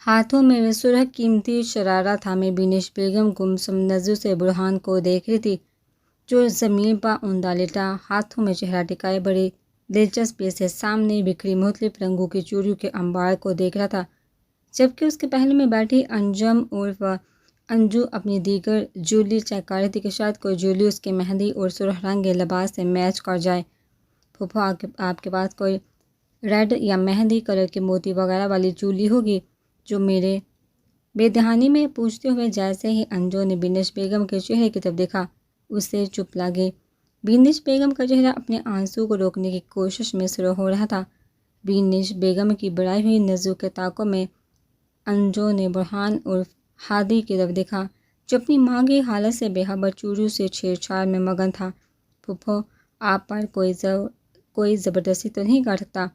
ہاتھوں میں وہ سرخ قیمتی شرارہ تھامے بینش بیگم گمسم نظروں سے برہان کو دیکھ رہی تھی، جو زمین پر اوندا لیٹا ہاتھوں میں چہرہ ٹکائے بڑی دلچسپی سے سامنے بکھری مختلف رنگوں کی چوڑیوں کے انبار کو دیکھ رہا تھا، جبکہ اس کے پہلو میں بیٹھی انجم عرف انجو اپنی دیگر جولی چیک کر رہی تھی کہ شاید کوئی جولی اس کے مہندی اور سرخ رنگ کے لباس سے میچ کر جائے۔ پھوپھو آپ کے پاس کوئی ریڈ یا مہندی کلر کے موتی وغیرہ والی جولی ہوگی جو میرے بے دہانی میں پوچھتے ہوئے جیسے ہی انجو نے بینش بیگم کے چہرے کی طرف دیکھا اسے چپ لگی۔ بینش بیگم کا چہرہ اپنے آنسو کو روکنے کی کوشش میں سرخ ہو رہا تھا۔ بینش بیگم کی بڑھائی ہوئی نظروں کے تعاقب میں انجو نے برہان عرف ہادی کی طرف دیکھا، جو اپنی ماں کی حالت سے بے خبر چوڑیوں سے چھیڑ چھاڑ میں مگن تھا۔ پھوپھو آپ پر کوئی زبردستی تو نہیں کر سکتا،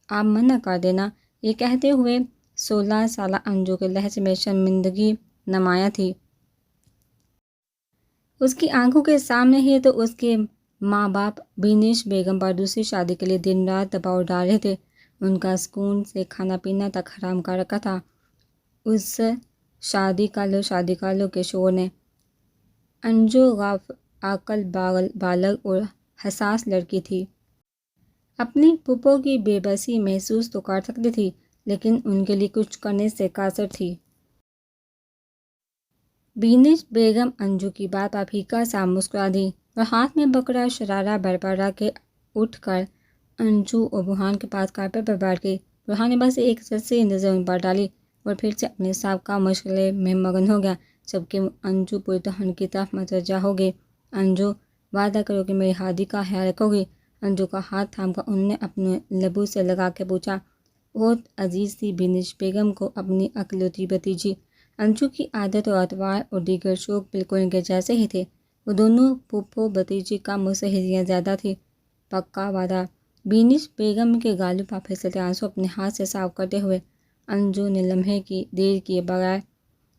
آپ منع کر دینا۔ یہ کہتے ہوئے 16 سالہ انجو کے لہجے میں شرمندگی نمایاں تھی۔ اس کی آنکھوں کے سامنے ہی تو اس کے ماں باپ بینش بیگم پر دوسری شادی کے لیے دن رات دباؤ ڈال رہے تھے، ان کا سکون سے کھانا پینا تک حرام کر رکھا تھا۔ اس شادی کر لو کے شور نے انجو عاقل بالغ اور حساس لڑکی تھی، اپنی پھوپھو کی بے بسی محسوس تو کر سکتی تھی، لیکن ان کے لیے کچھ کرنے سے قاصر تھی۔ بینش بیگم انجو کی بات پر پھیکا سا مسکرا دی اور ہاتھ میں پکڑا شرارہ برپر رکھ کے اٹھ کر انجو اور برہان کے پاس کارپیٹ پر بیٹھ گئی۔ برہان نے بس ایک سرسری نظر ان پر ڈالی اور پھر سے اپنے سابقہ مشغلے میں مگن ہو گیا، جبکہ انجو پوری طرح ان کی طرف متوجہ ہو گئی۔ انجو وعدہ کرو کہ میری ہادی کا خیال رکھو گی، انجو کا ہاتھ تھام کر انہوں نے اپنے لبوں سے لگا کے پوچھا۔ بہت عزیز تھی بینش بیگم کو اپنی اکلوتی بھتیجی۔ انجو کی عادت اور اطوار اور دیگر شوق بالکل ان کے جیسے ہی تھے، وہ دونوں پھوپھو بھتیجی کم اس سے ہزیاں زیادہ تھی۔ پکا وعدہ؟ بینش بیگم کے گالوں پر پھسلتے آنسو اپنے ہاتھ سے صاف کرتے ہوئے انجو نے لمحے کی دیر کیے بغیر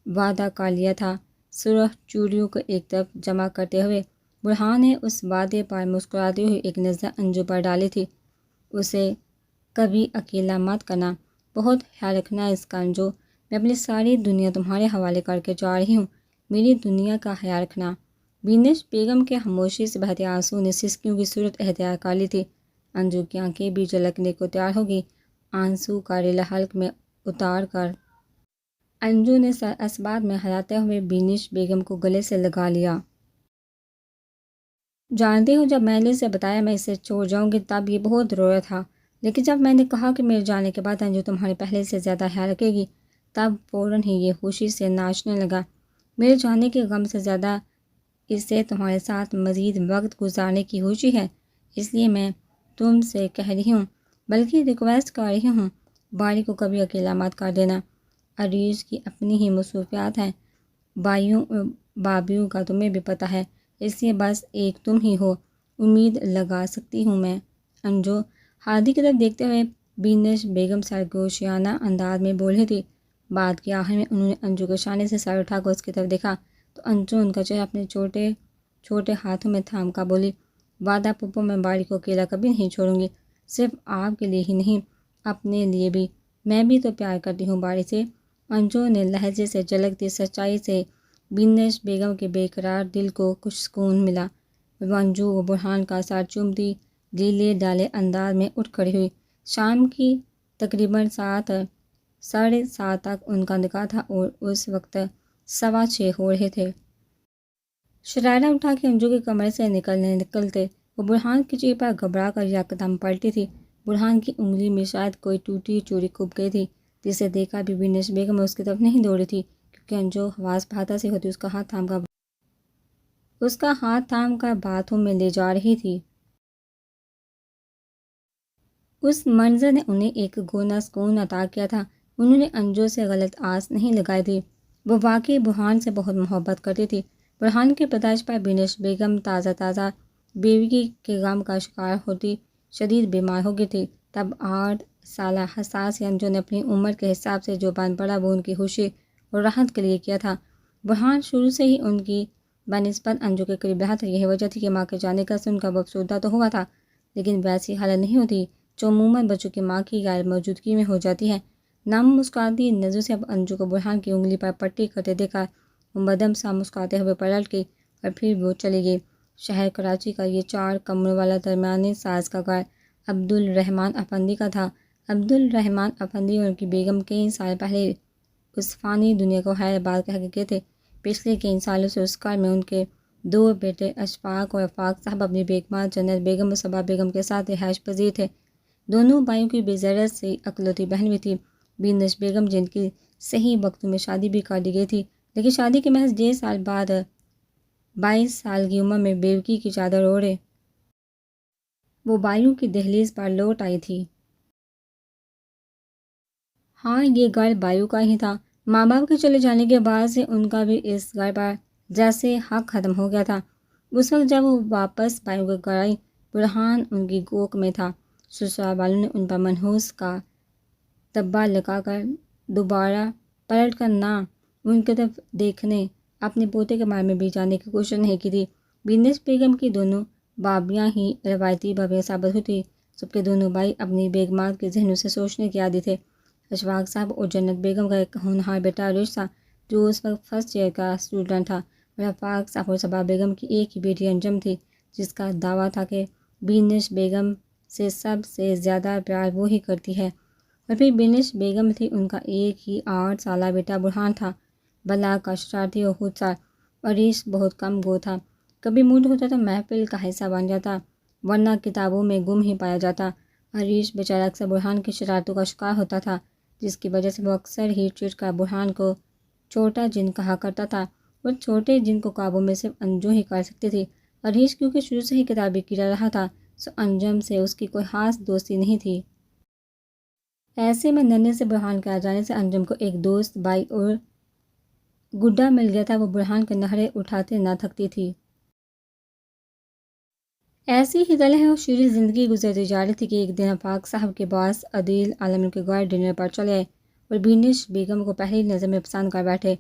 وعدہ کر لیا تھا۔ سرخ چوڑیوں کو ایک طرف جمع کرتے ہوئے برہان نے اس وعدے پر مسکراتے ہوئے ایک نظر انجو پر ڈالی تھی۔ اسے کبھی اکیلا مت کرنا، بہت خیال رکھنا اس کا انجو، میں اپنی ساری دنیا تمہارے حوالے کر کے جا رہی ہوں، میری دنیا کا خیال رکھنا۔ بینش بیگم کے خاموشی سے بہتے آنسو نے سسکیوں کی صورت اختیار کر لی تھی۔ انجو کی آنکھیں بھی جھلکنے کو تیار ہو گئی، آنسو کا ریلا حلق میں اتار کر انجو نے سر اسباب میں ہلاتے ہوئے بینش بیگم کو گلے سے لگا لیا۔ جانتی ہوں جب میں نے اسے بتایا میں اسے چھوڑ جاؤں گی تب یہ بہت رو رہا تھا، لیکن جب میں نے کہا کہ میرے جانے کے بعد انجو تمہارے پہلے سے زیادہ خیال رکھے گی تب فوراً ہی یہ خوشی سے ناچنے لگا۔ میرے جانے کے غم سے زیادہ اسے تمہارے ساتھ مزید وقت گزارنے کی خوشی ہے، اس لیے میں تم سے کہہ رہی ہوں، بلکہ ریکویسٹ کر رہی ہوں، باری کو کبھی اکیلا مت کر دینا۔ عریس کی اپنی ہی مصروفیات ہیں، بھائیوں اور بھابھیوں کا تمہیں بھی پتہ ہے، اس لیے بس ایک تم ہی ہو، امید لگا سکتی ہوں میں۔ انجو ہادی کی طرف دیکھتے ہوئے بینش بیگم سرگوشیانہ انداز میں بول رہی تھی۔ بات کے آخر میں انہوں نے انجو کے شانے سے سر اٹھا کر اس کی طرف دیکھا تو انجو ان کا چہرہ اپنے چھوٹے ہاتھوں میں تھام کر بولی، وعدہ پھوپھو میں باری کو اکیلا کبھی نہیں چھوڑوں گی، صرف آپ کے لیے ہی نہیں اپنے لیے بھی، میں بھی تو پیار کرتی ہوں باری سے۔ انجو نے لہجے سے جھلکتی سچائی سے بینش بیگم کے بے قرار دل کو کچھ سکون ملا۔ وہ انجو و برہان کا سر چومتی ڈھیلے ڈھالے انداز میں اٹھ کھڑی ہوئی۔ شام کی تقریباً 7:30 تک ان کا نکاح تھا اور اس وقت 6:15 ہو رہے تھے۔ شرارہ اٹھا کے انجو کے کمرے سے نکلتے وہ برہان کی چیخ پر گھبرا کر یکدم پلٹی تھی۔ برہان کی انگلی میں شاید کوئی ٹوٹی چوڑی کھپ گئی تھی، جسے دیکھ کر بھی بینش بیگم اس کی طرف نہیں دوڑی تھی، کیونکہ انجو حواس بہتر سے ہوتی اس کا ہاتھ تھام کر باتھ روم میں لے جا رہی تھی۔ اس منظر نے انہیں ایک گونا سکون عطا کیا تھا۔ انہوں نے انجو سے غلط آس نہیں لگائی تھی، وہ واقعی برہان سے بہت محبت کرتی تھی۔ برہان کی پیدائش پر بینش بیگم تازہ بیوی کے غم کا شکار ہوتی شدید بیمار ہو گئی تھی۔ تب 8 سالہ حساس انجو نے اپنی عمر کے حساب سے جو بن پڑا وہ ان کی خوشی اور راحت کے لیے کیا تھا۔ برہان شروع سے ہی ان کی بنسبت انجو کے قریب رہا تھا، یہی وجہ تھی کہ ماں کے جانے کا سے ان کا افسردہ تو ہوا تھا، لیکن ویسی حالت نہیں ہوتی جو عموماً بچوں کی ماں کی غیر موجودگی میں ہو جاتی ہے۔ نام مسکراتی نظروں سے اب انجو کو برہان کی انگلی پر پٹی کرتے دیکھا۔ وہ مدھم سا مسکراتے ہوئے پلٹ گئی اور پھر وہ چلی گئی۔ شہر کراچی کا یہ 4 کمروں والا درمیانے سائز کا گھر عبدالرحمن افندی کا تھا۔ عبدالرحمن افندی اور ان کی بیگم کئی سال پہلے اس فانی دنیا کو حیدرآباد کہہ گئے تھے۔ پچھلے کئی سالوں سے اس گھر میں ان کے 2 بیٹے اشفاق اور آفاق صاحب اپنی بیگمات جنت بیگم اور صبا بیگم کے ساتھ رہائش پذیر تھے۔ دونوں بھائیوں کی بے ضرورت سے اکلوتی بہن بھی تھی بینش بیگم، جن کی صحیح وقتوں میں شادی بھی کر دی گئی تھی، لیکن شادی کے محض 1.5 سال بعد 22 سال کی عمر میں بیوگی کی چادر اوڑھے وہ بھائیوں کی دہلیز پر لوٹ آئی تھی۔ ہاں، یہ گھر بھائیوں کا ہی تھا۔ ماں باپ کے چلے جانے کے بعد سے ان کا بھی اس گھر پر جیسے حق ختم ہو گیا تھا۔ اس وقت جب وہ واپس بھائیوں کے گھر آئی، برہان ان کی کوکھ میں تھا۔ سسرال والوں نے ان پر منحوس کا دبا لگا کر دوبارہ پلٹ کر نہ ان کی طرف دیکھنے، اپنے پوتے کے بارے میں بھی جاننے کی کوشش نہیں کی تھی۔ بینش بیگم کی دونوں بابیاں ہی روایتی بابیاں ثابت ہوتی، جبکہ دونوں بھائی اپنی بیگمات کے ذہنوں سے سوچنے کے عادی تھے۔ اشفاق صاحب اور جنت بیگم کا ایک ہونہار بیٹا عریش تھا، جو اس وقت فرسٹ ایئر کا اسٹوڈنٹ تھا، اور آفاق صاحب اور صبا بیگم کی ایک ہی بیٹی انجم تھی، جس کا دعویٰ تھا کہ بینش بیگم سے سب سے زیادہ پیار وہی کرتی ہے۔ اور پھر بینش بیگم تھی ان کا ایک ہی 8 سالہ بیٹا برہان تھا، بلا کا شرارتی اور خودسار۔ عریش بہت کم گو تھا، کبھی موڈ ہوتا تو محفل کا حصہ بن جاتا، ورنہ کتابوں میں گم ہی پایا جاتا۔ عریش بیچارہ اکثر برہان کی شرارتوں کا شکار ہوتا تھا، جس کی وجہ سے وہ اکثر ہی چڑ کر برہان کو چھوٹا جن کہا کرتا تھا، اور چھوٹے جن کو قابو میں صرف انجو ہی کر سکتی تھی۔ عریش کیونکہ شروع سے ہی کتابی کیڑا رہا تھا، سو انجم سے اس کی کوئی خاص دوستی نہیں تھی۔ ایسے میں ننھے سے برہان کے آ جانے سے انجم کو ایک دوست بھائی اور گڈا مل گیا تھا۔ وہ برہان کے نخرے اٹھاتے نہ تھکتی تھی۔ ایسی ہی تلخ اور شیریں زندگی گزرتی جا رہی تھی کہ ایک دن آفاق صاحب کے باعث عدیل عالم کے گھر ڈنر پر چلے آئے اور بینش بیگم کو پہلی نظر میں پسند کر بیٹھے۔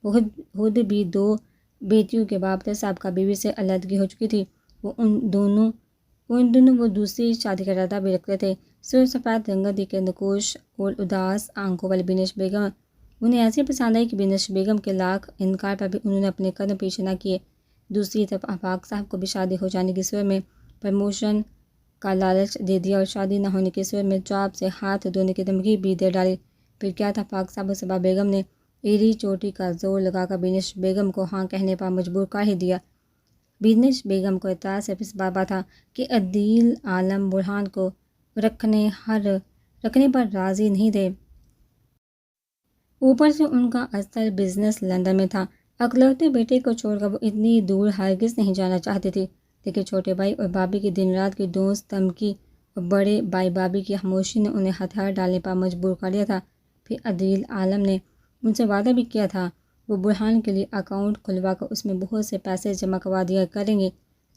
وہ خود بھی 2 بیٹیوں کے باپ تھے، سابقہ بیوی سے علیحدگی ہو چکی تھی۔ ان دنوں وہ دوسری شادی کا ارادہ بھی رکھتے تھے۔ سرخ سفید رنگت کے نقوش اور اداس آنکھوں والی بینش بیگم انہیں ایسی پسند آئی کہ بینش بیگم کے لاکھ انکار پر بھی انہوں نے اپنے قدم پیچھے نہ کیے۔ دوسری طرف آفاق صاحب کو بھی شادی ہو جانے کی صورت میں پروموشن کا لالچ دے دیا، اور شادی نہ ہونے کی صورت میں جاب سے ہاتھ دھونے کی دھمکی بھی دے ڈالی۔ پھر کیا تھا، آفاق صاحب اور صبا بیگم نے ایڑی چوٹی کا زور لگا کر بینش بیگم کو ہاں کہنے پر مجبور کر ہی دیا۔ بینش بیگم کو اعتراض صرف اس بات پر تھا کہ عدیل عالم برہان کو رکھنے پر راضی نہیں تھے۔ اوپر سے ان کا اصل بزنس لندن میں تھا۔ اکلوتے بیٹے کو چھوڑ کر وہ اتنی دور ہرگز نہیں جانا چاہتی تھی، لیکن چھوٹے بھائی اور بھابھی کی دن رات کی ڈونس دھمکی اور بڑے بھائی بھابھی کی خاموشی نے انہیں ہتھیار ڈالنے پر مجبور کر دیا تھا۔ پھر عدیل عالم نے ان سے وعدہ بھی کیا تھا، وہ برہان کے لیے اکاؤنٹ کھلوا کر اس میں بہت سے پیسے جمع کروا دیا کریں گے،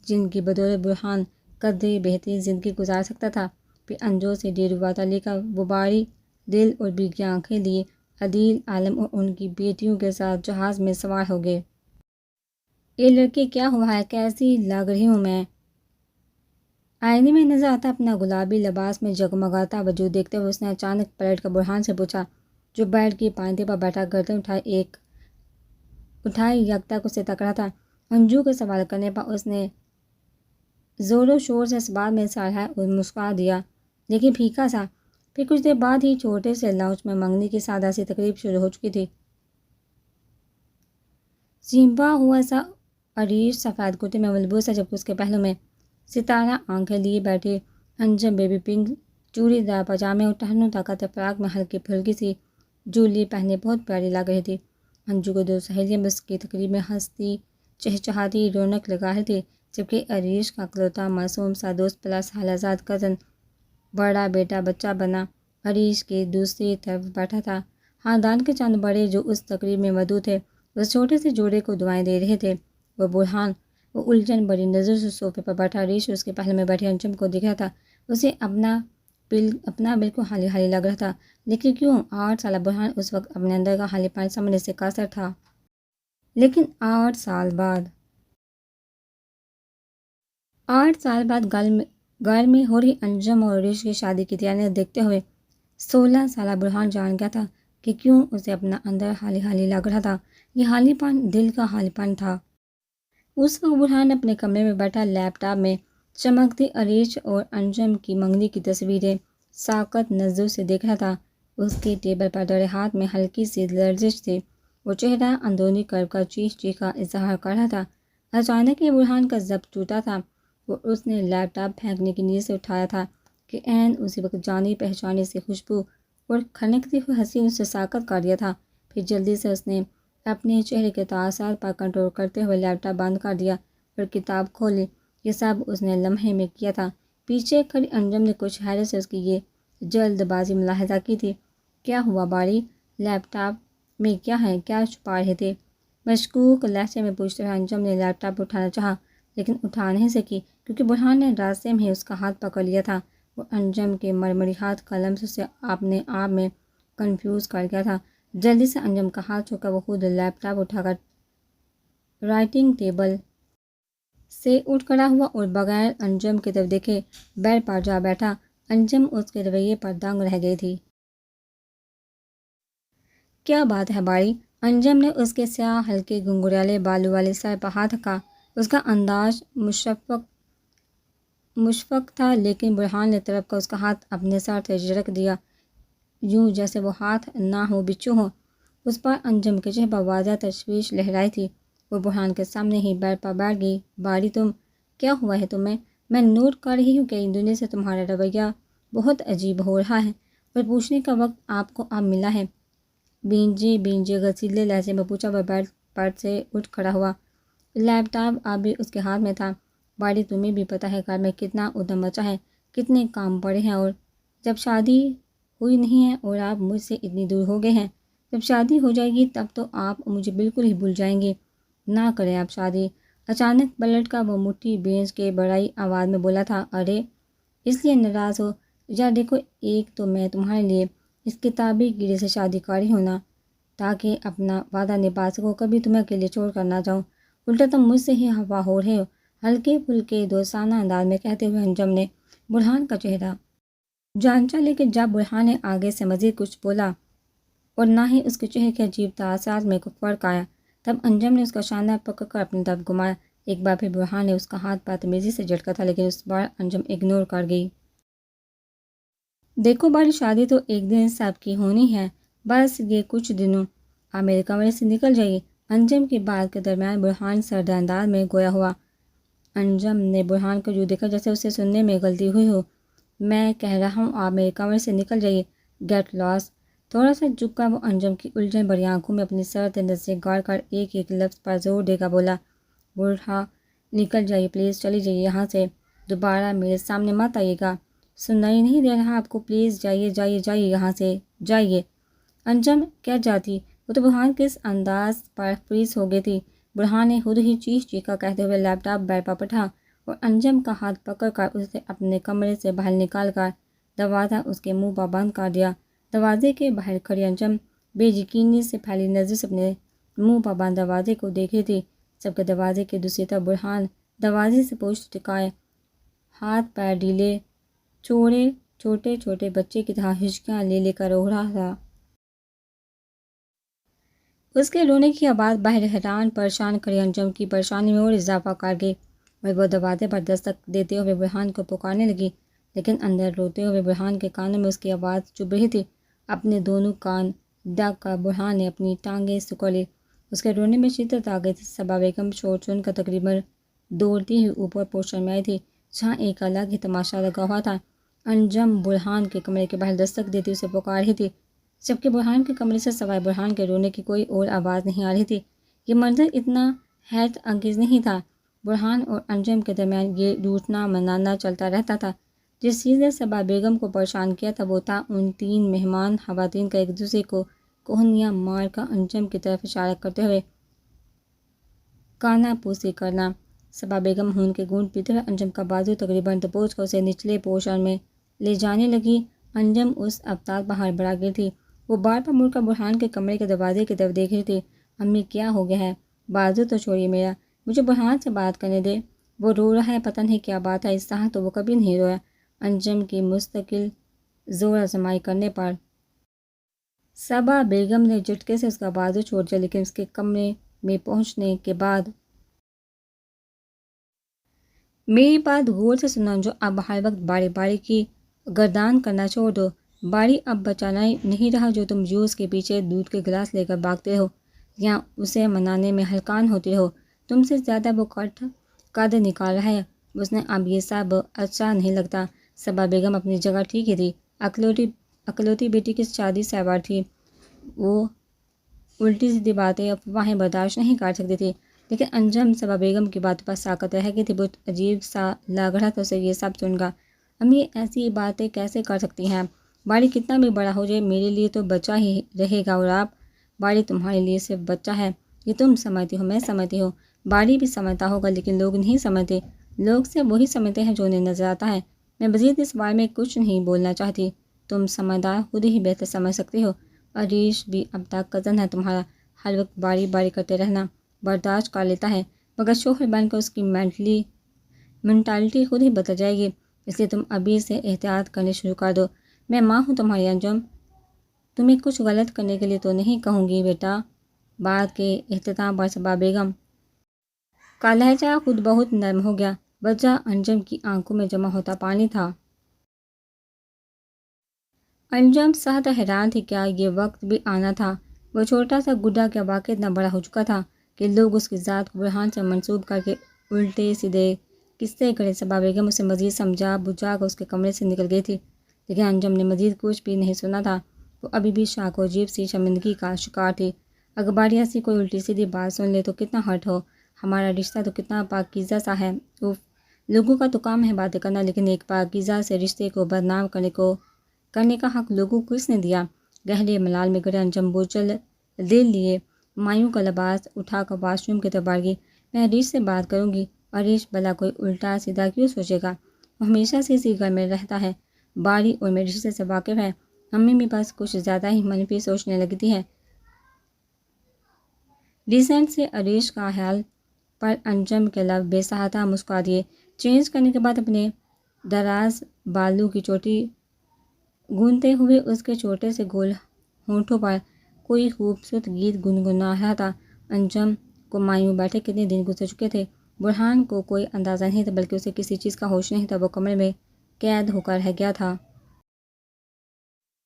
جن کی بدولت برہان قدرے بہترین زندگی گزار سکتا تھا۔ پھر انجو سے ڈیرو وعدہ لے کر وہ باری دل اور بھیگی آنکھیں لیے عدیل عالم اور ان کی بیٹیوں کے ساتھ جہاز میں سوار ہو گئے۔ یہ لڑکی کیا ہوا ہے، کیسی لگ رہی ہوں میں؟ آئینے میں نظر آتا اپنا گلابی لباس میں جگمگاتا وجود دیکھتے ہوئے اس نے اچانک پلٹ کر برہان سے پوچھا، جو بیڈ کی پائنتے پر بیٹھا گردن اٹھائے یکتک اسے تک رہا تھا۔ انجو کے سوال کرنے پر اس نے زور و شور سے اس بات میں اظہار ہے اور مسکرا دیا، لیکن پھیکا سا۔ پھر کچھ دیر بعد ہی چھوٹے سے لاؤنج میں منگنی کی سادہ سی تقریب شروع ہو چکی تھی۔ سیمپا ہوا سا عریش سفید کرتے میں ملبوس ہے، جبکہ اس کے پہلو میں ستارہ آنکھیں لیے بیٹھی انجم بیبی پنک چوڑی دار پاجامے اور ٹہنوں طاقت فراق میں ہلکی پھلکی سی جولی پہنے بہت پیاری لگ رہی تھی۔ انجو کو 2 سہیلیاں بھی اس کی تقریب میں ہنستی چہچہاتی رونق لگا رہی تھی، جبکہ عریش کا اکلوتا معصوم سا دوست پلس حلزاد کزن بڑا بیٹا بچہ بنا عریش کی دوسری طرف بیٹھا تھا۔ خاندان کے چند بڑے جو اس تقریب میں موجود تھے اس چھوٹے سے جوڑے کو دعائیں دے رہے تھے۔ وہ برہان وہ الجھن بڑی نظر سے صوفے پر بیٹھا عریش اور اس کے پہلے میں بیٹھی انجم کو دیکھ رہا تھا۔ اسے اپنا بالکل حالی حالی لگ رہا تھا، لیکن کیوں 8 سالہ برہان اس وقت اپنے اندر کا خالی پان سمجھنے سے قاصر تھا۔ لیکن 8 سال بعد گھر میں ہو رہی انجم اور عریش کی شادی کی تیاریاں دیکھتے ہوئے 16 سالہ برہان جان گیا تھا کہ کیوں اسے اپنا اندر حالی حالی لگ رہا تھا۔ یہ حالی پن دل کا حالی پن تھا۔ اس وقت برہان اپنے کمرے میں بیٹھا لیپ ٹاپ میں چمکتی عریش اور انجم کی منگنی کی تصویریں ساکت نظروں سے دیکھ رہا تھا۔ اس کے ٹیبل پر ڈرے ہاتھ میں ہلکی سی لرزش تھی۔ وہ چہرہ اندرونی کرب کا چیخ کا اظہار کر رہا تھا۔ اچانک یہ برہان کا ضبط ٹوٹا تھا اور اس نے لیپ ٹاپ پھینکنے کی نیت سے اٹھایا تھا کہ عین اسی وقت جانی پہچانی سی خوشبو اور کھنکتی ہوئی ہنسی اسے ساکت کر دیا تھا۔ پھر جلدی سے اس نے اپنے چہرے کے تاثرات پر کنٹرول کرتے ہوئے لیپ ٹاپ بند کر دیا اور کتاب کھولی۔ یہ سب اس نے لمحے میں کیا تھا۔ پیچھے کھڑی انجم نے کچھ حیرت سے اس کی یہ جلد بازی ملاحظہ کی تھی۔ کیا ہوا باری؟ لیپ ٹاپ میں کیا ہے؟ کیا چھپا رہے تھے؟ مشکوک لہجے میں پوچھتے ہوئے انجم نے لیپ ٹاپ اٹھانا چاہا لیکن اٹھا نہیں سکی کیونکہ برہان نے راستے میں ہی اس کا ہاتھ پکڑ لیا تھا۔ وہ انجم کے مرمری ہاتھ کا لمس اسے اپنے آپ میں کنفیوز کر گیا تھا۔ جلدی سے انجم کا ہاتھ چھوڑ کر وہ خود لیپ ٹاپ اٹھا کر رائٹنگ ٹیبل سے اٹھ کھڑا ہوا اور بغیر انجم کی طرف دیکھے بیڈ پر جا بیٹھا۔ انجم اس کے رویے پر دنگ رہ گئی تھی۔ کیا بات ہے باری؟ انجم نے اس کے سیاہ ہلکے گنگریالے بالوں والے سر پر ہاتھ رکھا۔ اس کا انداز مشفق تھا لیکن برہان نے طرف کا اس کا ہاتھ اپنے سر سے جھٹک دیا یوں جیسے وہ ہاتھ نہ ہو بچھو ہو۔ اس پر انجم کے چہرے پر واضح تشویش لہرائی تھی۔ وہ برہان کے سامنے ہی بیڈ پر بیٹھ گئی۔ باری تم کیا ہوا ہے تمہیں؟ میں نوٹ کر رہی ہوں کہ ان دنوں سے تمہارا رویہ بہت عجیب ہو رہا ہے اور پوچھنے کا وقت آپ کو اب ملا ہے۔ بینجے غسیلے لہجے میں پوچھا۔ وہ بیڈ پر سے اٹھ کھڑا ہوا۔ لیپ ٹاپ اب بھی اس کے ہاتھ میں تھا۔ باری تمہیں بھی پتہ ہے گھر میں کتنا ادھم مچا ہے، کتنے کام پڑے ہیں، اور جب شادی ہوئی نہیں ہے اور آپ مجھ سے اتنی دور ہو گئے ہیں، جب شادی ہو جائے گی تب تو آپ مجھے بالکل ہی بھول جائیں گے۔ نہ کریں آپ شادی۔ اچانک پلٹ کر وہ مٹھی بھینج کے بڑائی آواز میں بولا تھا۔ ارے اس لیے ناراض ہو؟ یا دیکھو ایک تو میں تمہارے لیے اس کتابی کیڑے سے شادی کاری ہونا تاکہ اپنا وعدہ نبھا سکوں، کبھی تمہیں اکیلے چھوڑ کر نہ جاؤں، الٹا تم مجھ سے ہی ہوا ہو رہے ہو، ہلکے پھلکے دوستانہ انداز میں کہتے ہوئے انجم نے برہان کا چہرہ جانچا لیکن جب برہان نے آگے سے مزید کچھ بولا اور نہ ہی اس کے چہرے کے عجیب تاثرات میں کوئی فرق آیا تب انجم نے اس کا شانہ پکڑ کر اپنی طرف گھمایا۔ ایک بار پھر برہان نے اس کا ہاتھ بدتمیزی سے جھٹکا تھا لیکن اس بار انجم اگنور کر گئی۔ دیکھو باری شادی تو ایک دن سب کی ہونی ہے، بس یہ کچھ دنوں آپ میرے کمرے سے نکل جائیے۔ انجم کی بات کے درمیان برہان سرد انداز میں گویا ہوا۔ انجم نے برہان کو یوں دیکھا جیسے اسے سننے میں غلطی ہوئی ہو۔ میں کہہ رہا ہوں آپ میرے کمرے سے نکل جائیے، گیٹ لاس۔ تھوڑا سا جھک کر وہ انجم کی الجھن بھری آنکھوں میں اپنی سرد نظریں گاڑ کر ایک ایک لفظ پر زور دے کر بولا۔ برہا نکل جائیے پلیز، چلی جائیے یہاں سے، دوبارہ میرے سامنے مت آئیے گا، سنائی نہیں دے رہا آپ کو؟ پلیز جائیے جائیے جائیے یہاں سے، جائیے۔ انجم کیا جاتی؟ وہ تو برہان کے اس انداز پر فریز ہو گئی تھی۔ برہان نے خود ہی چیخ کر کہتے ہوئے لیپ ٹاپ بیڈ پر پٹھا اور انجم کا ہاتھ پکڑ کر اسے اپنے کمرے سے باہر نکال کر دروازہ اس کے منہ پر بند کر دیا۔ دروازے کے باہر کھڑی انجم بے یقینی سے پھیلی نظر سے اپنے منہ پر بند دروازے کو دیکھ رہی تھی، جبکہ دروازے کے دوسری طرف برہان دروازے سے پشت ٹکائے ہاتھ پیر ڈھیلے چھوٹے چھوٹے بچے کی طرح ہچکیاں لے کر رو رہا تھا۔ اس کے رونے کی آواز باہر حیران پریشان کھڑی انجم کی پریشانی میں اور اضافہ کر گئی اور وہ دروازے پر دستک دیتے ہوئے برہان کو پکارنے لگی لیکن اندر روتے ہوئے برہان کے کانوں میں اس کی آواز چبھ رہی تھی۔ اپنے دونوں کان ڈھک کر برہان نے اپنی ٹانگیں سکڑ لی۔ اس کے رونے میں شدت آ گئی تھی۔ صبا بیگم شور سن کر تقریباً دوڑتی ہوئی اوپر پوشن میں آئی تھی جہاں ایک الگ ہی تماشا لگا ہوا تھا۔ انجم برہان کے کمرے کے باہر دستک دیتی اسے پکار رہی تھی جبکہ برہان کے کمرے سے سوائے برہان کے رونے کی کوئی اور آواز نہیں آ رہی تھی۔ یہ منظر اتنا حیرت انگیز نہیں تھا۔ برہان اور انجم کے درمیان یہ روٹنا منانا چلتا رہتا تھا۔ جس چیز نے صبا بیگم کو پریشان کیا تھا وہ تھا ان تین مہمان خواتین کا ایک دوسرے کو کوہنیاں مار کر انجم کی طرف اشارہ کرتے ہوئے کانا پوسی کرنا۔ صبا بیگم خون کے گھونٹ پیتے ہوئے انجم کا بازو تقریباً دبوچ کر اسے نچلے پوشن میں لے جانے لگی۔ انجم اس افطار پر ہڑبڑا گئی تھی۔ وہ بار بار مڑ کر برہان کے کمرے کے دروازے کی طرف دیکھ رہی تھی۔ امی کیا ہو گیا ہے؟ بازو تو چھوڑیے میرا، مجھے برہان سے بات کرنے دے، وہ رو رہا ہے، پتہ نہیں کیا بات ہے، اس طرح تو وہ کبھی نہیں رویا۔ انجم کی مستقل زور آزمائی کرنے پر صبا بیگم نے جھٹکے سے اس کا بازو چھوڑ دیا، لیکن اس کے کمرے میں پہنچنے کے بعد میری بات غور سے سنا جو اب ہر وقت باری باری کی گردان کرنا چھوڑ دو۔ باری اب بچانا نہیں رہا جو تم جوس کے پیچھے دودھ کے گلاس لے کر بھاگتے ہو یا اسے منانے میں ہلکان ہوتی رہو۔ تم سے زیادہ وہ قد نکال رہا ہے۔ اس نے اب یہ سب اچھا نہیں لگتا۔ صبا بیگم اپنی جگہ ٹھیک ہی تھی، اکلوتی بیٹی کی شادی سیوار تھی، وہ الٹی سیدھی باتیں افواہیں برداشت نہیں کر سکتی تھی، لیکن انجم صبا بیگم کی باتوں پر ساکت رہ گئی تھی۔ بہت عجیب سا لگ رہا تھا اسے یہ سب سن کر۔ امی ایسی باتیں کیسے کر سکتی ہیں؟ باری کتنا بھی بڑا ہو جائے میرے لیے تو بچہ ہی رہے گا، اور آپ باری تمہارے لیے صرف بچہ ہے۔ یہ تم سمجھتی ہو، میں سمجھتی ہوں، باری بھی سمجھتا ہوگا، لیکن لوگ نہیں سمجھتے۔ لوگ سے وہی سمجھتے ہیں جو انہیں نظر آتا ہے۔ میں مزید اس بارے میں کچھ نہیں بولنا چاہتی، تم سمجھدار خود ہی بہتر سمجھ سکتی ہو۔ عریش بھی اب تک کزن ہے تمہارا، ہر وقت باری باری کرتے رہنا برداشت کر لیتا ہے، مگر شوہر بن کر اس کی مینٹالٹی خود ہی بدل جائے گی، اس لیے تم ابھی سے احتیاط کرنی شروع کر دو۔ میں ماں ہوں تمہاری انجم، تمہیں کچھ غلط کرنے کے لیے تو نہیں کہوں گی بیٹا۔ بات کے اختتام پر صبا بیگم کا لہجہ خود بہت نرم ہو گیا، وجہ انجم کی آنکھوں میں جمع ہوتا پانی تھا۔ انجم سخت حیران تھی، کیا یہ وقت بھی آنا تھا؟ وہ چھوٹا سا گڈا کیا واقعی اتنا بڑا ہو چکا تھا کہ لوگ اس کی ذات کو برہان سے منسوب کر کے الٹے سیدھے قصے کرے؟ صبا بیگم اسے مزید سمجھا بجھا کر اس کے کمرے سے نکل گئی تھی، لیکن انجم نے مزید کچھ بھی نہیں سنا تھا۔ وہ ابھی بھی شاک و عجیب سی شرمندگی کا شکار تھی۔ اگر باری ایسی کوئی الٹی سیدھی بات سن لے تو کتنا ہرٹ ہو، ہمارا رشتہ تو کتنا پاکیزہ سا ہے۔ لوگوں کا تو کام ہے باتیں کرنا، لیکن ایک پاکیزہ سے رشتے کو بدنام کرنے کا حق لوگوں کو کس نے دیا؟ گہرے ملال میں گرے انجم بوجھل دل لیے مایوں کا لباس اٹھا کر واش روم کی طرف بڑھ گئی۔ میں عریش سے بات کروں گی۔ عریش بھلا کوئی الٹا سیدھا کیوں سوچے گا؟ وہ ہمیشہ سے اسی گھر میں رہتا ہے، باری اور میرے رشتے سے واقف ہے۔ امی بھی بس کچھ زیادہ ہی منفی سوچنے لگتی ہے۔ ریسنٹ سے عریش کا حال پر انجم کے لب بے ساختہ مسکرا دیے۔ چینج کرنے کے بعد اپنے دراز بالوں کی چوٹی گونتے ہوئے اس کے چھوٹے سے گول ہونٹوں پر کوئی خوبصورت گیت گنگنا رہا تھا۔ انجم کو مایوں بیٹھے کتنے دن گزر چکے تھے، برہان کو کوئی اندازہ نہیں تھا، بلکہ اسے کسی چیز کا ہوش نہیں تھا۔ وہ کمرے میں قید ہو کر رہ گیا تھا۔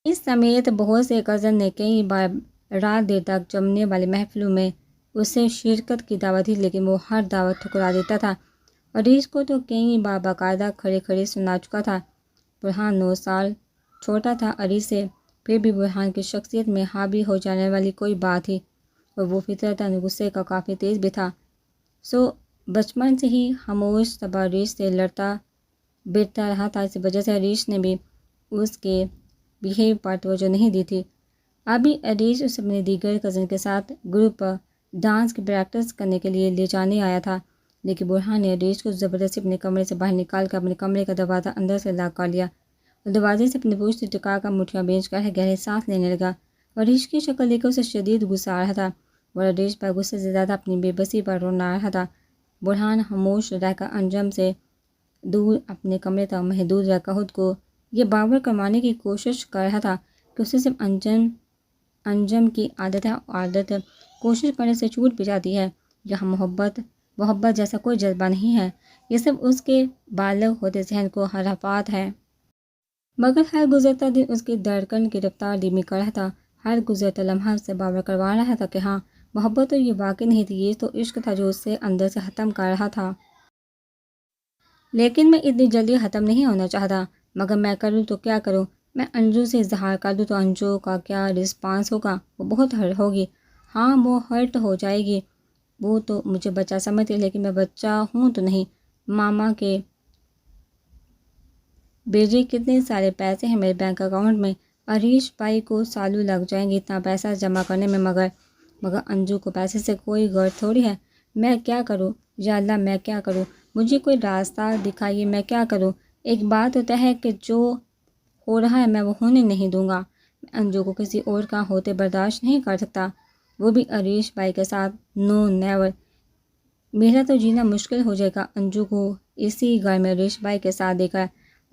اس سمیت بہت سے کزن نے کئی بار رات دیر تک جمنے والی محفلوں میں اسے شرکت کی دعوت دی، لیکن وہ ہر دعوت ٹھکرا دیتا تھا۔ عریش کو تو کئی بار باقاعدہ کھڑے کھڑے سنا چکا تھا۔ برہان 9 سال چھوٹا تھا عریش سے، پھر بھی برہان کی شخصیت میں حاوی ہو جانے والی کوئی بات تھی، اور وہ فطرتاً غصے کا کافی تیز بھی تھا۔ بچپن سے ہی خاموش صبا عریش سے لڑتا بڑھتا رہا تھا، اس وجہ سے عریش نے بھی اس کے بیہیو پر توجہ نہیں دی تھی۔ ابھی عریش اسے اپنے دیگر کزن کے ساتھ گروپ ڈانس کی پریکٹس کرنے کے لیے لے جانے آیا تھا، لیکن برہان نے عریش کو زبردستی اپنے کمرے سے باہر نکال کر اپنے کمرے کا دروازہ اندر سے لاک کر لیا اور دروازے سے اپنی پشت ٹکا کر مٹھیاں بھیج کر گہرے سانس لینے لگا۔ عریش کی شکل دیکھ کر اسے شدید غصہ آ رہا تھا، اور عریش پر غصے سے زیادہ اپنی بے بسی پر رونا آ رہا تھا۔ برہان خاموش رہ کر انجم سے دور اپنے کمرے تک محدود رہ کر خود کو یہ باور کروانے کی کوشش کر رہا تھا کہ اسے صرف انجم کی عادت ہے، اور عادت کوشش کرنے سے چھوٹ بھی جاتی ہے۔ یہاں محبت جیسا کوئی جذبہ نہیں ہے، یہ سب اس کے بالغ ہوتے ذہن کو خرافات ہے۔ مگر ہر گزرتا دن اس کی دھڑکن کی رفتار دھیمی کر رہا تھا، ہر گزرتا لمحہ اسے باور کروا رہا تھا کہ ہاں، محبت تو یہ واقع نہیں تھی، یہ تو عشق تھا جو اسے اندر سے ختم کر رہا تھا۔ لیکن میں اتنی جلدی ختم نہیں ہونا چاہتا، مگر میں کروں تو کیا کروں؟ میں انجو سے اظہار کر دوں تو انجو کا کیا رسپانس ہوگا؟ وہ بہت ہرٹ ہوگی۔ ہاں، وہ ہرٹ ہو جائے گی، وہ تو مجھے بچہ سمجھتی ہے، لیکن میں بچہ ہوں تو نہیں۔ ماما کے بھیجے کتنے سارے پیسے ہیں میرے بینک اکاؤنٹ میں، عریش بھائی کو سالوں لگ جائیں گے اتنا پیسہ جمع کرنے میں، مگر انجو کو پیسے سے کوئی غرض تھوڑی ہے۔ میں کیا کروں؟ یا اللہ، میں کیا کروں؟ مجھے کوئی راستہ دکھائیے، میں کیا کروں؟ ایک بات تو طے ہے کہ جو ہو رہا ہے میں وہ ہونے نہیں دوں گا۔ میں انجو کو کسی اور کا ہوتے برداشت نہیں کر سکتا، وہ بھی عریش بھائی کے ساتھ۔ نو نیور، میرا تو جینا مشکل ہو جائے گا انجو کو اسی گھر میں عریش بھائی کے ساتھ دیکھ کر۔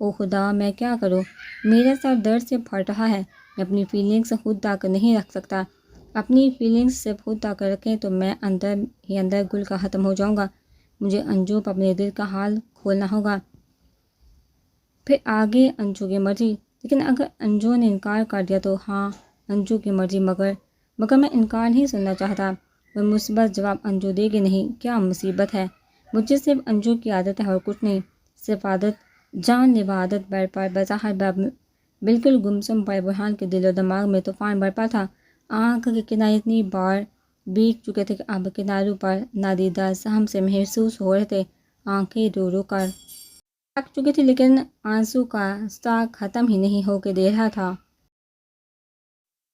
او خدا، میں کیا کروں؟ میرا سر درد سے پھٹ رہا ہے، میں اپنی فیلنگس سے خود طاقت نہیں رکھ سکتا۔ اپنی فیلنگس سے خود طاقت رکھیں تو میں اندر ہی اندر گل کا ختم ہو جاؤں گا۔ مجھے انجو پر اپنے دل کا حال کھولنا ہوگا، پھر آگے انجو کی مرضی۔ لیکن اگر انجو نے انکار کر دیا تو ہاں، انجو کی مرضی، مگر میں انکار نہیں سننا چاہتا۔ وہ مثبت جواب انجو دے گی نہیں، کیا مصیبت ہے؟ مجھے صرف انجو کی عادت ہے اور کچھ نہیں، صرف عادت، جان لیوا عادت۔ بیڈ پر بظاہر بالکل گمسم پر برہان کے دل و دماغ میں طوفان برپا تھا۔ آنکھ کے کنارے اتنی بار بھیگ چکے تھے کہ اب کناروں پر نادیدہ زخم سے محسوس ہو رہے تھے۔ آنکھیں رو رو کر تھک چکی تھی، لیکن آنسو کا اسٹاک ختم ہی نہیں ہو کے دے رہا تھا۔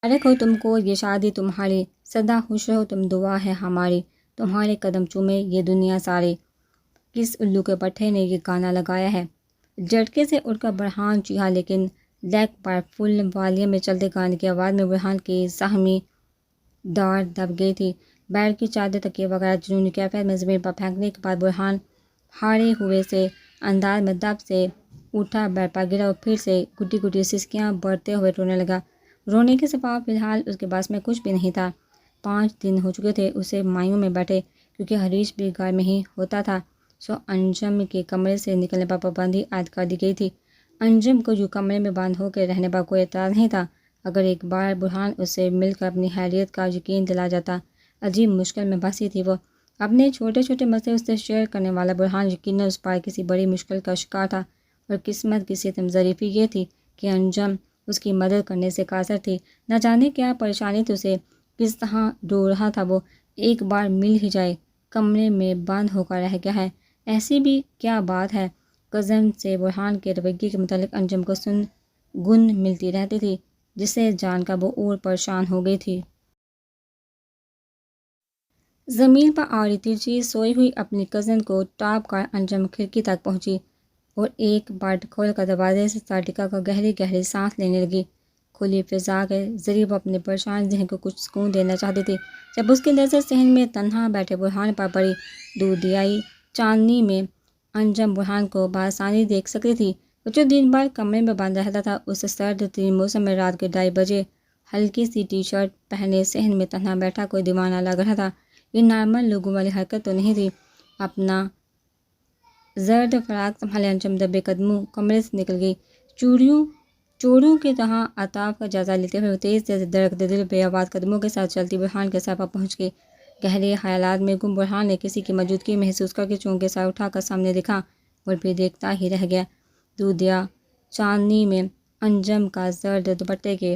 مبارک ہو تم کو یہ شادی تمہاری، سدا خوش رہو تم دعا ہے ہماری، تمہارے قدم چومے یہ دنیا ساری۔ کس الو کے پٹھے نے یہ گانا لگایا ہے؟ جھٹکے سے اٹھ کر برہان چیخا، لیکن ڈیک پر فل والیوم میں چلتے گانے کی آواز میں برہان کی زخمی داڑھ دب گئی تھی۔ بیڈ کی چادر تکیے وغیرہ جنونی کیفیت میں زمین پر پھینکنے کے بعد برہان ہارے ہوئے سے انداز میں دب سے اٹھا، بیڈ پر گرا اور پھر سے گٹی گٹی سسکیاں بھرتے ہوئے رونے لگا۔ رونے کے سوا فی الحال اس کے پاس میں کچھ بھی نہیں تھا۔ 5 دن ہو چکے تھے اسے مایوں میں بیٹھے، کیونکہ حریش بھی گھر میں ہی ہوتا تھا، سو انجم کے کمرے سے نکلنے پر پابندی عائد کر دی گئی تھی۔ انجم کو جو کمرے میں بند ہو کے رہنے پر کوئی اعتراض نہیں تھا، اگر ایک بار برہان اس سے مل کر اپنی خیریت کا یقین دلا جاتا۔ عجیب مشکل میں پھنسی تھی وہ، اپنے چھوٹے چھوٹے مسئلے اس سے شیئر کرنے والا برہان یقیناً اس پار کسی بڑی مشکل کا شکار تھا، اور قسمت کی ستم ظریفی یہ تھی کہ انجم اس کی مدد کرنے سے قاصر تھی۔ نہ جانے کیا پریشانی تھی اسے، کس طرح رو رہا تھا وہ، ایک بار مل ہی جائے، کمرے میں بند ہو کر رہ گیا ہے، ایسی بھی کیا بات ہے؟ کزن سے برہان کے رویے کے متعلق انجم کو گن ملتی رہتی تھی، جسے جان کر وہ اور پریشان ہو گئی تھی۔ زمین پر آڑی ترچھی سوئی ہوئی اپنی کزن کو ٹاپ کر انجم کھڑکی تک پہنچی اور ایک بٹ کھول کر دروازے سے سر ٹکا کر گہری گہری سانس لینے لگی۔ کھلی فضا کے ذریعے وہ اپنے پریشان ذہن کو کچھ سکون دینا چاہتی تھی۔ جب اس کی نظر صحن میں تنہا بیٹھے برہان پر پڑی، دودھیائی چاندنی میں انجم برہان کو بآسانی دیکھ سکتی تھی۔ وہ جو دن بھر کمرے میں بند رہتا تھا، اس سرد ترین موسم میں رات کے 2:30 بجے ہلکی سی ٹی شرٹ پہنے صحن میں تنہا بیٹھا کوئی دیوانہ لگ رہا تھا۔ یہ نارمل لوگوں والی حرکت تو نہیں تھی۔ اپنا زرد فراق سنبھالے انجم دبے قدموں کمرے سے نکل گئی۔ چوروں کی طرح اطراف کا جائزہ لیتے ہوئے وہ تیز تیز دھڑکتے دل بے آواز قدموں کے ساتھ چلتی برہان کے سر پر پہنچ گئی۔ گہرے خیالات میں گم برہان نے کسی کی موجودگی محسوس کر کے چونکہ سر اٹھا کر سامنے دیکھا اور پھر دیکھتا ہی رہ گیا۔ دودھیا چاندنی میں انجم کا زرد دوپٹے کے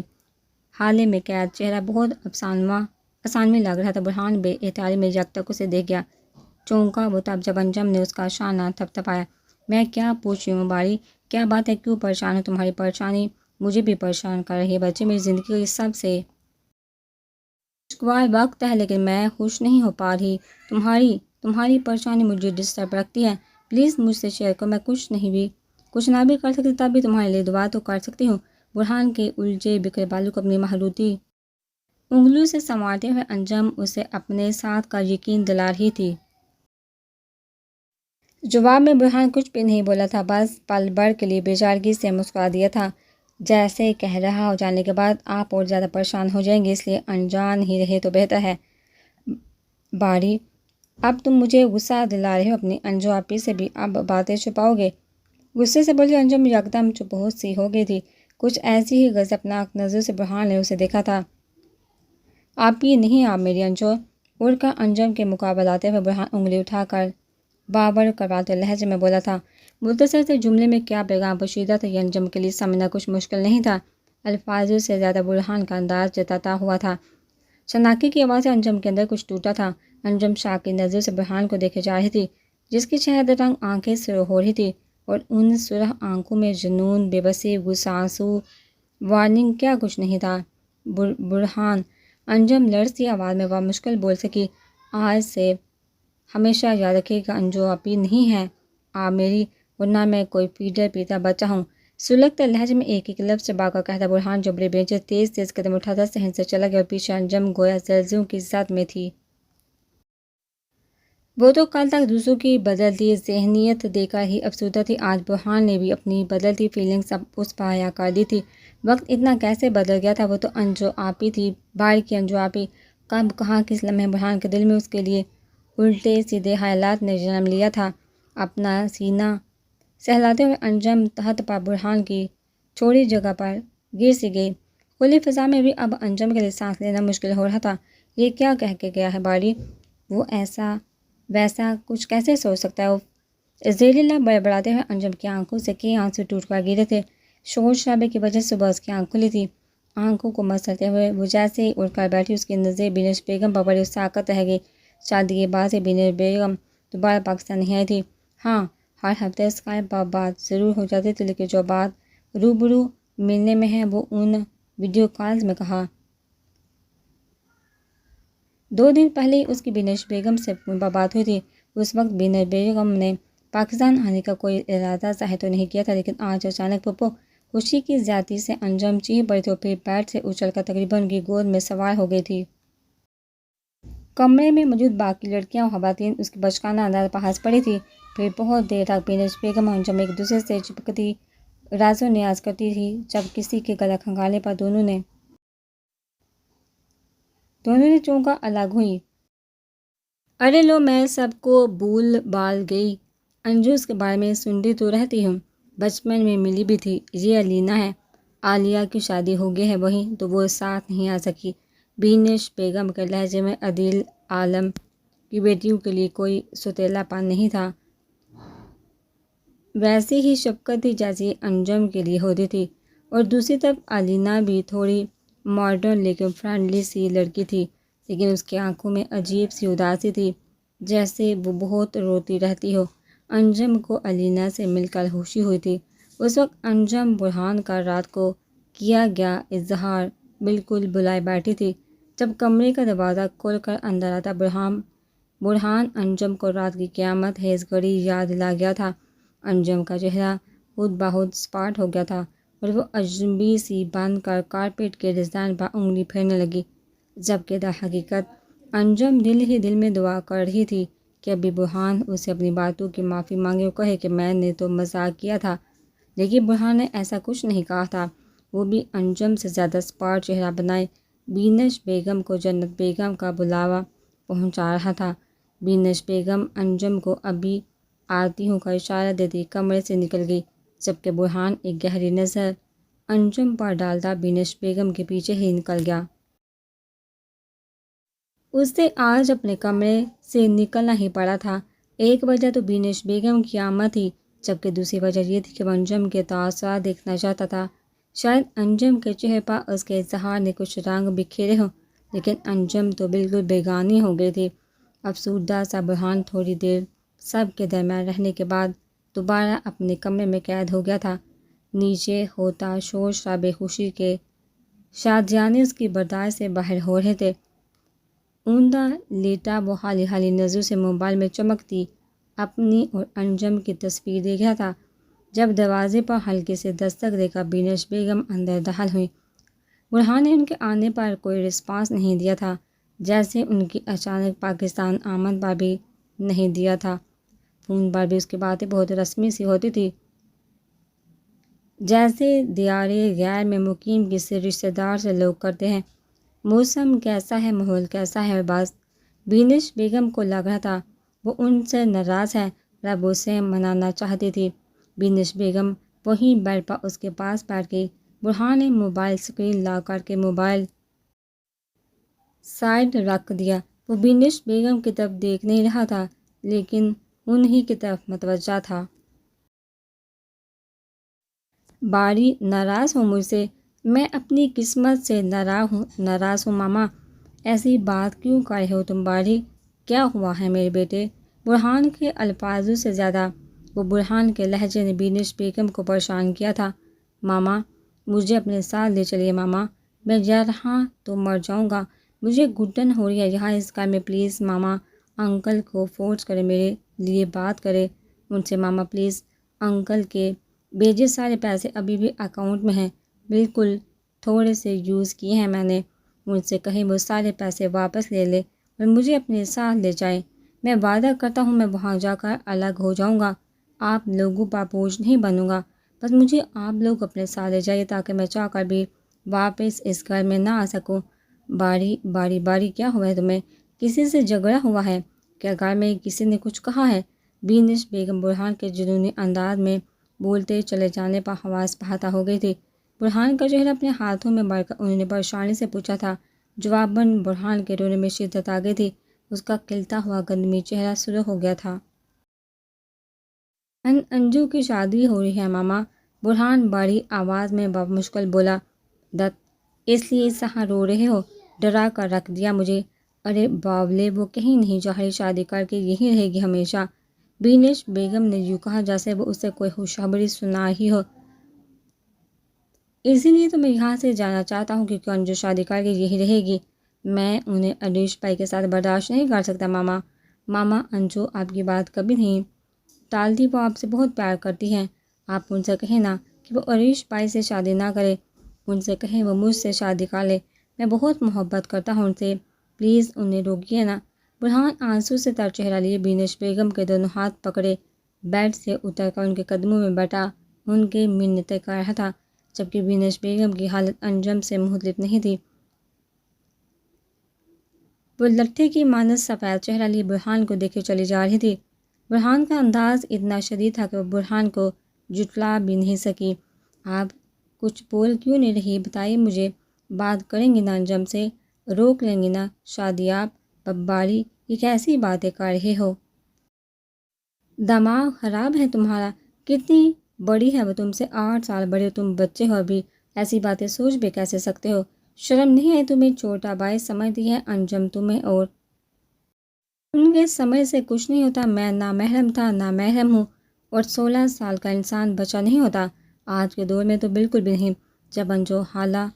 حالے میں قید چہرہ بہت افسانوی لگ رہا تھا۔ برہان بے احتیاطی میں یکتک اسے دیکھ گیا۔ چونکا وہ تب جب انجم نے اس کا شانہ تھپ تھپایا۔ میں کیا پوچھ رہی ہوں باری، کیا بات ہے، کیوں پریشان ہو؟ تمہاری پریشانی مجھے بھی پریشان کر رہی ہے بچے، میری زندگی کا سب سے خوشگوار وقت ہے، لیکن میں خوش نہیں ہو پا رہی۔ تمہاری پریشانی مجھے ڈسٹرب رکھتی ہے، پلیز مجھ سے شیئر کرو۔ میں کچھ نہ بھی کر سکتی، تب بھی تمہارے لیے دعا تو کر سکتی ہوں۔ برہان کے الجھے بکھرے بالوں کو اپنی مہلوتی انگلیوں سے سنوارتے ہوئے انجم اسے اپنے ساتھ کا یقین دلا رہی تھی۔ جواب میں برہان کچھ بھی نہیں بولا تھا، بس پل بھر کے لیے بیچارگی سے مسکرا دیا تھا، جیسے کہہ رہا ہو جاننے کے بعد آپ اور زیادہ پریشان ہو جائیں گے، اس لیے انجان ہی رہے تو بہتر ہے۔ باری، اب تم مجھے غصہ دلا رہے ہو، اپنی انجو آپی سے بھی اب باتیں چھپاؤ گے؟ غصے سے بولی انجم یکدم چپ بہت سی ہو گئی تھی۔ کچھ ایسی ہی غضبناک نظروں سے برہان نے اسے دیکھا تھا۔ آپی نہیں، آپ میری انجو، اڑ کر انجم کے مقابل آتے ہوئے برہان انگلی اٹھا کر بابر کرواتے لہجے میں بولا تھا۔ مختصر سے جملے میں کیا پیغام پوشیدہ تھا، یہ انجم کے لیے سمجھنا کچھ مشکل نہیں تھا۔ الفاظوں سے زیادہ برہان کا انداز جتاتا ہوا تھا۔ شناختی کی آواز سے انجم کے اندر کچھ ٹوٹا تھا۔ انجم شاکی نظروں سے برہان کو دیکھے جا رہی تھی، جس کی شہد رنگ آنکھیں سرخ ہو رہی تھی، اور ان سرخ آنکھوں میں جنون، بے بسی، غصہ، آنسو، وارننگ، کیا کچھ نہیں تھا۔ برہان، انجم لرزتی آواز میں مشکل بول سکی، آج سے ہمیشہ یاد رکھے گا انجو آپی نہیں ہے آپ میری، اور نہ میں کوئی فیڈر پیتا بچہ ہوں۔ سلگتے لہجے میں ایک لفظ چبا کر کہتا برہان جو بڑے بے تیز تیز قدم اٹھاتا صحن سے چلا گیا، اور پیچھے انجم گویا زلزلوں کی زد میں تھی۔ وہ تو کل تک دوسروں کی بدلتی ذہنیت دیکھ کر ہی افسردہ تھی، آج برہان نے بھی اپنی بدلتی فیلنگس اب اس پر عیا کر دی تھی۔ وقت اتنا کیسے بدل گیا تھا، وہ تو انجو آپی تھی، باہر کی انجو آپی۔ کب کہاں کس لمحے برہان کے دل میں اس کے لیے الٹے سیدھے خیالات نے جنم لیا تھا۔ اپنا سینہ سہلاتے ہوئے انجم تحت پر برہان کی چھوڑی جگہ پر گر سی گئی۔ کھلی فضا میں بھی اب انجم کے لیے سانس لینا مشکل ہو رہا تھا۔ یہ کیا کہہ کے گیا ہے باری؟ وہ ایسا ویسا کچھ کیسے سوچ سکتا ہے؟ زیریں لب بڑبڑاتے ہوئے انجم کی آنکھوں سے کئی آنسو ٹوٹ کر گرے تھے۔ شور شرابے کی وجہ سے صبح اس کی آنکھ کھلی تھی۔ آنکھوں کو مسلتے ہوئے وہ جیسے ہی اٹھ کر بیٹھی، اس کی نظریں بینش بیگم پر بڑی اس ساکت رہ گئی۔ شادی کے بعد سے بینش بیگم دوبارہ پاکستان نہیں آئی تھی۔ ہاں، ہر ہفتے اسکائپ پر بات ضرور ہو جاتی تھی، لیکن جو بات روبرو ملنے میں ہے وہ ان ویڈیو کالز میں کہا۔ 2 دن پہلے ہی اس کی بینش بیگم سے فون پر بات ہوئی تھی۔ اس وقت بینش بیگم نے پاکستان آنے کا کوئی ارادہ ظاہر تو نہیں کیا تھا، لیکن آج اچانک پھپھو خوشی کی زیادتی سے انجم چیخ پڑی تھی اور پھر بیڈ سے اچھل کر تقریباً ان کی گود میں سوار ہو گئی تھی۔ کمرے میں موجود باقی لڑکیاں اور خواتین اس کے بچگانہ انداز پر ہنس پڑی تھیں۔ پھر بہت دیر تک بینش بیگم اور انجم ایک دوسرے سے چپکتی راز و نیاز کرتی تھی، جب کسی کے گلا کھنگالنے پر دونوں نے چونکا الگ ہوئی۔ ارے لو، میں سب کو بھول بھال گئی۔ انجو اس کے بارے میں سنتی تو رہتی ہوں، بچپن میں ملی بھی تھی۔ یہ علینا ہے، عالیہ کی شادی ہو گئی ہے وہیں تو وہ ساتھ نہیں آ سکی۔ بینش بیگم کے لہجے میں عدیل عالم کی بیٹیوں کے لیے کوئی سوتیلا پن نہیں تھا، ویسی ہی شفقت تھی جیسی انجم کے لیے ہوتی تھی۔ اور دوسری طرف علینا بھی تھوڑی ماڈرن لیکن فرینڈلی سی لڑکی تھی، لیکن اس کی آنکھوں میں عجیب سی اداسی تھی، جیسے وہ بہت روتی رہتی ہو۔ انجم کو علینا سے مل کر خوشی ہوئی تھی۔ اس وقت انجم برہان کا رات کو کیا گیا اظہار بالکل بھلائے بیٹھی تھی۔ جب کمرے کا دروازہ کھول کر اندر آتا برہان انجم کو رات کی قیامت خیز گھڑی یاد دلا گیا تھا۔ انجم کا چہرہ خود بخود سپاٹ ہو گیا تھا اور وہ اجنبی سی بن کر کارپیٹ کے ڈیزائن پر انگلی پھیرنے لگی، جبکہ در حقیقت انجم دل ہی دل میں دعا کر رہی تھی کہ ابھی برہان اسے اپنی باتوں کی معافی مانگے اور کہے کہ میں نے تو مذاق کیا تھا۔ لیکن برہان نے ایسا کچھ نہیں کہا تھا۔ وہ بھی انجم سے زیادہ سپاٹ چہرہ بنائے بینش بیگم کو جنت بیگم کا بلاوا پہنچا رہا تھا۔ بینش بیگم انجم کو ابھی آتی ہوں کا اشارہ دیتی کمرے سے نکل گئی، جبکہ برہان ایک گہری نظر انجم پر ڈالتا بینش بیگم کے پیچھے ہی نکل گیا۔ اس سے آج اپنے کمرے سے نکلنا ہی پڑا تھا۔ ایک وجہ تو بینش بیگم کی آمد تھی، جبکہ دوسری وجہ یہ تھی کہ وہ انجم کے تاثرات دیکھنا چاہتا تھا۔ شاید انجم کے چہرے پر اس کے اظہار نے کچھ رنگ بکھیرے ہوں، لیکن انجم تو بالکل بیگانی ہو گئی تھی۔ افسردہ سا برہان تھوڑی دیر سب کے درمیان رہنے کے بعد دوبارہ اپنے کمرے میں قید ہو گیا تھا۔ نیچے ہوتا شور شرابے خوشی کے شادیانے اس کی برداشت سے باہر ہو رہے تھے۔ اوندا لیٹا وہ حالی حالی نظروں سے موبائل میں چمکتی اپنی اور انجم کی تصویر دیکھ رہا تھا، جب دروازے پر ہلکے سے دستک دے کر بینش بیگم اندر داخل ہوئی۔ برہان نے ان کے آنے پر کوئی رسپانس نہیں دیا تھا، جیسے ان کی اچانک پاکستان آمد پر بھی نہیں دیا تھا۔ فون پر بھی اس کی باتیں بہت رسمی سی ہوتی تھی، جیسے دیار غیر میں مقیم کسی رشتہ دار سے لوگ کرتے ہیں۔ موسم کیسا ہے، ماحول کیسا ہے، بس بینش بیگم کو لگ رہا تھا وہ ان سے ناراض ہے، رب اسے منانا چاہتی تھی۔ بینش بیگم وہیں بیڈ پر اس کے پاس بیٹھ گئی۔ برہان نے موبائل اسکرین لاک کر کے موبائل سائیڈ رکھ دیا۔ وہ بینش بیگم کی طرف دیکھ نہیں رہا تھا، لیکن انہی کی طرف متوجہ تھا۔ باری ناراض ہو مجھ سے؟ میں اپنی قسمت سے ناراض ہوں ماما۔ ایسی بات کیوں کر رہے ہو تم باری؟ کیا ہوا ہے میرے بیٹے؟ برہان کے الفاظوں سے زیادہ وہ برہان کے لہجے نے بینش بیگم کو پریشان کیا تھا۔ ماما، مجھے اپنے ساتھ لے چلیے ماما، میں یہاں تو مر جاؤں گا، مجھے گھٹن ہو رہی ہے یہاں اس گھر میں، پلیز ماما انکل کو فورس کرے میرے لیے بات کرے ان سے، ماما پلیز۔ انکل کے بھیجے سارے پیسے ابھی بھی اکاؤنٹ میں ہیں، بالکل تھوڑے سے یوز کیے ہیں میں نے، مجھ سے کہیں وہ سارے پیسے واپس لے لے اور مجھے اپنے ساتھ لے جائے۔ میں وعدہ کرتا ہوں میں وہاں جا کر الگ ہو جاؤں گا، آپ لوگوں پر بوجھ نہیں بنوں گا، بس مجھے آپ لوگ اپنے ساتھ لے جائیے تاکہ میں چاہ کر بھی واپس اس گھر میں نہ آ سکوں۔ باری کیا ہوا ہے تمہیں؟ کسی سے جھگڑا ہوا ہے کیا؟ گھر میں کسی نے کچھ کہا ہے؟ بینش بیگم برہان کے جنونی انداز میں بولتے چلے جانے پر حواس بہتا ہو گئی تھی۔ برہان کا چہرہ اپنے ہاتھوں میں بڑھ کر انہوں نے پریشانی سے پوچھا تھا۔ جواباً برہان کے رونے میں شدت آ گئی تھی، اس کا کھلتا ہوا گندمی چہرہ سرخ ہو گیا تھا۔ انجو کی شادی ہو رہی ہے ماما، برہان بڑی آواز میں مشکل بولا۔ دت، اس لیے سہاں رو رہے ہو؟ ڈرا کر رکھ دیا مجھے۔ ارے باولے، وہ کہیں نہیں جا رہی، شادی کر کے یہی رہے گی ہمیشہ۔ بینش بیگم نے یوں کہا جیسے وہ اسے کوئی خوشخبری سنا ہی ہو۔ اسی لیے تو میں یہاں سے جانا چاہتا ہوں کیونکہ انجو شادی کر کے یہی رہے گی۔ میں انہیں عریش بھائی کے ساتھ برداشت نہیں کر سکتا ماما۔ ماما، انجو آپ کی بات کبھی نہیں ٹالتی، وہ آپ سے بہت پیار کرتی ہیں۔ آپ ان سے کہیں نا کہ وہ عریش بھائی سے شادی نہ کرے، ان سے کہیں وہ مجھ سے شادی کر لے، میں بہت محبت کرتا ہوں ان سے، پلیز انہیں روکیے نا۔ برہان آنسو سے تر چہرہ لیے بینش بیگم کے دونوں ہاتھ پکڑے بیڈ سے اتر کر ان کے قدموں میں بیٹھا ان کے منتیں کر رہا تھا، جبکہ بینش بیگم کی حالت انجم سے مختلف نہیں تھی۔ وہ لٹھے کی مانند سفید چہرہ لیے برہان کو دیکھے چلی جا رہی تھی۔ برہان کا انداز اتنا شدید تھا کہ وہ برہان کو جھٹلا بھی نہیں سکی۔ آپ کچھ بول کیوں نہیں رہی؟ بتائیے مجھے، بات کریں گی نا انجم سے؟ روک لیں گی نا شادی آپ؟ بباری، یہ کیسی باتیں کر رہے ہو؟ دماغ خراب ہے تمہارا؟ کتنی بڑی ہے وہ تم سے؟ 8 سال بڑے ہو تم، بچے ہو ابھی، ایسی باتیں سوچ بھی کیسے سکتے ہو؟ شرم نہیں ہے تمہیں؟ چھوٹا بھائی سمجھتی ہے انجم تمہیں، اور ان کے سمجھ سے کچھ نہیں ہوتا۔ میں نہ محرم تھا نہ محرم ہوں، اور 16 سال کا انسان بچہ نہیں ہوتا، آج کے دور میں تو بالکل بھی نہیں۔ جب انجو 16اللہ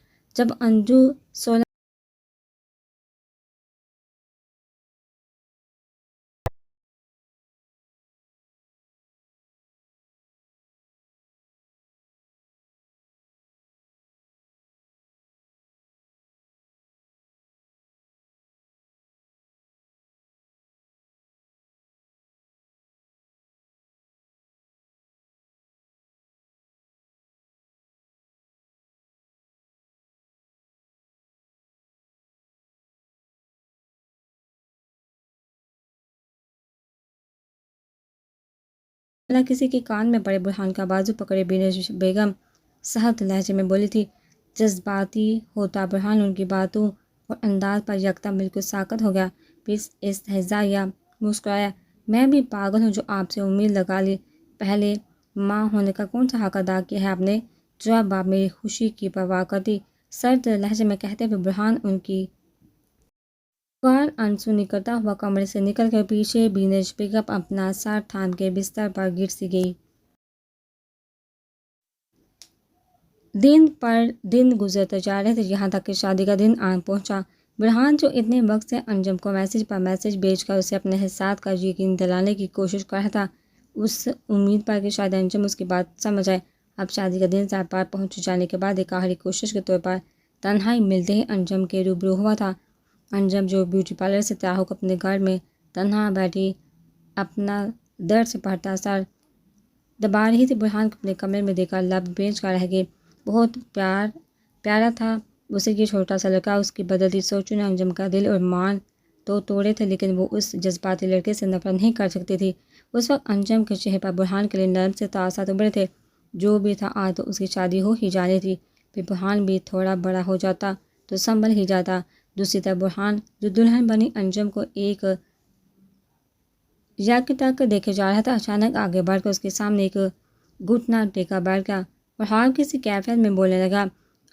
کسی کے کان میں پڑے، برہان کا بازو پکڑے بینش بیگم سخت لہجے میں بولی تھی۔ جذباتی ہوتا برہان ان کی باتوں اور انداز پر یکدم بالکل ساکت ہو گیا، پھر استہزا یا مسکرایا۔ میں بھی پاگل ہوں جو آپ سے امید لگا لی؟ پہلے ماں ہونے کا کون سا حق ادا کیا ہے آپ نے جو اب آپ میری خوشی کی پرواہ کرتی؟ سرد لہجے میں کہتے ہوئے برہان ان کی کار انسونی کرتا ہوا کمرے سے نکل کر پیچھے بینش بیگم اپنا سر تھام کے بستر پر گر سی گئی۔ دن پر دن گزرتے جا رہے تھے، یہاں تک کہ شادی کا دن آن پہنچا۔ برہان جو اتنے وقت سے انجم کو میسج پر میسج بھیج کر اسے اپنے احساسات کا یقین دلانے کی کوشش کر رہا تھا، اس امید پر کہ شاید انجم اس کی بات سمجھ آئے۔ اب شادی کا دن سر پار پہنچ جانے کے بعد ایک آخری کوشش کے طور پر تنہائی ملتے ہی انجم کے روبرو ہوا تھا۔ انجم جو بیوٹی پارلر سے تیار ہو کر اپنے گھر میں تنہا بیٹھی اپنا درد سے بھرتا سر دبا رہی تھی، برہان کو اپنے کمرے میں دیکھ کر لب بیچ کر رہ گئی۔ بہت پیارا تھا اسے یہ چھوٹا سا لڑکا، اس کی بدلتی سوچوں نے انجم کا دل اور مان تو توڑے تھے، لیکن وہ اس جذباتی لڑکے سے نفرت نہیں کر سکتی تھی۔ اس وقت انجم کے چہرے پر برہان کے لیے نرم سے تاثرات ابھرے تھے۔ جو بھی تھا آج تو اس کی شادی ہو ہی جانی تھی، پھر برہان بھی تھوڑا بڑا ہو جاتا تو سنبھل ہی جاتا۔ دوسری طرف برہان جو دلہن بنی انجم کو ایک یکٹک دیکھے جا رہا تھا، اچانک آگے بڑھ کر اس کے سامنے ایک گھٹنا ٹیکا بیٹھ گیا اور ہار کسی کیفیت میں بولنے لگا،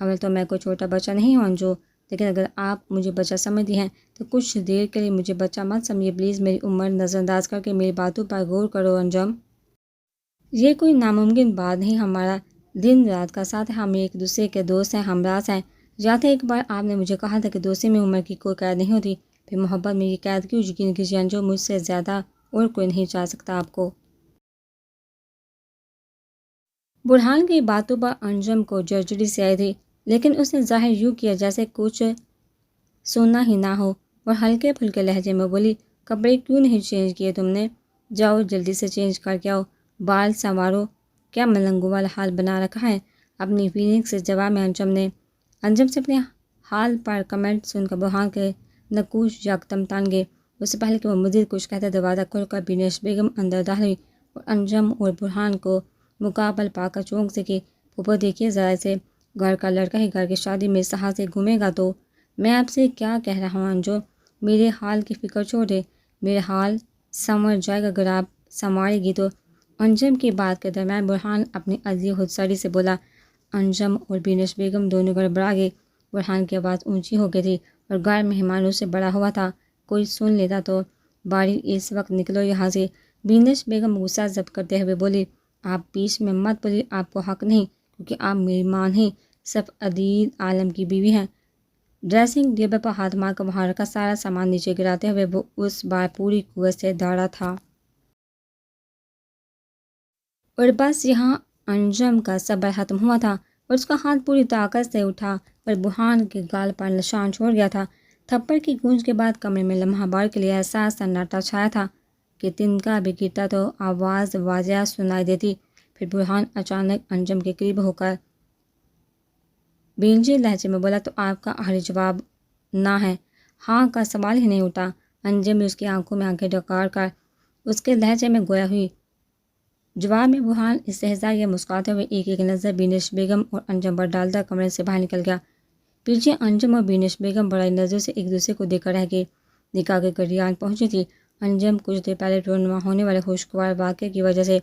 اول تو میں کوئی چھوٹا بچہ نہیں ہوں انجو، لیکن اگر آپ مجھے بچہ سمجھتی ہیں تو کچھ دیر کے لیے مجھے بچہ مت سمجھیے پلیز، میری عمر نظر انداز کر کے میری باتوں پر غور کرو انجم۔ یہ کوئی ناممکن بات نہیں، ہمارا دن رات کا ساتھ ہے، ہم ایک دوسرے کے دوست ہیں، ہمراز ہیں۔ یاد ہے ایک بار آپ نے مجھے کہا تھا کہ دوستی میں عمر کی کوئی قید نہیں ہوتی، پھر محبت میں یہ قید کیوں؟ یقین کیجیے انجو، مجھ سے زیادہ اور کوئی نہیں چاہ سکتا آپ کو۔ برہان کی باتوں پر انجم کو جھرجھری سی آئی تھی، لیکن اس نے ظاہر یوں کیا جیسے کچھ سننا ہی نہ ہو، اور ہلکے پھلکے لہجے میں بولی، کپڑے کیوں نہیں چینج کیے تم نے؟ جاؤ جلدی سے چینج کر کے آؤ، بال سنوارو، کیا ملنگوں والا حال بنا رکھا ہے؟ اپنی فیلنگ سے جواب میں انجم سے اپنے حال پر کمنٹ سن کر برہان کے نقوش یکدم تان گئے۔ اس سے پہلے کہ وہ مزید کچھ کہتے دروازہ کھول کر بینش بیگم اندر داخل ہوئی اور انجم اور برہان کو مقابل پا کر چونک سے کہ پھوپھو دیکھیے ذرا اسے، گھر کا لڑکا ہی گھر کی شادی میں سہا سے گھومے گا تو؟ میں آپ سے کیا کہہ رہا ہوں انجو، میرے حال کی فکر چھوڑ دے، میرا حال سنور جائے گا اگر آپ سنوارے گی تو۔ انجم کی بات کے درمیان برہان اپنی عزی خودسری سے بولا۔ انجم اور بینش بیگم دونوں گڑبڑا گئے۔ برہان کی آواز اونچی ہو گئی تھی اور گھر مہمانوں سے بڑا ہوا تھا، کوئی سن لیتا تو۔ باری اس وقت نکلو یہاں سے، بینش بیگم غصہ ضبط کرتے ہوئے بولی۔ آپ بیچ میں مت بولیے، آپ کو حق نہیں، کیونکہ آپ میری ماں ہیں، سب عدید عالم کی بیوی ہیں۔ ڈریسنگ ٹیبل پر ہاتھ مار کر وہاں رکھا سارا سامان نیچے گراتے ہوئے وہ اس بار پوری قوت سے دوڑا تھا۔ اور بس یہاں انجم کا صبر ختم ہوا تھا اور اس کا ہاتھ پوری طاقت سے اٹھا اور برہان کے گال پر نشان چھوڑ گیا تھا۔ تھپڑ کی گونج کے بعد کمرے میں لمحہ بھر کے لیے ایسا سناٹا چھایا تھا کہ تنکا بھی گرتا تو آواز واضح سنائی دیتی۔ پھر برہان اچانک انجم کے قریب ہو کر بینجی لہجے میں بولا، تو آپ کا آخری جواب نہ ہے؟ ہاں کا سوال ہی نہیں اٹھا۔ انجم بھی اس کی آنکھوں میں آنکھیں ڈکار کر اس کے لہجے میں گویا ہوئی۔ جواب میں برہان استہزاء یا مسکراتے ہوئے ایک ایک نظر بینش بیگم اور انجم پر ڈالتا کمرے سے باہر نکل گیا۔ پیچھے انجم اور بینش بیگم بڑائی نظروں سے ایک دوسرے کو دیکھ کر رہ گئی۔ نکاح کی گھڑیاں پہنچی تھی۔ انجم کچھ دیر پہلے رونما ہونے والے خوشگوار واقعے کی وجہ سے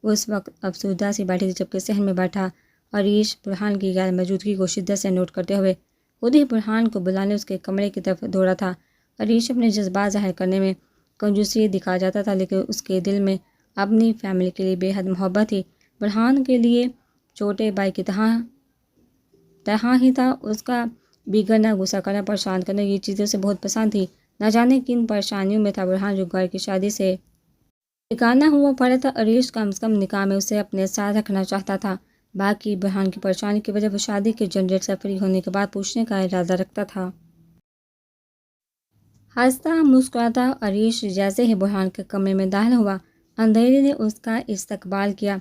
اس وقت افسردہ سی بیٹھی تھی، جبکہ صحن میں بیٹھا عریش برہان کی غیر موجودگی کو شدت سے نوٹ کرتے ہوئے خود ہی برہان کو بلانے اس کے کمرے کی طرف دوڑا تھا۔ عریش اپنے جذبات ظاہر کرنے میں کنجوسی دکھا جاتا تھا، لیکن اس کے دل میں اپنی فیملی کے لیے بے حد محبت تھی۔ برہان کے لیے چھوٹے بھائی کی طرح ہی تھا۔ اس کا بگڑنا، غصہ کرنا، پریشان کرنا، یہ چیزیں اسے بہت پسند تھی۔ نہ جانے کن پریشانیوں میں تھا برہان جو گھر کی شادی سے ٹھکانہ ہوا پڑا تھا۔ عریش کم از کم نکاح میں اسے اپنے ساتھ رکھنا چاہتا تھا، باقی برہان کی پریشانی کی وجہ وہ شادی کے جھنجھٹ سے فری ہونے کے بعد پوچھنے کا ارادہ رکھتا تھا۔ ہنستا مسکراتا عریش جیسے ہی برہان کے کمرے میں داخل ہوا، اندھیرے نے اس کا استقبال کیا۔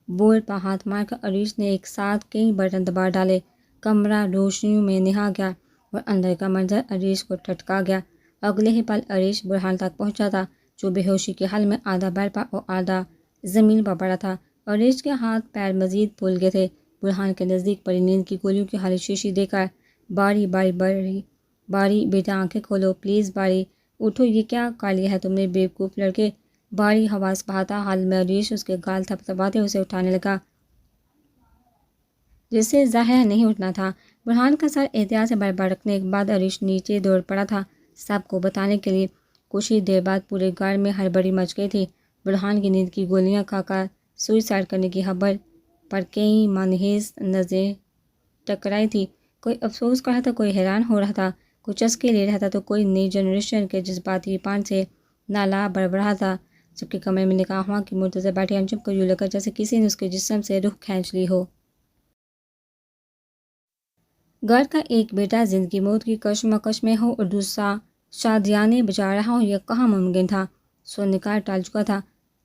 بورڈ پر ہاتھ مار کر عریش نے ایک ساتھ کئی بٹن دبا ڈالے۔ کمرہ روشنیوں میں نہا گیا اور اندر کا منظر عریش کو ٹھٹکا گیا۔ اگلے ہی پل عریش برہان تک پہنچا تھا، جو بے ہوشی کے حال میں آدھا بیڈ پر اور آدھا زمین پر پڑا تھا۔ عریش کے ہاتھ پیر مزید پھول گئے تھے۔ برہان کے نزدیک پڑی نیند کی گولیوں کی خالی شیشی دے کر باری بیٹا آنکھیں کھولو پلیز، باری اٹھو، یہ کیا کر لیا ہے تم نے بیوقوف لڑکے؟ باری حواس بہاتا حال میں عریش اس کے گال تھپتھپاتے اسے اٹھانے لگا، جس سے ظاہر نہیں اٹھنا تھا۔ برہان کا سر احتیاط سے بھڑکنے کے بعد عریش نیچے دوڑ پڑا تھا سب کو بتانے کے لیے۔ کچھ ہی دیر بعد پورے گھر میں ہڑبڑی مچ گئی تھی۔ برہان کی نیند کی گولیاں کھا کر سوئسائڈ کرنے کی خبر پر کئی مانحیس نظریں ٹکرائی تھی۔ کوئی افسوس کر رہا تھا، کوئی حیران ہو رہا تھا، کوئی چسکے لے رہا تھا تو کوئی نئی جنریشن کے جذباتی پان سے نالا بڑھ رہا تھا۔ جبکہ کمرے میں نکاح ہوا کی منتظر بیٹھی انجم کو یوں لگا جیسے کسی نے اس کے جسم سے روح کھینچ لی ہو۔ گھر کا ایک بیٹا زندگی موت کی کشمکش میں ہو اور دوسرا شادیانے بجا رہا ہو، یہ کہاں ممکن تھا؟ سو نکاح ٹل چکا تھا۔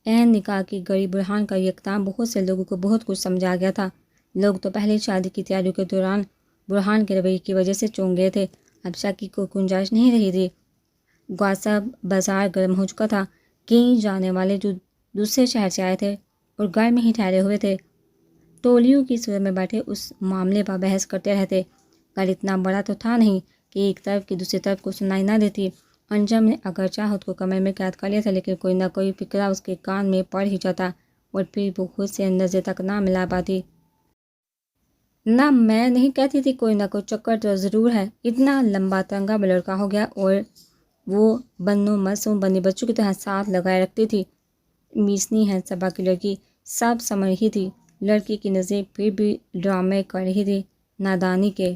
عین نکاح کی گھڑی برہان کا یہ اقدام بہت سے لوگوں کو بہت کچھ سمجھا گیا تھا۔ لوگ تو پہلے شادی کی تیاریوں کے دوران برہان کے رویے کی وجہ سے چونک گئے تھے، اب شک کی کوئی گنجائش نہیں رہی تھی۔ گوسب بازار گرم ہو چکا تھا۔ کئی جانے والے جو دوسرے شہر سے آئے تھے اور گھر میں ہی ٹھہرے ہوئے تھے، ٹولیوں کی صورت میں بیٹھے اس معاملے پر بحث کرتے رہتے۔ گھر اتنا بڑا تو تھا نہیں کہ ایک طرف کی دوسری طرف کو سنائی نہ دیتی۔ انجم نے اگر چاہت کو کمرے میں قید کر لیا تھا، لیکن کوئی نہ کوئی فقرہ اس کے کان میں پڑ ہی جاتا اور پھر وہ خود سے نظر تک نہ ملا پاتی۔ نہ میں نہیں کہتی تھی، کوئی نہ کوئی چکر تو ضرور ہے۔ اتنا لمبا ترنگا لڑکا ہو گیا اور وہ بنو معصوم بنی بچوں کی طرح ساتھ لگائے رکھتی تھی۔ میسنی ہے صبا کی لڑکی، سب سمجھ رہی تھی۔ لڑکی کی نظریں پھر بھی ڈرامے کر رہی تھی نادانی کے۔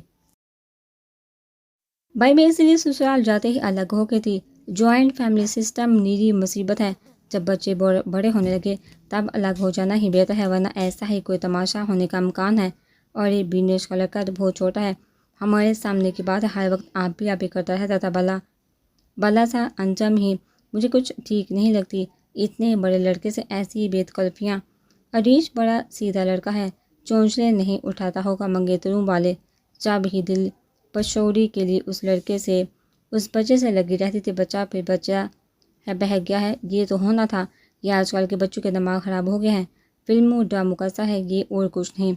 بھائی میں اس لیے سسرال جاتے ہی الگ ہو گئی تھی۔ جوائنٹ فیملی سسٹم نیری مصیبت ہے۔ جب بچے بڑے ہونے لگے تب الگ ہو جانا ہی بہتر ہے، ورنہ ایسا ہی کوئی تماشا ہونے کا امکان ہے۔ اور یہ بینیش کا لڑکا تو بہت چھوٹا ہے، ہمارے سامنے کی بات ہے، ہر وقت آپ بھی کرتا رہتا تھا۔ بلا سا انجم ہی مجھے کچھ ٹھیک نہیں لگتی، اتنے بڑے لڑکے سے ایسی بے تکلفیاں۔ عریش بڑا سیدھا لڑکا ہے، چونچلے نہیں اٹھاتا ہوگا منگیتروں والے۔ جب ہی دل پشوری کے لیے اس لڑکے سے، اس بچے سے لگی رہتی تھی، بچہ پھر بچہ ہے، بہک گیا ہے، یہ تو ہونا تھا۔ یہ آج کل کے بچوں کے دماغ خراب ہو گئے ہیں، فلموں ڈراموں کا سا ہے یہ، اور کچھ نہیں۔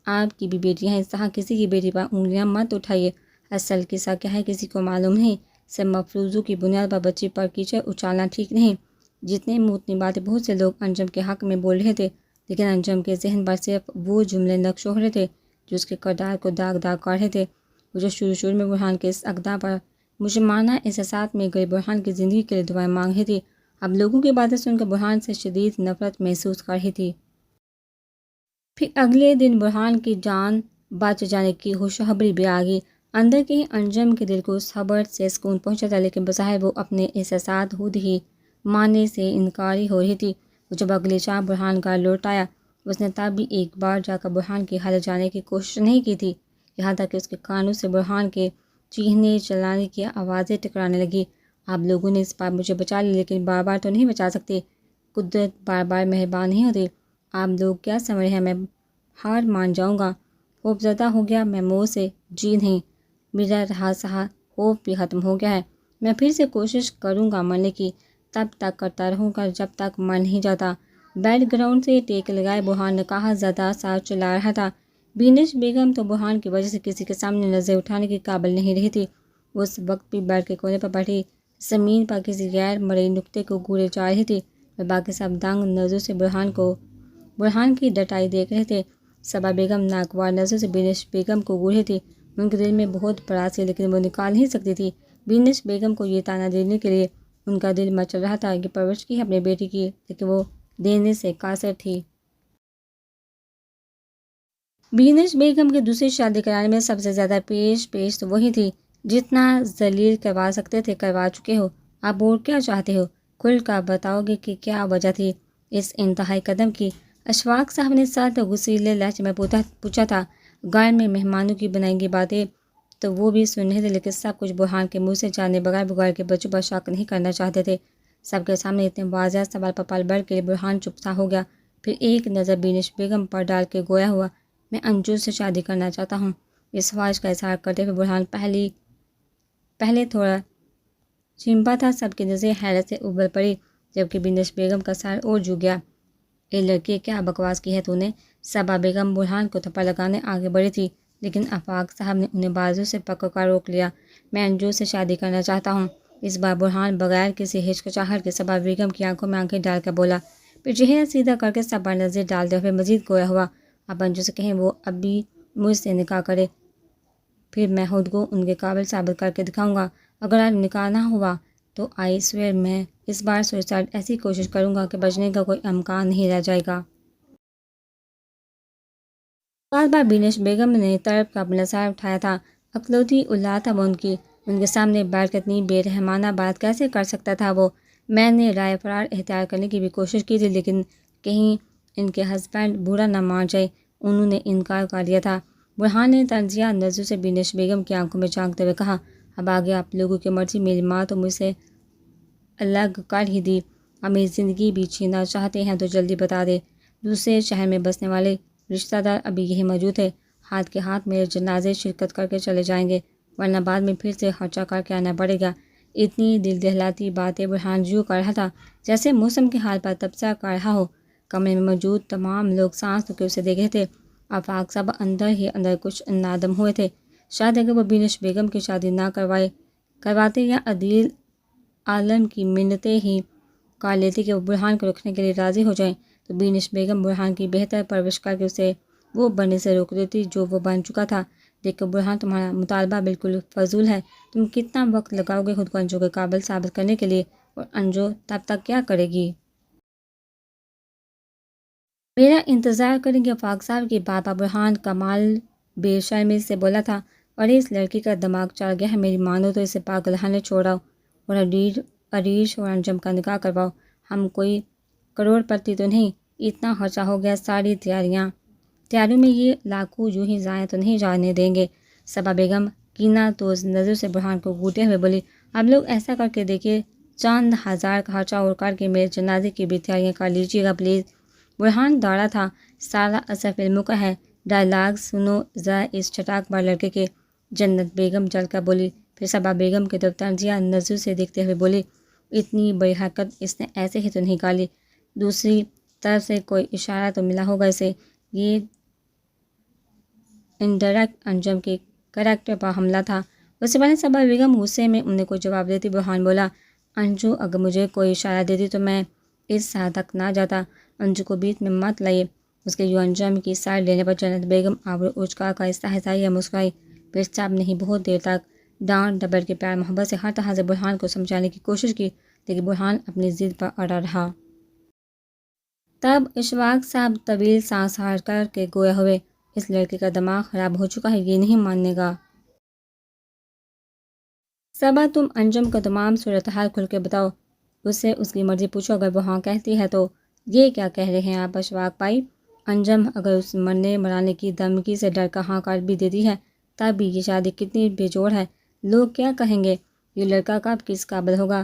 آپ کی بھی بیٹیاں ہیں، سہا کسی کی بیٹی پر انگلیاں مت اٹھائیے، اصل قصہ کیا ہے کسی کو معلوم نہیں، سب مفروضوں کی بنیاد پر بچی پر کیچڑ اچھالنا ٹھیک نہیں۔ جتنے منہ اتنی باتیں، بہت سے لوگ انجم کے حق میں بول رہے تھے، لیکن انجم کے ذہن پر صرف وہ جملے نقش ہو رہے تھے جو اس کے کردار کو داغ داغ کر رہے تھے۔ وہ جو شروع میں برہان کے اس اقدام پر مجرمانہ احساسات میں گئی، برہان کی زندگی کے لیے دعائیں مانگ رہی تھی، اب لوگوں کی باتیں سن کر برہان سے شدید نفرت محسوس کر رہی تھی۔ پھر اگلے دن برہان کی جان بچ جانے کی خوشخبری بھی آ گئی۔ اندر کے ہی انجم کے دل کو اس خبر سے سکون پہنچا تھا، لیکن بظاہر وہ اپنے احساسات خود ہی ماننے سے انکاری ہو رہی تھی۔ وہ جب اگلی شام برہان گھر لوٹ آیا، اس نے تب بھی ایک بار جا کر برہان کی حالت جاننے کی کوشش نہیں کی تھی، یہاں تک کہ اس کے کانوں سے برہان کے چیخنے چلانے کی آوازیں ٹکرانے لگی۔ آپ لوگوں نے اس بار مجھے بچا لی، لیکن بار بار تو نہیں بچا سکتے، قدرت بار بار مہربان نہیں ہوتی۔ آپ لوگ کیا سمجھ رہے ہیں میں ہار مان جاؤں گا؟ خوف زدہ ہو گیا میں موت سے؟ جی نہیں، میرا رہا سہا خوف بھی ختم ہو گیا ہے۔ میں پھر سے کوشش کروں گا مرنے کی، تب تک کرتا رہوں گا جب تک مر نہیں جاتا۔ بیک گراؤنڈ سے ٹیک لگائے برہان نے کہا، زیادہ سا چلا رہا تھا۔ بینش بیگم تو برہان کی وجہ سے کسی کے سامنے نظر اٹھانے کی قابل نہیں رہی تھی۔ وہ اس وقت بھی بیڈ کے کونے پر بیٹھی زمین پر کسی غیر مرئی نقطے کو گورے چاہ رہی تھی، اور باقی سب دنگ نظروں سے برہان کی ڈٹائی دیکھ رہے تھے۔ صبا بیگم ناگوار نظروں سے بینش بیگم کو گور رہی تھی، ان کے دل میں بہت پراس تھی، لیکن وہ نکال نہیں سکتی تھی۔ بینش بیگم کو یہ تانا دینے کے لیے ان کا دل مچل رہا تھا کہ پرورش کی اپنے بیٹی کی، لیکن وہ دینے سے قاصر تھی۔ بینش بیگم کی دوسری شادی کرانے میں سب سے زیادہ پیش تو وہی تھی، جتنا ذلیل کروا سکتے تھے کروا چکے ہو، اب اور کیا چاہتے ہو؟ کھل کر بتاؤ گے کہ کیا وجہ تھی اس انتہائی قدم کی؟ اشفاق صاحب نے سخت غصیلے لہجے میں پوچھا تھا۔ گھر میں مہمانوں کی بنائی گئی باتیں تو وہ بھی سن رہے تھے، لیکن سب کچھ برہان کے منہ سے جانے بغیر وہ گھر کے بچوں پر شک نہیں کرنا چاہتے تھے۔ سب کے سامنے اتنے واضح سوال پر پل بھر کے لیے برہان چپ سا ہو گیا، پھر ایک نظر بینش بیگم پر ڈال کے گویا ہوا، میں انجو سے شادی کرنا چاہتا ہوں۔ اس خواہش کا اظہار کرتے ہوئے برہان پہلے تھوڑا چمپا تھا، سب کی نظریں حیرت سے ابل پڑی، جبکہ بینش بیگم کا سر اور جھک گیا۔ اے لڑکی، کیا بکواس کی ہے تو نے؟ صبا بیگم برہان کو تھپڑ لگانے آگے بڑھی تھی، لیکن آفاق صاحب نے انہیں بازو سے پکڑ کر روک لیا۔ میں انجو سے شادی کرنا چاہتا ہوں، اس بار برہان بغیر کسی ہچکچاہٹ کے صبا بیگم کی آنکھوں میں آنکھیں ڈال کر بولا، پھر چہرہ سیدھا کر کے سب پر نظر ڈالتے ہوئے مزید گویا ہوا، اب انجو سے کہیں وہ ابھی مجھ سے نکاح کرے، پھر میں خود کو ان کے قابل ثابت کر کے دکھاؤں گا۔ اگر آج نکاح نہ ہوا تو آئی سویئر میں اس بار سوئسائڈ ایسی کوشش کروں گا کہ بچنے کا کوئی امکان نہیں رہ جائے گا۔ بار بار بینش بیگم نے تڑپ کا اپنا سر اٹھایا تھا، اکلوتی اولاد تھا وہ ان کے سامنے بیٹھ کر اتنی بے رحمانہ بات کیسے کر سکتا تھا وہ؟ میں نے رائے فرار اختیار کرنے کی بھی کوشش کی تھی، لیکن کہیں ان کے ہسبینڈ برا نہ مان جائے، انہوں نے انکار کر دیا تھا۔ برہان نے تنزیہ نظروں سے بینش بیگم کی آنکھوں میں جھانکتے ہوئے کہا، اب آگے آپ لوگوں کی مرضی، میری ماں تو مجھ سے الگ کر ہی دی، اب میری زندگی بھی چھیننا چاہتے ہیں تو جلدی بتا دے۔ دوسرے شہر میں بسنے والے رشتہ دار ابھی یہی موجود ہے، ہاتھ کے ہاتھ میرے جنازے شرکت کر کے چلے جائیں گے، ورنہ بعد میں پھر سے خرچہ کر کے آنا پڑے گا۔ اتنی دل دہلاتی باتیں برہان یوں کر رہا تھا جیسے موسم کے حال پر تبصرہ کر رہا ہو۔ کمرے میں موجود تمام لوگ سانس روکے اسے دیکھ رہے تھے۔ آفاق صاحب اندر ہی اندر کچھ نادم ہوئے تھے، شاید اگر وہ بینش بیگم کی شادی نہ کرواتے یا عدیل عالم کی منتیں ہی کر لیتی کہ وہ برہان کو رکھنے کے لیے راضی ہو جائیں، تو بینش بیگم برہان کی بہتر پرورش کر کے اسے وہ بننے سے روک دیتی جو وہ بن چکا تھا۔ دیکھو برہان، تمہارا مطالبہ بالکل فضول ہے، تم کتنا وقت لگاؤ گے خود کو انجو کے قابل ثابت کرنے کے لیے، اور انجو تب تک کیا کرے گی؟ میرا انتظار کریں گے؟ آفاق صاحب کی بات پر برہان کمال بے شرمی سے بولا تھا، اور اس لڑکی کا دماغ چل گیا ہے، میری مانو تو اسے پاگلخانے چھوڑاؤ اور عریش اور انجم کا نکاح کرواؤ۔ ہم کوئی کروڑ پتی تو نہیں، اتنا خرچہ ہو گیا، ساری تیاریوں میں یہ لاکھوں یوں ہی ضائع تو نہیں جانے دیں گے۔ صبا بیگم کینہ توز نظر سے برہان کو گھورتے ہوئے بولی، آپ لوگ ایسا کر کے دیکھیے چند ہزار خرچہ اور کر کے میرے جنازے کی بھی تیاریاں کر لیجیے گا پلیز۔ برہان دوڑا تھا، سارا اثر فلموں کا ہے، ڈائلاگ سنو ذرا اس چٹاک بار لڑکے کے۔ جنت بیگم چل کر بولی، پھر صبا بیگم کی طرف تنزیہ نظر سے دیکھتے ہوئے بولی، اتنی بڑی حرکت اس نے ایسے ہی تو نہیں کر لی، دوسری طرف سے کوئی اشارہ تو ملا ہوگا اسے۔ یہ انڈائریکٹ انجم کے کریکٹر پر حملہ تھا۔ اس سے پہلے صبا بیگم غصے میں انہیں کوئی جواب دیتی، برہان بولا، انجو اگر مجھے کوئی اشارہ دیتی تو میں اس حد تک نہ جاتا، انجو کو بیچ میں مت لائیے۔ اس کے یوں انجم کی سائڈ لینے پر جنت بیگم آبرو اچکا کر استحضائیہ مسکرائی، پھر سب نے ہی بہت دیر تک ڈانٹ ڈپٹ کے پیار محبت سے ہر طرح سے برہان کو سمجھانے کی کوشش کی، لیکن برہان اپنی ضد پر اڑا رہا۔ تب اشفاق صاحب طویل سانس ہار کر کے گویا ہوئے، اس لڑکے کا دماغ خراب ہو چکا ہے، یہ نہیں ماننے گا۔ صبا تم انجم کا تمام صورتحال کھل کے بتاؤ، اس سے اس کی مرضی پوچھو، اگر وہ ہاں کہتی ہے تو۔ یہ کیا کہہ رہے ہیں آپ اشفاق بھائی؟ انجم اگر اس مرنے مرانے کی دھمکی سے ڈر کر ہاں کر بھی دیتی ہے تب بھی یہ شادی کتنی بے جوڑ ہے، لوگ کیا کہیں گے، یہ لڑکا کب کس قابل ہوگا،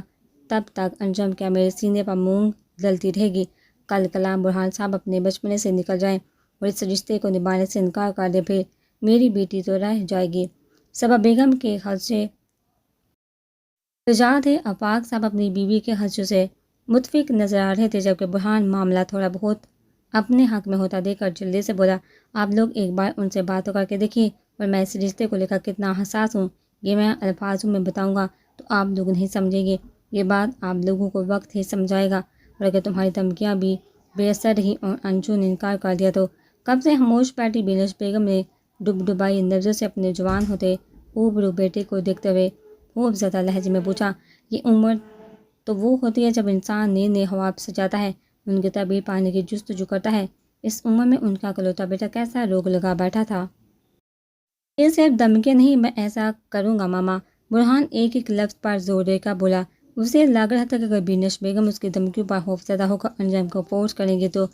تب تک انجم کیا میرے سینے پر مونگ ڈلتی رہے گی؟ کل کلام برہان صاحب اپنے بچپنے سے نکل جائیں اور اس رشتے کو نبھانے سے انکار کر دیں، پھر میری بیٹی تو رہ جائے گی۔ صبا بیگم کے خدشے رجا تھے، افاق صاحب اپنی بیوی کے خدشوں سے متفق نظر آ رہے تھے، جبکہ برہان معاملہ تھوڑا بہت اپنے حق میں ہوتا دیکھ کر جلدی سے بولا، آپ لوگ ایک بار ان سے بات کر کے دیکھیے، اور میں اس رشتے کو لے کر کتنا حساس ہوں یہ میں الفاظوں میں بتاؤں گا تو آپ لوگ نہیں سمجھیں گے، یہ بات آپ لوگوں کو وقت ہی سمجھائے گا، اور اگر تمہاری دھمکیاں بھی بے اثر رہی اور انجو نے انکار کر دیا تو۔ کب سے خاموش بیٹھی بینش بیگم نے ڈبڈبائی نظروں سے اپنے جوان ہوتے اوبرو بیٹے کو دیکھتے ہوئے خوب زدہ لہجے میں پوچھا، یہ عمر تو وہ ہوتی ہے جب انسان نئے نئے خواب سجاتا ہے، ان کی طبیعت پانے کی جستجو کرتا ہے، اس عمر میں ان کا اکلوتا بیٹا کیسا روگ لگا بیٹھا تھا۔ یہ صرف دھمکیاں نہیں، میں ایسا کروں گا ماما، برہان ایک ایک لفظ پر زور دے کر بولا۔ اسے لگ رہا تھا کہ اگر بینش بیگم اس کی دھمکیوں پر خوفزدہ ہو کر انجم کو فورس کریں گے تو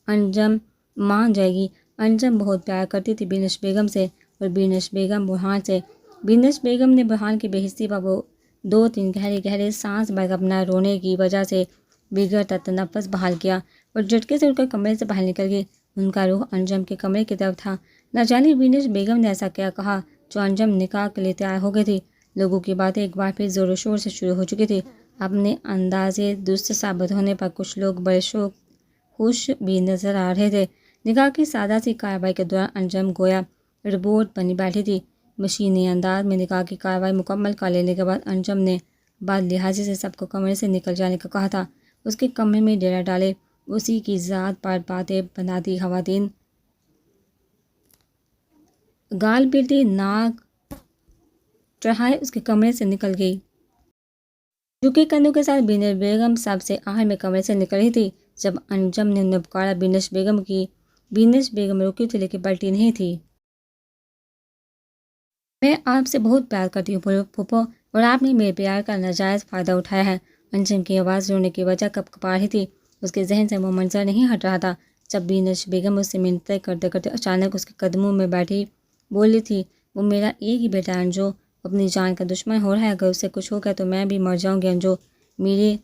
انجم مان جائے گی۔ انجم بہت پیار کرتی تھی بینش بیگم سے اور بینش بیگم برہان سے۔ بینش بیگم نے برہان کی بے حسی پر وہ دو تین گہرے گہرے سانس بھر اپنا رونے کی وجہ سے بگڑتا تنفس بحال کیا اور جھٹکے سے اٹھ کر کمرے سے باہر نکل گئی۔ ان کا رخ انجم کے کمرے کی طرف تھا، نہ جانے بینش بیگم نے ایسا کیا کہا جو انجم نکاح کے لیے تیار ہو گئی تھی۔ لوگوں کی باتیں ایک بار پھر زور و شور سے شروع ہو چکی تھی، اپنے اندازے درست ثابت ہونے پر کچھ لوگ بڑے شوق خوش بھی نظر آ رہے تھے۔ نکاح کی سادہ سی کارروائی کے دوران انجم گویا ربوٹ بنی بیٹھی تھی۔ مشینی انداز میں نکاح کی کارروائی مکمل کر لینے کے بعد انجم نے بد لحاظی سے سب کو کمرے سے نکل جانے کا کہا تھا۔ اس کے کمرے میں ڈیرا ڈالے اسی کی ذات پر باتیں بناتی خواتین گال پیٹی ناک چڑھائے اس کے کمرے سے نکل گئی۔ جھکے کندھوں کے ساتھ بینش بیگم سب سے آخر میں کمرے سے نکل رہی تھی جب انجم نے انہیں پکارا، بینش بیگم کی بینش بیگم رکی تھی لیکن پلٹی نہیں تھی۔ میں آپ سے بہت پیار کرتی ہوں پھوپھو، اور آپ نے میرے پیار کا ناجائز فائدہ اٹھایا ہے۔ انجم کی آواز رونے کی وجہ کپ کپا رہی تھی، اس کے ذہن سے وہ منظر نہیں ہٹ رہا تھا جب بینش بیگم اس سے منتیں کرتے کرتے اچانک اس کے قدموں میں بیٹھی بولی تھی، وہ میرا ایک ہی بیٹا انجو اپنی جان کا دشمن ہو رہا ہے، اگر اس سے کچھ ہو گیا تو میں بھی مر جاؤں گی انجو، میرے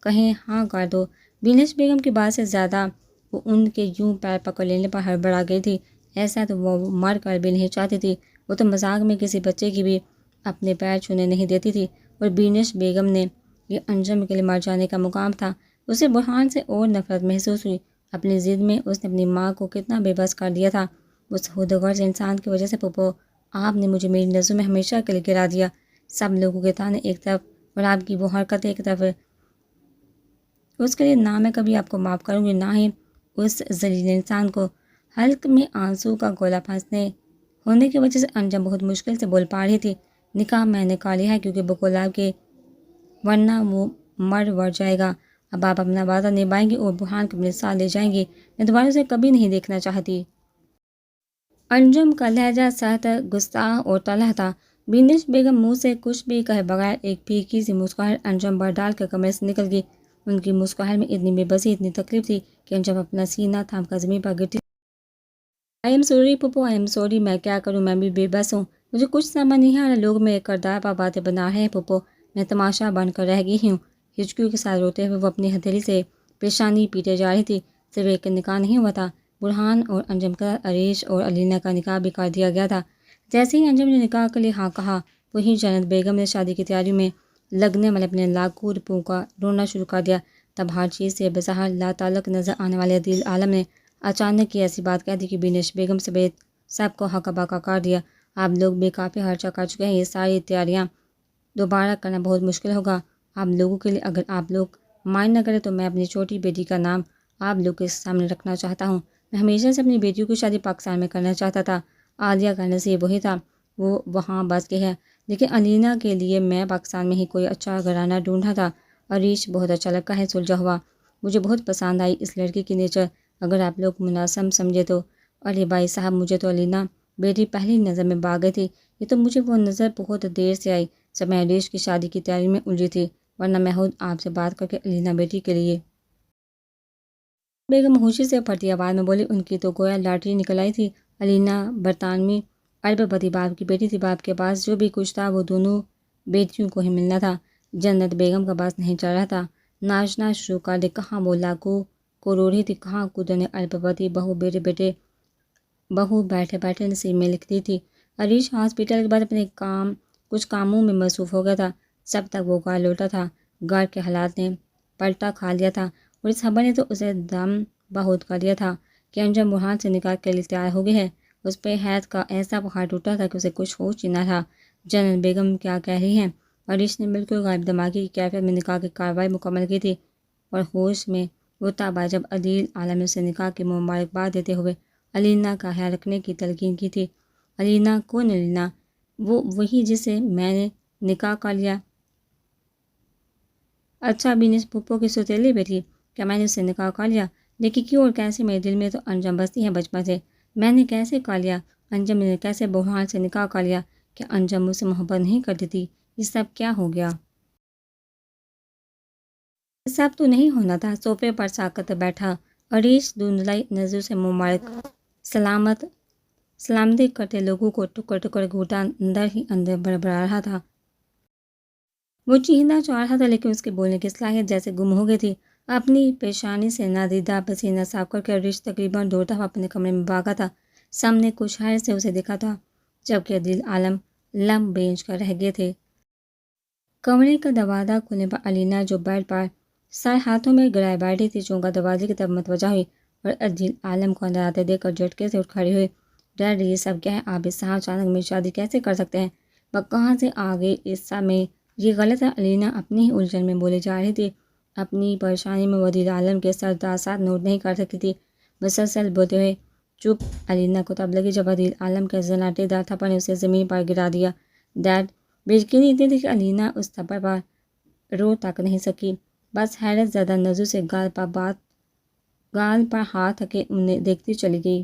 کہیں ہاں کر دو۔ بینش بیگم کی بات سے زیادہ وہ ان کے یوں پیر پکڑ لینے پر ہڑبڑا گئی تھی، ایسا تو وہ مر کر بھی نہیں چاہتی تھی، وہ تو مذاق میں کسی بچے کی بھی اپنے پیر چھونے نہیں دیتی تھی، اور بینش بیگم نے یہ انجم کے لیے مر جانے کا مقام تھا۔ اسے برہان سے اور نفرت محسوس ہوئی، اپنی ضد میں اس نے اپنی ماں کو کتنا بے بس کر دیا تھا، اس خودغرض انسان کی وجہ سے پھوپھو آپ نے مجھے میری نظروں میں ہمیشہ کے لیے گرا دیا، سب لوگوں کے تانے ایک طرف اور آپ کی وہ حرکتیں ایک طرف، اس کے لیے نہ میں کبھی آپ کو معاف کروں گی نہ ہی اس ذلیل انسان کو۔ حلق میں آنسو کا گولا پھنسنے ہونے کی وجہ سے انجم بہت مشکل سے بول پا رہی تھی، نکاح میں نے کر لیا ہے کیونکہ بقول آپ کے ورنہ وہ مر جائے گا، اب آپ اپنا وعدہ نبھائیں گی اور برہان کو اپنے ساتھ لے جائیں گی، میں دوبارہ اسے کبھی نہیں دیکھنا چاہتی۔ انجم کا لہجہ سخت، گستاخ اور تلخ تھا۔ بینش بیگم منہ سے کچھ بھی کہے بغیر ایک پھیکی سی مسکراہٹ انجم پر ڈال کر کمرے سے نکل گئی۔ ان کی مسکراہٹ میں اتنی بے بسی، اتنی تکلیف تھی کہ انجم اپنا سینہ تھام کر زمین پر گرتی۔ آئی ایم سوری پھوپھو، آئی ایم سوری، میں کیا کروں، میں بھی بے بس ہوں، مجھے کچھ سمجھ نہیں آ رہا، لوگ میرے کردار پر باتیں بنا رہے ہیں پھوپھو، میں تماشا بن کر رہ گئی ہوں۔ ہچکیوں کے ساتھ روتے ہوئے وہ اپنی ہتھیلی سے پیشانی پیٹے جا رہی تھی۔ صرف ایک نکاح نہیں ہوا تھا، برہان اور انجم کا عریش اور علینا کا نکاح بھی کر دیا گیا تھا۔ جیسے ہی انجم نے نکاح کے لیے ہاں کہا، وہی جنت بیگم نے شادی کی تیاریوں میں لگنے والے اپنے لاکھوں روپوں کا ڈھونڈنا شروع کر دیا۔ تب ہر چیز سے بظاہر لا تعلق نظر آنے والے عدیل عالم نے اچانک یہ ایسی بات کہہ دی کہ بینش بیگم سمیت سب کو ہکا بکا کر دیا۔ آپ لوگ بھی کافی خرچہ کر چکے ہیں، یہ ساری تیاریاں دوبارہ کرنا بہت مشکل ہوگا آپ لوگوں کے لیے۔ اگر آپ لوگ مائن نہ کریں تو میں اپنی چھوٹی بیٹی کا نام آپ لوگ کے سامنے رکھنا چاہتا ہوں۔ میں ہمیشہ سے اپنی بیٹیوں کی شادی پاکستان میں کرنا چاہتا تھا۔ عالیہ کا نصیب وہی تھا، وہ وہاں بس کے ہے، لیکن علینا کے لیے میں پاکستان میں ہی کوئی اچھا گھرانہ ڈھونڈ رہا تھا۔ عریش بہت اچھا لڑکا ہے، سلجھا ہوا، مجھے بہت پسند آئی اس لڑکی کی نیچر۔ اگر آپ لوگ مناسب سمجھے تو۔ ارے بھائی صاحب، مجھے تو علینا بیٹی پہلی نظر میں بھا گئی تھی۔ یہ تو مجھے وہ نظر بہت دیر سے آئی جب میں عریش کی شادی کی تیاری میں الجھی تھی، ورنہ میں خود آپ سے بات کر کے علینا بیٹی کے لیے۔ بیگم ہوشی سے پھٹی آواز میں بولی، ان کی تو گویا لاٹری نکل آئی تھی۔ علینا برطانوی ارب پتی باپ کی بیٹی تھی، باپ کے پاس جو بھی کچھ تھا وہ دونوں بیٹیوں کو ہی ملنا تھا۔ جنت بیگم کا بس نہیں چل رہا تھا، ناچنا شروع کر دے۔ کہاں وہ لاکھوں کروڑی تھی، کہاں خدا نے ارب پتی بہو بیٹھے بیٹھے نصیب میں لکھ دی تھی۔ عریش ہاسپٹل کے بعد اپنے کچھ کاموں میں مصروف ہو گیا تھا۔ جب تک وہ گھر لوٹا تھا، گھر کے حالات نے پلٹا کھا لیا تھا، اور اس خبر نے تو اسے دم بہت کر دیا تھا کہ انجم برہان سے نکاح کے لیے تیار ہو گئی ہے۔ اس پہ حیرت کا ایسا پہاڑ ٹوٹا تھا کہ اسے کچھ ہوش ہی نہ تھا۔ جنت بیگم کیا کہہ رہی ہیں؟ عریش نے بالکل غائب دماغی کی کیفیت میں نکاح کی کارروائی مکمل کی تھی، اور ہوش میں وہ تب آیا جب عدیل عالم نے اسے نکاح کی مبارکباد دیتے ہوئے علینا کا خیال رکھنے کی تلقین کی تھی۔ علینا؟ کون علینا؟ وہی جسے میں نے نکاح کر لیا۔ اچھا، بینس پھپھو کی سوتیلی بیٹی؟ کیا میں نے اسے نکاح کر لیا؟ لیکن کیوں اور کیسے؟ میرے دل میں تو انجم بستی ہے بچپن سے۔ میں نے کیسے کر لیا؟ انجم نے کیسے برہان سے نکاح کر لیا؟ کیا انجم مجھ سے محبت نہیں کرتی تھی؟ یہ سب کیا ہو گیا؟ یہ سب تو نہیں ہونا تھا۔ صوفے پر ساکت بیٹھا عریش دھندلائی نظروں سے مبارک سلامتی کرتے لوگوں کو ٹکر ٹکر گھونٹا اندر ہی اندر بڑبڑا رہا تھا۔ وہ چیخنا چاہ رہا تھا لیکن اس کے بولنے کی صلاحیت جیسے گم ہو گئی تھی۔ اپنی پیشانی سے نادیدہ پسینہ صاف کر کے عریش تقریباً دوڑتا ہوا اپنے کمرے میں بھاگا تھا۔ سامنے کچھ حیرت سے اسے دیکھا تھا، جبکہ عدیل عالم لم بینچ کر رہ گئے تھے۔ کمرے کا دروازہ کھلنے پر علینا جو بیڈ پر سر ہاتھوں میں گرائے بیٹھی تھی چونکہ دروازے کی طرف متوجہ ہوئی، اور عدیل عالم کو اندر آتے دیکھ کر جھٹکے سے اٹھ کھڑی ہوئی۔ ڈیڈ، یہ سب کیا ہے؟ آپ اس طرح اچانک میری شادی کیسے کر سکتے ہیں؟ وہ کہاں سے آ گئی اس سب میں؟ یہ غلط ہے۔ علینا اپنی ہی الجھن میں بولے جا رہی تھی۔ اپنی پریشانی میں وہ عدیل عالم کے سرداسات نوٹ نہیں کر سکتی تھی۔ مسلسل بولتے ہوئے چپ علینا کو تب لگی جب عدیل عالم کے زناٹے دار تھپڑ نے اسے زمین پر گرا دیا۔ ڈیڈ! بے یقینی اتنی تھی کہ علینا اس تھپڑ پر رو تک نہیں سکی، بس حیرت زدہ نظروں سے گال پر ہاتھ رکھے انہیں دیکھتی چلی گئی۔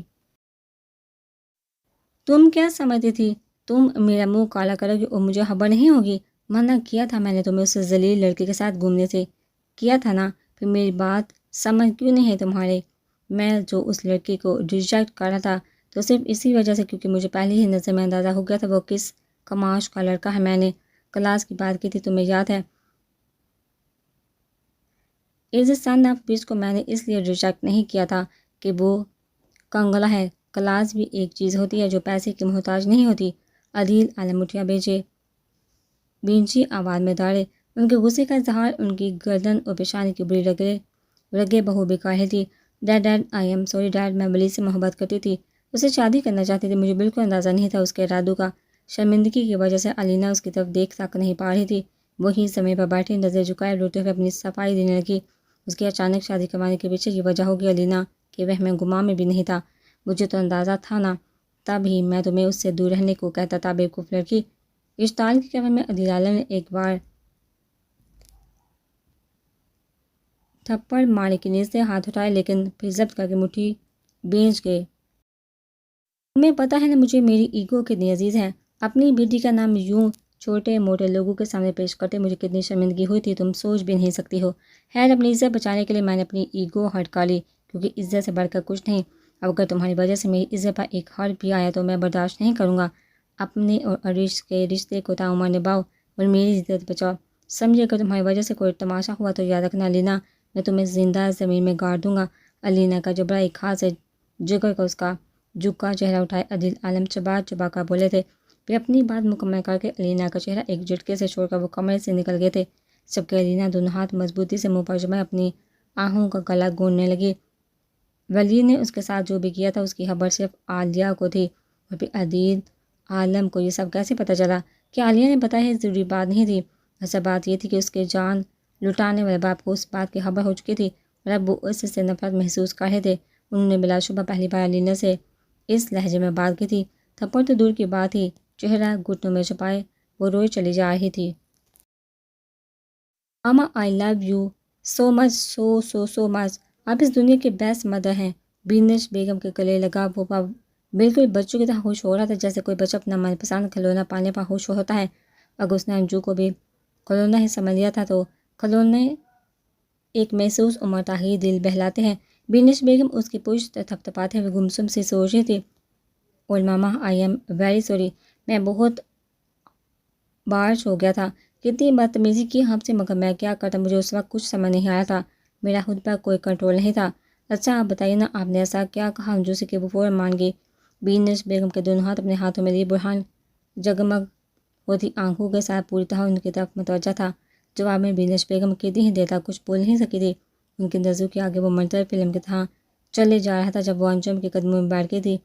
تم کیا سمجھتی تھی تم میرا منہ کالا کرو گی اور مجھے خبر نہیں ہوگی؟ منع کیا تھا میں نے تمہیں اس ذلیل لڑکے کے ساتھ گھومنے سے، کیا تھا نا؟ پھر میری بات سمجھ کیوں نہیں ہے تمہارے؟ میں جو اس لڑکی کو ریجیکٹ کر رہا تھا تو صرف اسی وجہ سے کیونکہ مجھے پہلے ہی نظر میں اندازہ ہو گیا تھا وہ کس کماش کا لڑکا ہے۔ میں نے کلاس کی بات کی تھی، تمہیں یاد ہے؟ اس سن آف بیچ کو میں نے اس لیے ریجیکٹ نہیں کیا تھا کہ وہ کنگلا ہے۔ کلاس بھی ایک چیز ہوتی ہے جو پیسے کی محتاج نہیں ہوتی۔ عدیل عالم مٹھیاں بینچی آواز میں دوڑے۔ ان کے غصے کا اظہار ان کی گردن اور پیشانی کی بری رگیں بہو بھی کر رہی تھی۔ Dad I am sorry dad, میں ولی سے محبت کرتی تھی، اسے شادی کرنا چاہتی تھی، مجھے بالکل اندازہ نہیں تھا اس کے ارادوں کا۔ شرمندگی کی وجہ سے علینا اس کی طرف دیکھ تک نہیں پا رہی تھی، وہی زمین پر بیٹھی نظر جھکائے روتے ہوئے اپنی صفائی دینے لگی۔ اس کی اچانک شادی کروانے کے پیچھے یہ وجہ ہوگی علینا کہ وہ میں گمان میں بھی نہیں تھا، مجھے تو اندازہ تھا نا، تب ہی میں تمہیں اس سے دور رہنے کو کہتا تھا بیوقوف لڑکی۔ اشتعال کی کیفیت میں عدیل عالم نے ایک بار تھپڑ مارنے کی نیت سے ہاتھ اٹھائے لیکن پھر ضبط کر کے مٹھی بھیج گئے۔ تمہیں پتہ ہے نا مجھے میری ایگو کتنی عزیز ہے، اپنی بیٹی کا نام یوں چھوٹے موٹے لوگوں کے سامنے پیش کرتے مجھے کتنی شرمندگی ہوئی تھی تم سوچ بھی نہیں سکتی ہو۔ خیر، اپنی عزت بچانے کے لیے میں نے اپنی ایگو ہرٹ کر لی، کیونکہ عزت سے بڑھ کر کچھ نہیں۔ اب اگر تمہاری وجہ سے میری عزت پر ایک حرف بھی آیا تو میں برداشت نہیں کروں گا۔ اپنے اور عریش کے رشتے کو تعمیر نبھاؤ اور میری عزت بچاؤ۔ سمجھے اگر تمہاری وجہ سے کوئی تماشا ہوا تو یاد رکھنا علینا، میں تمہیں زندہ زمین میں گاڑ دوں گا۔ علینا کا جبڑا ایک خاص جگر کا اس کا جھکا چہرہ اٹھائے عدیل عالم چبا چبا کر بولے تھے۔ پھر اپنی بات مکمل کر کے علینا کا چہرہ ایک جھٹکے سے چھوڑ کر وہ کمرے سے نکل گئے تھے، جبکہ علینا دونوں ہاتھ مضبوطی سے منہ پر جمائے اپنی آہوں کا گلا گوننے لگی۔ ولی نے اس کے ساتھ جو بھی کیا تھا اس کی خبر صرف عالیہ کو تھی، اور پھر عدیل عالم کو یہ سب کیسے پتہ چلا؟ کہ عالیہ نے بتایا ہے ضروری بات نہیں تھی، اصل بات یہ تھی کہ اس کے جان لٹانے والے باپ کو اس بات کی خبر ہو چکی تھی اور اب وہ اس سے نفرت محسوس کر رہے تھے۔ انہوں نے بلا شبہ پہلی بار علینا سے اس لہجے میں بات کی تھی۔ تھپڑ تو دور کی بات ہی، چہرہ گھٹنوں میں چھپائے وہ روئے چلی جا رہی تھی۔ ماما آئی لو یو سو مچ، سو مچ، آپ اس دنیا کے بیسٹ مدر ہیں۔ بینش بیگم کے گلے لگا وہ بالکل بچوں کی طرح خوش ہو رہا تھا، جیسے کوئی بچہ اپنا من پسند کھلونا پانے پر خوش ہوتا ہے۔ اگر اس نے انجو کو بھی کھلونا ہی سمجھ لیا تھا تو کھلونے ایک محسوس عمر تاخیر دل بہلاتے ہیں۔ بینش بیگم اس کی پشت تھپتھپاتے ہوئے گمسم سے سوچ رہی تھی۔ اور ماما آئی ایم ویری سوری، میں بہت بارش ہو گیا تھا، کتنی بدتمیزی کی ہم سے، مگر میں کیا کرتا، مجھے اس وقت کچھ سمجھ نہیں آیا تھا، میرا خود پر کوئی کنٹرول نہیں تھا۔ اچھا آپ بتائیے نا، آپ نے ایسا کیا کہا انجو سے کہ وہ فوراً مان گئی؟ بینش بیگم کے دونوں ہاتھ اپنے ہاتھوں میں لیے برہان جگمگ ہوتی آنکھوں کے ساتھ پوری طرح ان کی طرف متوجہ تھا۔ جواب میں بینش بیگم کتنی ہی دیر تک کچھ بول نہیں سکی تھی۔ ان کی نظروں کے آگے وہ منظر فلم کی طرح چلے جا رہا تھا جب وہ انجم کے قدموں میں بیٹھ گئی تھی۔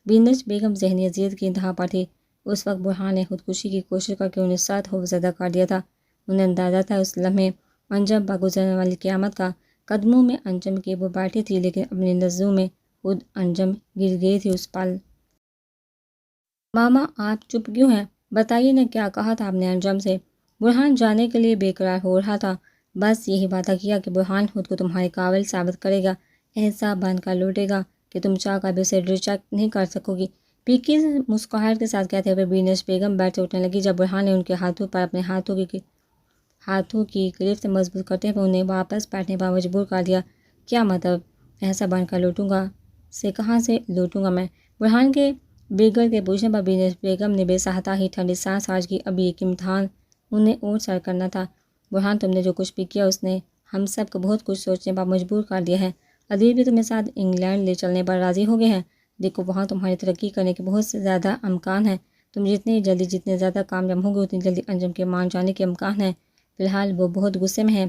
بینش بیگم ذہنی اذیت کی انتہا پر تھی۔ اس وقت برہان نے خودکشی کی کوشش کر کے انہیں سخت خوفزدہ کر دیا تھا۔ انہیں اندازہ تھا اس لمحے انجم پر گزرنے والی قیامت کا۔ قدموں میں انجم کے وہ بیٹھی تھی، لیکن اپنی نظروں میں خود انجم گر گئی تھی اس پل۔ ماما آپ چپ کیوں ہیں؟ بتائیے نا کیا کہا تھا آپ نے انجم سے؟ برہان جانے کے لیے بے قرار ہو رہا تھا۔ بس یہی وعدہ کیا کہ برہان خود کو تمہارے قابل ثابت کرے گا، ایسا بن کر لوٹے گا کہ تم چاہ کر بھی اسے ریجیکٹ نہیں کر سکو گی۔ پھیکی مسکراہٹ کے ساتھ کہتے ہوئے بینش بیگم بیٹھ سے اٹھنے لگی جب برہان نے ان کے ہاتھوں پر اپنے ہاتھوں کی گرفت مضبوط کرتے ہوئے انہیں واپس بیٹھنے پر مجبور کر دیا۔ کیا مطلب؟ ایسا بن کر لوٹوں گا سے کہاں سے لوٹوں گا میں؟ برہان کے بگڑ کے پوچھنے پر بینش بیگم نے بے ساہتا ہی ٹھنڈی سانس کھینچ کی۔ اب ایک امتحان انہیں اور سر کرنا تھا۔ برہان تم نے جو کچھ بھی کیا اس نے ہم سب کو بہت کچھ سوچنے پر مجبور کر دیا ہے۔ عدیل بھی تمہیں ساتھ انگلینڈ لے چلنے پر راضی ہو گئے ہیں۔ دیکھو وہاں تمہاری ترقی کرنے کے بہت سے زیادہ امکان ہیں، تم جتنے زیادہ کامیاب ہوگے اتنی جلدی انجم کے مان جانے کے امکان ہیں۔ فی الحال وہ بہت غصے میں ہے،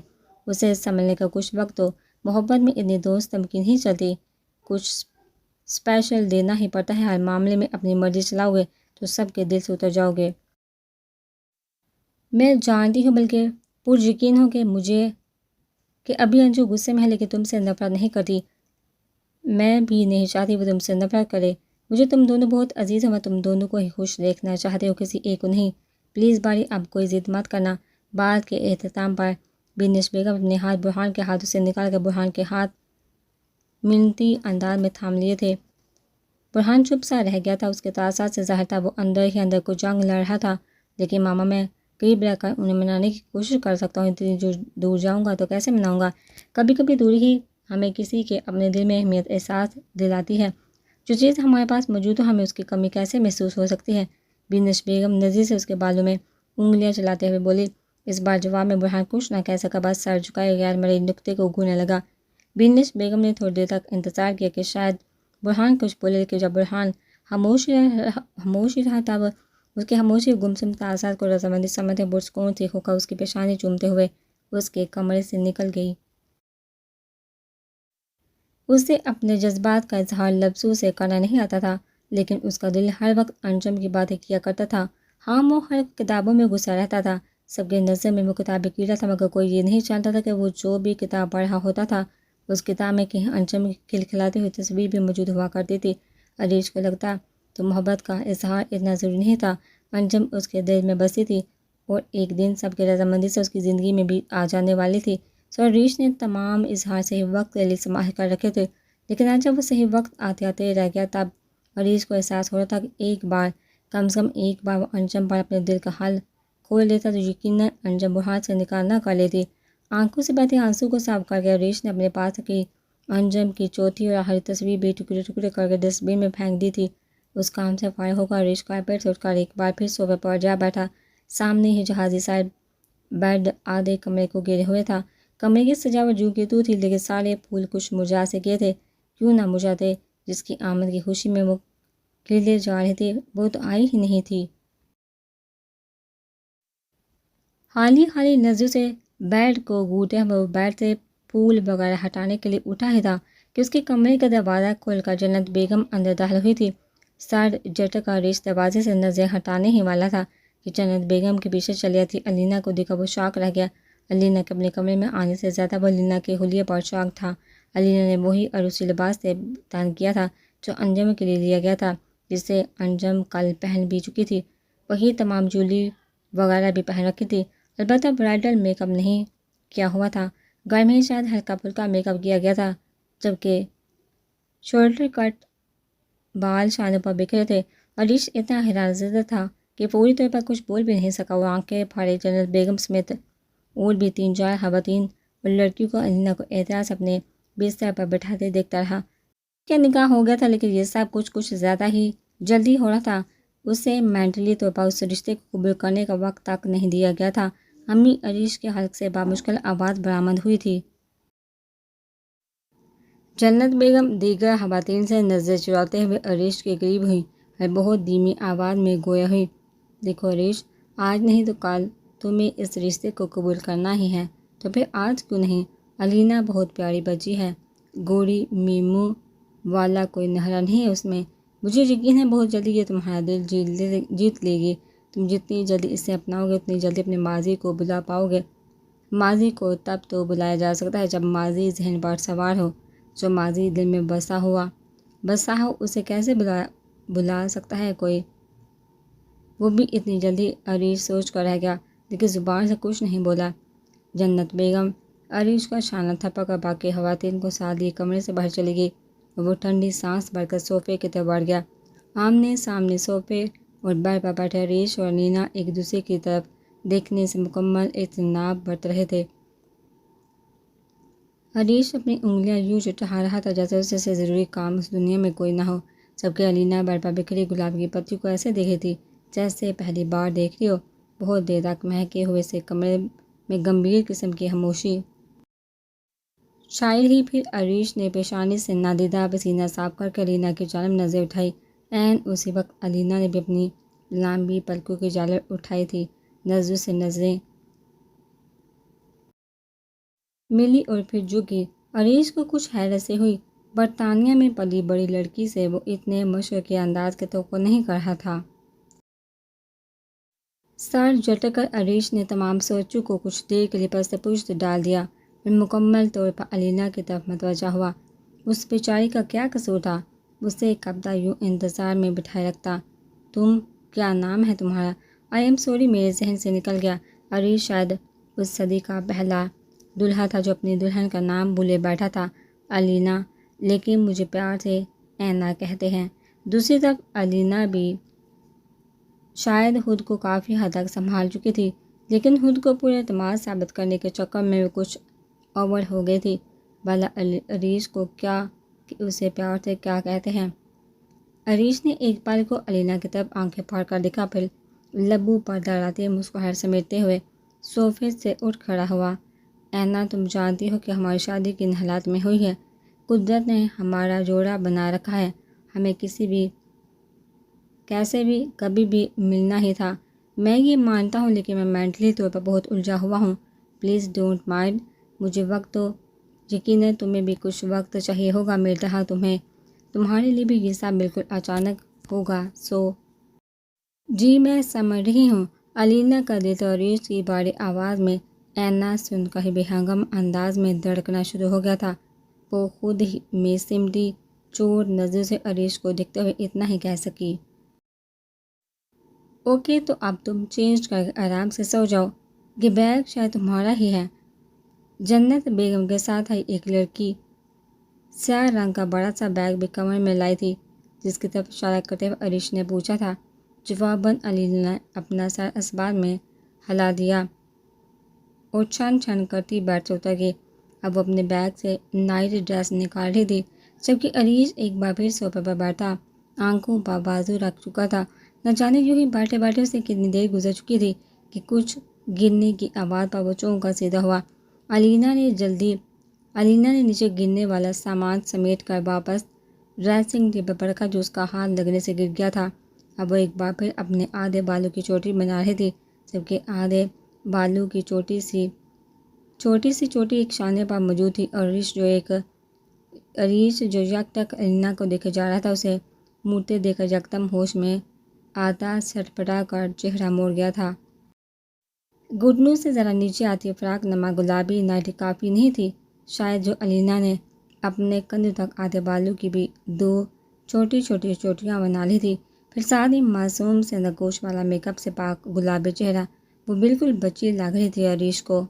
اسے سنبھلنے کا کچھ وقت دو۔ محبت میں اتنی دوست تمکین نہیں چلتی، کچھ اسپیشل دینا ہی پڑتا ہے۔ ہر معاملے میں اپنی مرضی چلاؤ گے تو سب کے دل سے اتر جاؤ گے۔ میں جانتی ہوں، بلکہ پر یقین ہو کہ ابھی انجو غصے میں ہے، لیکن تم سے نفرت نہیں کرتی۔ میں بھی نہیں چاہتی وہ تم سے نفرت کرے۔ مجھے تم دونوں بہت عزیز ہو، میں تم دونوں کو ہی خوش دیکھنا چاہتی ہوں، کسی ایک کو نہیں۔ پلیز باری اب کوئی ضد مت کرنا۔ بات کے اختتام پر بینش بیگم اپنے ہاتھ برہان کے ہاتھوں سے نکال کر برہان کے ہاتھ منتی انداز میں تھام لیے تھے۔ برہان چپ سا رہ گیا تھا، اس کے تاثرات سے ظاہر تھا وہ اندر ہی اندر کو جنگ لڑ رہا تھا۔ لیکن ماما میں قریب رہ کر انہیں منانے کی کوشش کر سکتا ہوں، اتنی دور جاؤں گا تو کیسے مناؤں گا؟ کبھی کبھی دوری ہی ہمیں کسی کے اپنے دل میں اہمیت احساس دلاتی ہے۔ جو چیز ہمارے پاس موجود ہو ہمیں اس کی کمی کیسے محسوس ہو سکتی ہے؟ بینش بیگم نظر سے اس کے بالوں میں انگلیاں چلاتے ہوئے بولی۔ اس بار جواب میں برہان کچھ نہ کہہ سکا، بس سر جھکائے غیر مرئی نکتے کو گھونے لگا۔ بینش بیگم نے تھوڑی دیر تک انتظار کیا کہ شاید برہان کچھ بولے، لیکن جب برہان خاموش ہی رہا تب اس کی خاموشی گمسم تاثرات کو رضامندی سمجھتے پرسکون سی ہو کر اس کی پیشانی چومتے ہوئے اس کے کمرے سے نکل گئی۔ اسے اپنے جذبات کا اظہار لفظوں سے کرنا نہیں آتا تھا، لیکن اس کا دل ہر وقت انجم کی باتیں کیا کرتا تھا۔ ہاں وہ ہر کتابوں میں گھسا رہتا تھا، سب کے نظر میں وہ کتابیں کیڑا تھا، مگر کوئی یہ نہیں جانتا تھا کہ وہ جو بھی کتاب پڑھ رہا ہوتا تھا اس کتاب میں کہیں انجم کی کھلکھلاتی ہوئی تصویر بھی موجود ہوا کرتی تھی۔ عریش کو لگتا تو محبت کا اظہار اتنا ضروری نہیں تھا، انجم اس کے دل میں بسی تھی اور ایک دن سب کی رضامندی سے اس کی زندگی میں بھی آ جانے والی تھی۔ سو عریش نے تمام اظہار صحیح وقت کے لیے سنبھال کر رکھے تھے، لیکن آج جب وہ صحیح وقت آتے آتے رہ گیا تب عریش کو احساس ہو رہا تھا کہ ایک بار کم سے کم ایک بار وہ انجم پر اپنے دل کا حل کھول لیتا تو یقیناً انجم برہان سے نکال نہ کر لیتی۔ آنکھوں سے بہتے آنسو کو صاف کر کے عریش نے اپنے پاس کی انجم کی چوتھی اور آخری تصویر بھی ٹکڑے ٹکڑے کر کے ڈسٹ بن میں پھینک دی تھی۔ اس کام سے فارغ ہو کر عریش کارپیٹ سے اٹھ کر ایک بار پھر صوفے پر جا بیٹھا۔ سامنے ہی جہازی صاحب بیڈ آدھے کمرے کو گھیرے ہوئے تھا۔ کمرے کی سجاوٹ جو کی تو تھی، لیکن سارے پھول کچھ مرجھا سے گئے تھے۔ کیوں نہ مرجھاتے؟ جس کی آمد کی خوشی میں وہ کھیلے جا رہے تھے وہ تو آئی ہی نہیں تھی۔ خالی نظروں سے بیڈ کو گھورتے ہوئے وہ بیڈ سے پھول وغیرہ ہٹانے کے لیے اٹھا ہی تھا کہ اس کے کمرے کا دروازہ کھول کر جنت بیگم اندر داخل ہوئی تھی۔ سر جھٹک کر ریش دروازے سے نظریں ہٹانے ہی والا تھا کہ جنت بیگم کے پیچھے چلی آتی علینا کو دیکھا وہ شاک رہ گیا۔ علینا کے اپنے کمرے میں آنے سے زیادہ وہ علینا کے حلیے پر شاک تھا۔ علینا نے وہی عروسی لباس سے تان کیا تھا جو انجم کے لیے لیا گیا تھا، جسے انجم کل پہن بھی چکی تھی۔ وہی تمام جولی وغیرہ بھی پہن رکھی تھی، البتہ برائڈل میک اپ نہیں کیا ہوا تھا۔ گھر میں شاید ہلکا پھلکا میک اپ کیا گیا تھا، جبکہ شولڈر کٹ بال شانوں پر بکھرے تھے۔ عریش اتنا حیران زدہ تھا کہ پوری طور پر کچھ بول بھی نہیں سکا۔ وہ آنکھیں پھاڑے جنت بیگم سمیت اور بھی 3-4 خواتین اور لڑکیوں کو علینا کو احتیاط سے اپنے بستر پر بٹھاتے دیکھتا رہا۔ کیا نکاح ہو گیا تھا، لیکن یہ سب کچھ زیادہ ہی جلدی ہو رہا تھا۔ اسے مینٹلی طور پر اس رشتے کو قبول کرنے کا وقت تک نہیں دیا گیا تھا۔ امی عریش کے حلق سے بامشکل آواز برآمد ہوئی تھی۔ جنت بیگم دیگر خواتین سے نظر چراتے ہوئے عریش کے قریب ہوئی اور بہت دھیمی آواز میں گویا ہوئی، دیکھو عریش، آج نہیں تو کل تمہیں اس رشتے کو قبول کرنا ہی ہے، تو پھر آج کیوں نہیں؟ علینا بہت پیاری بچی ہے، گوری میمو والا کوئی نہرا نہیں ہے اس میں۔ مجھے یقین ہے بہت جلدی یہ تمہارا دل جیت لے گی۔ تم جتنی جلدی اسے اپناؤ گے اتنی جلدی اپنے ماضی کو بھلا پاؤ گے۔ ماضی کو تب تو بلایا جا سکتا ہے جب ماضی ذہن پر سوار ہو، جو ماضی دل میں بسا ہو اسے کیسے بلا سکتا ہے کوئی؟ وہ بھی اتنی جلدی؟ عریش سوچ کر رہ گیا، لیکن زبان سے کچھ نہیں بولا۔ جنت بیگم عریش کا شانہ تھپا کر باقی خواتین کو ساتھ لیے کمرے سے باہر چلی گئی اور وہ ٹھنڈی سانس بھر کر صوفے کی طرف بڑھ گیا۔ آمنے سامنے صوفے اور بیڈ پر بیٹھے عریش اور علینا ایک دوسرے کی طرف دیکھنے سے مکمل اجتناب برت رہے تھے۔ عریش اپنی انگلیاں یوں چٹہا رہا تھا جیسے اس سے ضروری کام اس دنیا میں کوئی نہ ہو، جبکہ علینا بیڈ پر بکھری گلاب کی پتیوں کو ایسے دیکھ رہی تھی جیسے پہلی بار دیکھ رہی ہو۔ بہت دیر تک مہکے ہوئے سے کمرے میں گمبھیر قسم کی خاموشی چھائی رہی۔ پھر عریش نے پیشانی سے نادیدہ پسینہ صاف کر کے علینا کی جانب نظر اٹھائی۔ عین اسی وقت علینا نے بھی اپنی لمبی پلکوں کی جھالر اٹھائی تھی۔ نظروں سے نظریں ملی اور پھر جھکی۔ عریش کو کچھ حیرت سے ہوئی۔ برطانیہ میں پلی بڑی لڑکی سے وہ اتنے مشرقی انداز کی توقع نہیں کر رہا تھا۔ سر جھٹک کر عریش نے تمام سوچوں کو کچھ دیر کے لیے پس پشت ڈال دیا اور مکمل طور پر علینا کی طرف متوجہ ہوا۔ اس بیچاری کا کیا قصور تھا؟ اسے کب تک یوں انتظار میں بٹھائے رکھتا؟ تم، کیا نام ہے تمہارا؟ آئی ایم سوری، میرے ذہن سے نکل گیا۔ عریش شاید اس صدی کا پہلا دلہا تھا جو اپنی دلہن کا نام بھولے بیٹھا تھا۔ علینا، لیکن مجھے پیار سے اینا کہتے ہیں۔ دوسری طرف علینا بھی شاید خود کو کافی حد تک سنبھال چکی تھی، لیکن خود کو پورے اعتماد ثابت کرنے کے چکر میں وہ کچھ اوور ہو گئی تھی۔ بھلا عریش کو کیا کہ اسے پیار سے کیا کہتے ہیں؟ عریش نے ایک پل کو علینا کی طرف آنکھیں پھاڑ کر دیکھا، پھر لبوں پر دراتے مسکراہٹ سمیٹتے ہوئے صوفے سے اٹھ کھڑا ہوا۔ اینا، تم جانتی ہو کہ ہماری شادی کن حالات میں ہوئی ہے؟ قدرت نے ہمارا جوڑا بنا رکھا ہے، ہمیں کیسے بھی کبھی بھی ملنا ہی تھا۔ میں یہ مانتا ہوں، لیکن میں مینٹلی طور پر بہت الجھا ہوا ہوں۔ پلیز ڈونٹ مائنڈ مجھے وقت دو۔ یقیناً تمہیں بھی کچھ وقت چاہیے ہوگا، میری طرح تمہارے لیے بھی یہ سب بالکل اچانک ہوگا، جی میں سمجھ رہی ہوں۔ علینا کا دل تو عریش کی بھاری آواز میں اینا سن کر ہی بے ہنگم انداز میں دھڑکنا شروع ہو گیا تھا۔ وہ خود ہی میں سمٹی چور نظر سے عریش کو دیکھتے ہوئے اتنا ہی کہہ سکی، اوکے، تو اب تم چینج کر کے آرام سے سو جاؤ، یہ بیگ شاید تمہارا ہی ہے۔ جنت بیگم کے ساتھ آئی ایک لڑکی سیاہ رنگ کا بڑا سا بیگ بھی کمر میں لائی تھی، جس کی طرف اشارہ کرتے ہوئے عریش نے پوچھا تھا۔ جواباً علینا نے اپنا سر اسباب میں ہلا دیا اور چھن چھن کرتی بیڈ سے اتر گئی۔ اب وہ اپنے بیگ سے نائٹ ڈریس نکال رہی تھی، جبکہ عریش ایک بار پھر صوفے پر بیٹھا آنکھوں پر بازو رکھ چکا تھا۔ نہ جانے یوں ہی بیٹھے بیٹھے اسے کتنی دیر گزر چکی تھی کہ کچھ گرنے کی آواز پر وہ چونکا سیدھا ہوا۔ علینا نے نیچے گرنے والا سامان سمیٹ کر واپس ڈریسنگ ٹیبل پر رکھا جو اس کا ہاتھ لگنے سے گر گیا تھا۔ اب وہ ایک بار پھر اپنے آدھے بالوں کی چوٹی بنا رہی تھی، جبکہ آدھے بالوں کی چھوٹی سی چوٹی ایک شانے پر موجود تھی، اور عریش جو یکٹک علینا کو دیکھے جا رہا تھا اسے مڑتے دیکھ کر یکدم ہوش میں آتا سٹپٹا کر چہرہ موڑ گیا تھا۔ گھٹنوں سے ذرا نیچے آتی فراق نما گلابی نائٹی کافی نہیں تھی، شاید جو علینا نے اپنے کندھوں تک آدھے بالوں کی بھی 2 چھوٹی چوٹیاں بنا لی تھی۔ پھر ساتھ ہی معصوم سے نگوش والا میک اپ سے پاک گلابی چہرہ، وہ بالکل بچی لگ رہی تھی۔ عریش کو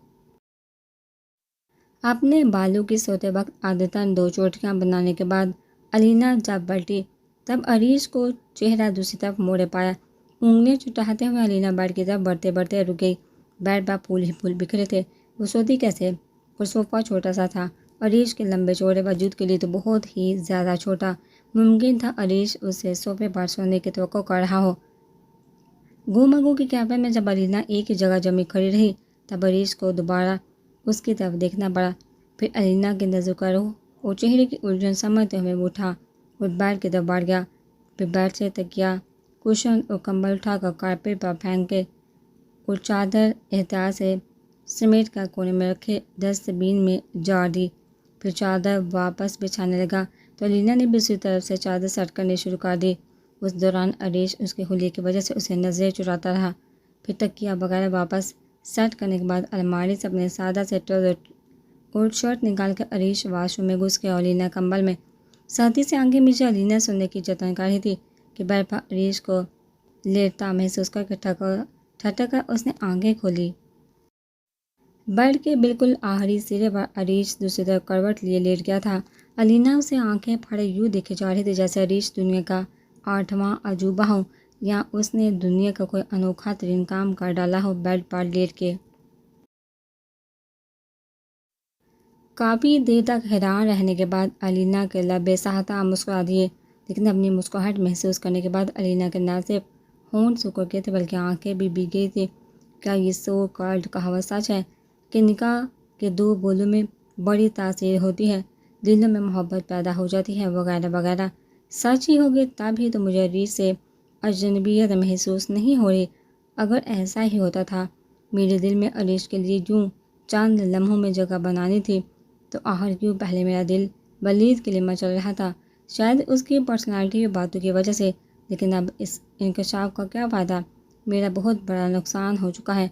اپنے بالوں کی سوتے وقت عادتاً 2 چوٹیاں بنانے کے بعد علینا جب پلٹی تب عریش کو چہرہ دوسری طرف موڑے پایا۔ انگلیاں چٹاتے ہوئے علینا بیڈ کی طرف بڑھتے رک گئی۔ بیڈ پر پھول ہی پھول بکھرے تھے، وہ سوتی کیسے؟ اور صوفہ چھوٹا سا تھا، عریش کے لمبے چوڑے وجود کے لیے تو بہت ہی زیادہ چھوٹا۔ ممکن تھا عریش اسے صوفے پر سونے کی توقع کر رہا ہو۔ گفتگو کی کیفیت میں جب علینا ایک ہی جگہ جمی کھڑی رہی تب عریش کو دوبارہ اس کی طرف دیکھنا پڑا۔ پھر علینا کی نظر کا رخ اور چہرے کی الجھن سمجھتے ہوئے وہ اٹھا اور بیڈ کی طرف بڑھ گیا۔ پھر بیڈ سے تکیہ، کشن اور کمبل اٹھا کر کارپیٹ پر پھینکے اور چادر احتیاط سے سمیٹ کر کونے میں رکھے ڈسٹ بین میں جاڑ دی۔ پھر چادر واپس بچھانے لگا تو علینا نے بھی اسی طرف سے چادر سیٹ کرنی شروع کر دی۔ اس دوران عریش اس کے حلیے کی وجہ سے اسے نظریں چراتا رہا۔ پھر تکیہ وغیرہ واپس سیٹ کرنے کے بعد الماری سے اپنے سادہ سے ٹراؤزر اور شرٹ نکال کر عریش واش روم میں گھس گیا۔ علینا کمبل میں سختی سے آنکھیں میچے علینا سننے کی جتن کر رہی تھی کہ بیڈ پر عریش کو لیٹتا محسوس کر کے ٹھٹک کر اس نے آنکھیں کھولی۔ بیڈ کے بالکل آخری سرے پر عریش دوسری طرف کروٹ لیے لیٹ گیا تھا۔ علینا اسے آنکھیں پھاڑے یوں دیکھے جا رہی تھی جیسے عریش دنیا کا 8واں عجوبہ ہو یا اس نے دنیا کا کوئی انوکھا ترین کام کر ڈالا ہو۔ بیڈ پر لیٹ کے کافی دیر تک حیران رہنے کے بعد علینا کے لب بے ساختہ مسکرا دیے، لیکن اپنی مسکراہٹ محسوس کرنے کے بعد علینا کے نہ صرف ہونٹ سکڑ گئے تھے بلکہ آنکھیں بھی بھیگ گئی تھیں۔ کیا یہ سو کالڈ کہاوت سچ ہے کہ نکاح کے 2 بولوں میں بڑی تاثیر ہوتی ہے، دلوں میں محبت پیدا ہو جاتی ہے، وغیرہ وغیرہ؟ سچ ہی ہوگی تب ہی تو مجھے عریش سے اجنبیت محسوس نہیں ہو رہی۔ اگر ایسا ہی ہوتا تھا، میرے دل میں عریش کے لیے یوں چند لمحوں میں جگہ بنانی تھی، تو آخر کیوں پہلے میرا دل ولید کلمہ چل رہا تھا؟ شاید اس کی پرسنالٹی اور باتوں کی وجہ سے، لیکن اب اس انکشاف کا کیا فائدہ؟ میرا بہت بڑا نقصان ہو چکا ہے۔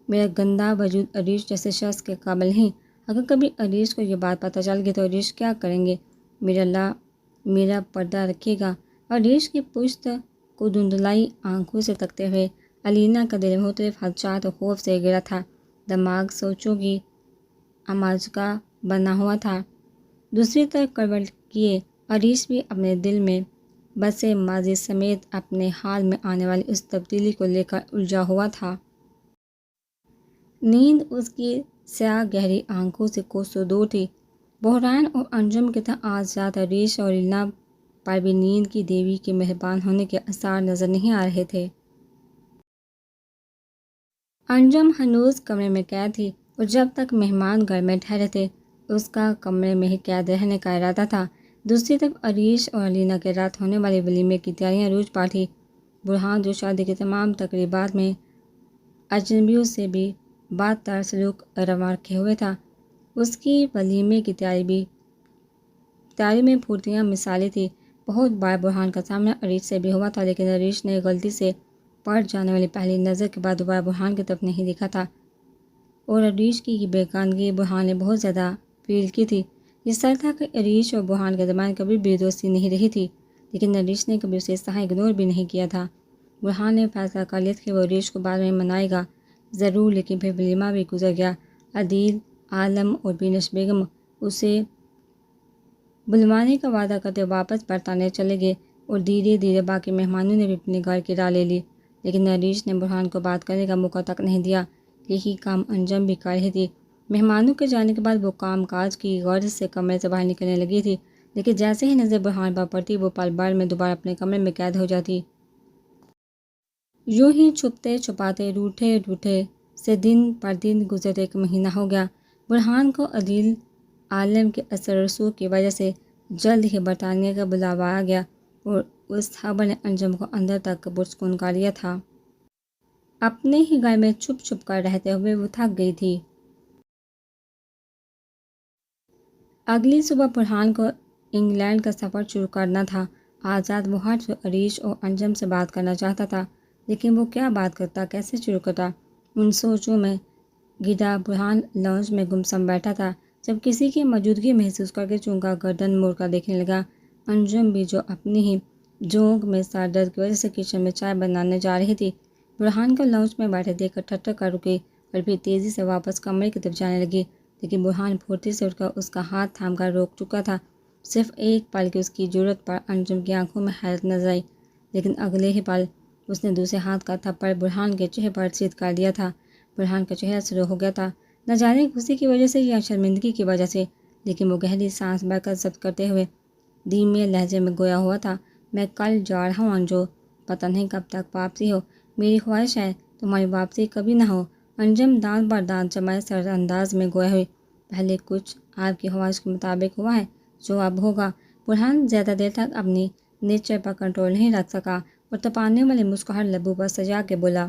میرا گندا وجود عریش جیسے شخص کے قابل نہیں۔ اگر کبھی عریش کو یہ بات پتہ چل گئی تو عریش کیا کریں گے؟ میرا پردہ رکھے گا؟ عریش کی پشت کو دھندلائی آنکھوں سے تکتے ہوئے علینا کا دل مختلف خدشات اور خوف سے گھرا تھا، دماغ سوچوں کی امازگہ بنا ہوا تھا۔ دوسری طرف کروٹ کیے عریش بھی اپنے دل میں بسے ماضی سمیت اپنے حال میں آنے والی اس تبدیلی کو لے کر الجھا ہوا تھا۔ نیند اس کی سیاہ گہری آنکھوں سے کوسوں دور تھی۔ بحران اور انجم کی طرح آج رات عریش اور علینا پر بھی نیند کی دیوی کے مہربان ہونے کے آثار نظر نہیں آ رہے تھے۔ انجم ہنوز کمرے میں قید تھی اور جب تک مہمان گھر میں ٹھہرے تھے اس کا کمرے میں ہی قید رہنے کا ارادہ تھا۔ دوسری طرف عریش اور علینا کے رات ہونے والے ولیمے کی تیاریاں عروج پر تھیں۔ برہان جو شادی کی تمام تقریبات میں اجنبیوں سے بھی بدتر سلوک روا رکھے ہوئے تھا، اس کی ولیمے کی تیاری میں پھرتیاں مثالی تھی۔ بہت بڑے بحران کا سامنا عریش سے بھی ہوا تھا، لیکن عریش نے غلطی سے پڑ جانے والی پہلی نظر کے بعد دوبارہ بحران کی طرف نہیں دیکھا تھا، اور عریش کی یہ بیگانگی بحران نے بہت زیادہ فیل کی تھی۔ یہ سچ تھا کہ عریش اور بحران کے درمیان کبھی بھی دوستی نہیں رہی تھی، لیکن عریش نے کبھی اسے صحیح اگنور بھی نہیں کیا تھا۔ بحران نے فیصلہ کر لیا تھا کہ وہ عریش کو بعد میں منائے گا ضرور، لیکن پھر ولیمہ بھی گزر گیا۔ عدیل، عالم اور بینش بیگم اسے بلوانے کا وعدہ کرتے واپس برطانیہ چلے گئے، اور دھیرے دھیرے باقی مہمانوں نے بھی اپنے گھر کی راہ لے لی، لیکن عریش نے بحران کو بات کرنے کا موقع تک نہیں دیا۔ یہی کام انجم بھی کر رہی تھی۔ مہمانوں کے جانے کے بعد وہ کام کاج کی غرض سے کمرے سے باہر نکلنے لگی تھی، لیکن جیسے ہی نظر بحران پر پڑتی وہ پل بھر میں دوبارہ اپنے کمرے میں قید ہو جاتی۔ یوں ہی چھپتے چھپاتے روٹھے روٹھے سے دن پر دن گزرتے 1 مہینہ ہو گیا۔ برہان کو عدیل عالم کے اثر رسوخ کی وجہ سے جلد ہی برطانیہ کا بلاوا آ گیا اور اس خبر نے انجم کو اندر تک پرسکون کر لیا تھا۔ اپنے ہی گھر میں چھپ چھپ کر رہتے ہوئے وہ تھک گئی تھی۔ اگلی صبح برہان کو انگلینڈ کا سفر شروع کرنا تھا۔ آزاد وہ ہر روز عریش اور انجم سے بات کرنا چاہتا تھا، لیکن وہ کیا بات کرتا، کیسے شروع کرتا؟ ان سوچوں میں گھرا برہان لاؤنج میں گمسم بیٹھا تھا جب کسی کی موجودگی محسوس کر کے چونکا گردن موڑ کر دیکھنے لگا۔ انجم بھی جو اپنی ہی جونگ میں سر درد کی وجہ سے کچن میں چائے بنانے جا رہی تھی، برہان کو لاؤنج میں بیٹھے دیکھ کر ٹھٹر کر رکی اور پھر تیزی سے واپس کمرے کی طرف جانے لگی، لیکن برہان پھرتی سے اٹھ کر اس کا ہاتھ تھام کر روک چکا تھا۔ صرف ایک پل کی اس کی جرأت پر انجم کی آنکھوں میں حیرت نظر آئی، لیکن اگلے ہی پل اس نے دوسرے ہاتھ کا تھپڑ برہان کے چہرے پر سیدھ کر دیا تھا۔ برہان کا چہرہ سرخ ہو گیا تھا، نہ جانے غصے کی وجہ سے یا شرمندگی کی وجہ سے، لیکن وہ گہری سانس بھر کر ضبط کرتے ہوئے دھیمے لہجے میں گویا ہوا تھا، میں کل جا رہا ہوں انجو، پتہ نہیں کب تک واپسی ہو، میری خواہش ہے تمہاری واپسی کبھی نہ ہو۔ انجم دانت بر دانت جمائے سرد انداز میں گویا ہوئی، پہلے کچھ آپ کی خواہش کے مطابق ہوا ہے، جو اب ہوگا۔ برہان زیادہ دیر تک اپنی نیچر پر کنٹرول نہیں رکھ سکا اور تپانے والے مسکراہٹ لبوں پر سجا کے بولا،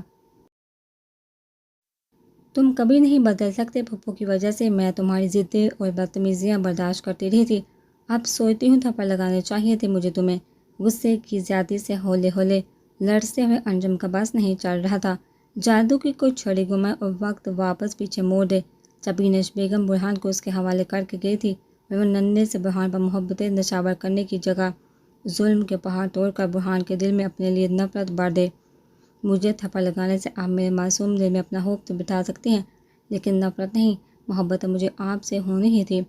تم کبھی نہیں بدل سکتے پھپھو کی وجہ سے میں تمہاری ضدیں اور بدتمیزیاں برداشت کرتی رہی تھی، اب سوچتی ہوں تھپڑ لگانے چاہیے تھے مجھے تمہیں۔ غصے کی زیادتی سے ہولے ہولے لرزتے ہوئے انجم کا بس نہیں چل رہا تھا، جادو کی کوئی چھڑی گھمائے اور وقت واپس پیچھے موڑ دے۔ سبینش بیگم برہان کو اس کے حوالے کر کے گئی تھی اور وہ ننھے سے برہان پر محبتیں نچھاور کرنے کی جگہ ظلم کے پہاڑ توڑ کر برہان کے دل میں اپنے لیے نفرت بھر دے۔ مجھے تھپڑ لگانے سے آپ میرے معصوم دل میں اپنا خوف تو بٹھا سکتی ہیں، لیکن نفرت نہیں، محبت تو مجھے آپ سے ہونی ہی تھی،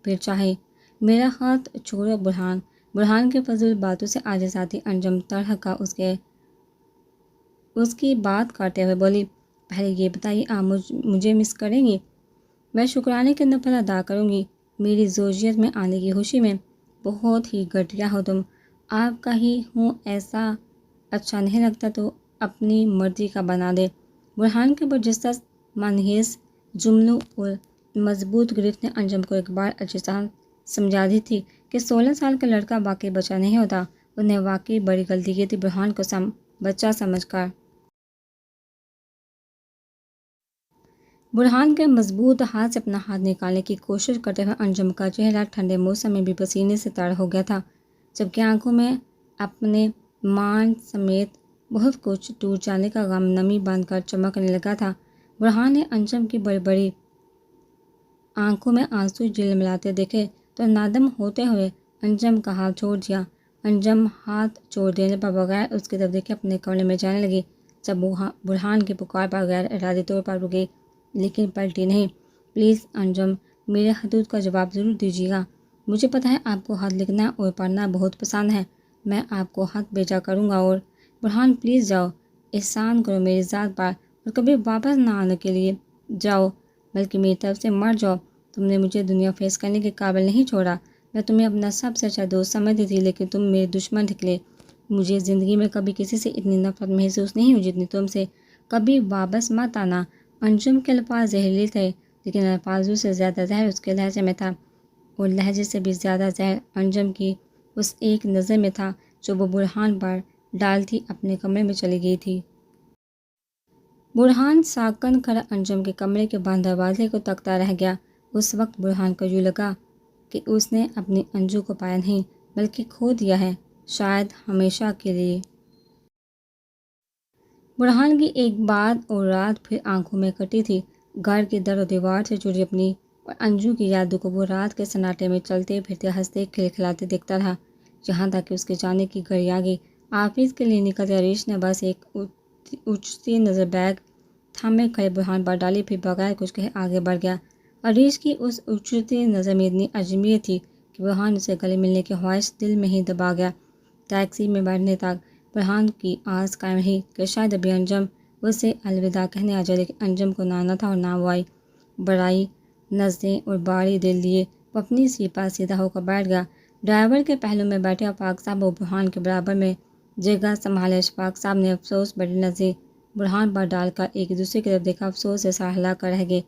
پھر چاہے میرا ہاتھ چھوڑو برہان۔ برہان کے فضول باتوں سے عاجز آتی انجم تڑہکا اس کی بات کاٹتے ہوئے بولی، پہلے یہ بتائیے آپ مجھے مس کریں گی؟ میں شکرانے کے نفل ادا کروں گی، میری زوجیت میں آنے کی خوشی میں۔ بہت ہی گھٹیا ہو تم، آپ کا ہی ہوں ایسا اچھا نہیں لگتا تو اپنی مرضی کا بنا دے۔ برہان کے برجستہ منحوس جملوں اور مضبوط گرفت نے انجم کو ایک بار اچھی طرح سمجھا دی تھی کہ 16 سال کا لڑکا واقعی بچہ نہیں ہوتا، انہیں واقعی بڑی غلطی کی تھی برہان کو بچہ سمجھ کر۔ برہان کے مضبوط ہاتھ سے اپنا ہاتھ نکالنے کی کوشش کرتے ہوئے انجم کا چہرہ ٹھنڈے موسم میں بھی پسینے سے تر ہو گیا تھا، جبکہ آنکھوں میں اپنے مان سمیت بہت کچھ ٹوٹ جانے کا غم نمی بن کر چمکنے لگا تھا۔ برہان نے انجم کی بڑی بڑی آنکھوں میں آنسو جلملاتے دیکھے تو نادم ہوتے ہوئے انجم کا ہاتھ چھوڑ دیا۔ انجم ہاتھ چھوڑ دینے پر بغیر اس کی طرف دیکھے اپنے کمرے میں جانے لگی، جب برہان کی پکار پر غیر ارادی طور پر رکی، لیکن پلٹی نہیں۔ پلیز انجم، میرے خطوط کا جواب ضرور دیجیے گا، مجھے پتہ ہے آپ کو خط لکھنا اور پڑھنا بہت پسند ہے، میں آپ کو خط بھیجا کروں گا۔ اور برہان پلیز جاؤ، احسان کرو میری ذات پر اور کبھی واپس نہ آنے کے لیے جاؤ، بلکہ میری طرف سے مر جاؤ۔ تم نے مجھے دنیا فیس کرنے کے قابل نہیں چھوڑا، میں تمہیں اپنا سب سے اچھا دوست سمجھتی تھی، لیکن تم میرے دشمن نکلے۔ مجھے زندگی میں کبھی کسی سے اتنی نفرت محسوس نہیں ہوئی جتنی تم سے، کبھی واپس مت آنا۔ انجم کے الفاظ زہریلے تھے، لیکن الفاظوں سے زیادہ زہر اس کے لہجے میں تھا، اور لہجے سے بھی زیادہ زہر انجم کی اس ایک نظر میں تھا جو وہ برہان پر ڈالتی اپنے کمرے میں چلی گئی تھی۔ برہان ساکن کھڑا انجم کے کمرے کے بند دروازے کو تکتا رہ گیا۔ اس وقت برہان کو یوں لگا کہ اس نے اپنی انجو کو پایا نہیں بلکہ کھو دیا ہے، شاید ہمیشہ کے لیے۔ برہان کی ایک بعد اور رات پھر آنکھوں میں کٹی تھی، گھر کی در و دیوار سے جڑی اپنی اور انجو کی یادوں کو وہ رات کے سناٹے میں چلتے پھرتے ہنستے کھلکھلاتے دیکھتا رہا، یہاں تک کہ اس کے جانے کی گھڑی آ گئی۔ آفس کے لیے نکلتے عریش نے بس ایک اچھتی نظر بیگ تھامے کھڑے برہان پر ڈالی، پھر بغیر کچھ کہے آگے بڑھ گیا۔ عریش کی اس اچھتی نظر میں اتنی اجمیت تھی کہ برہان اسے گلے ملنے کی خواہش دل میں ہی دبا گیا۔ ٹیکسی میں بیٹھنے تک برہان کی آس قائم رہی کہ شاید ابھی انجم اسے الوداع کہنے آ جائے، لیکن انجم کو نہ آنا تھا اور نہ وہ آئی۔ بڑائی نزدیں اور باری دل لیے وہ اپنی سیٹ پر سیدھا ہو کر بیٹھ گیا۔ ڈرائیور کے پہلو میں بیٹھے آفاق صاحب وہ برہان کے برابر میں جگہ سنبھالے اشفاق صاحب نے افسوس بڑی نظر برہان پر ڈال کر ایک دوسرے کی طرف دیکھا۔ افسوس سے سر ہلا کر رہ گئے۔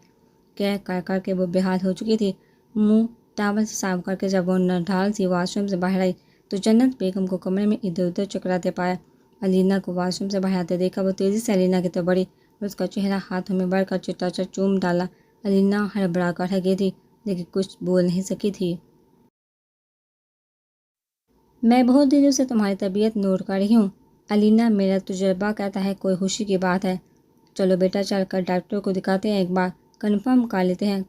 کہہ کر کے وہ بے حال ہو چکی تھی۔ منہ ٹاول سے صاف کر کے جب وہ نڈھال سی واش روم سے باہر آئی تو جنت بیگم کو کمرے میں ادھر ادھر چکراتے پایا۔ علینا کو واش روم سے باہر آتے دیکھا۔ وہ تیزی سے علینا کی طرف بڑھی اور اس کا چہرہ ہاتھوں میں بڑھ کر چٹا چٹ چوم ڈالا۔ علینا ہڑبڑا کر رہ گئی تھی لیکن کچھ بول نہیں سکی تھی۔ میں بہت دنوں سے تمہاری طبیعت نوٹ کر رہی ہوں علینا، میرا تجربہ کہتا ہے کوئی خوشی کی بات ہے۔ چلو بیٹا چل کر ڈاکٹر کو دکھاتے ہیں، ایک بار کنفرم کر لیتے ہیں۔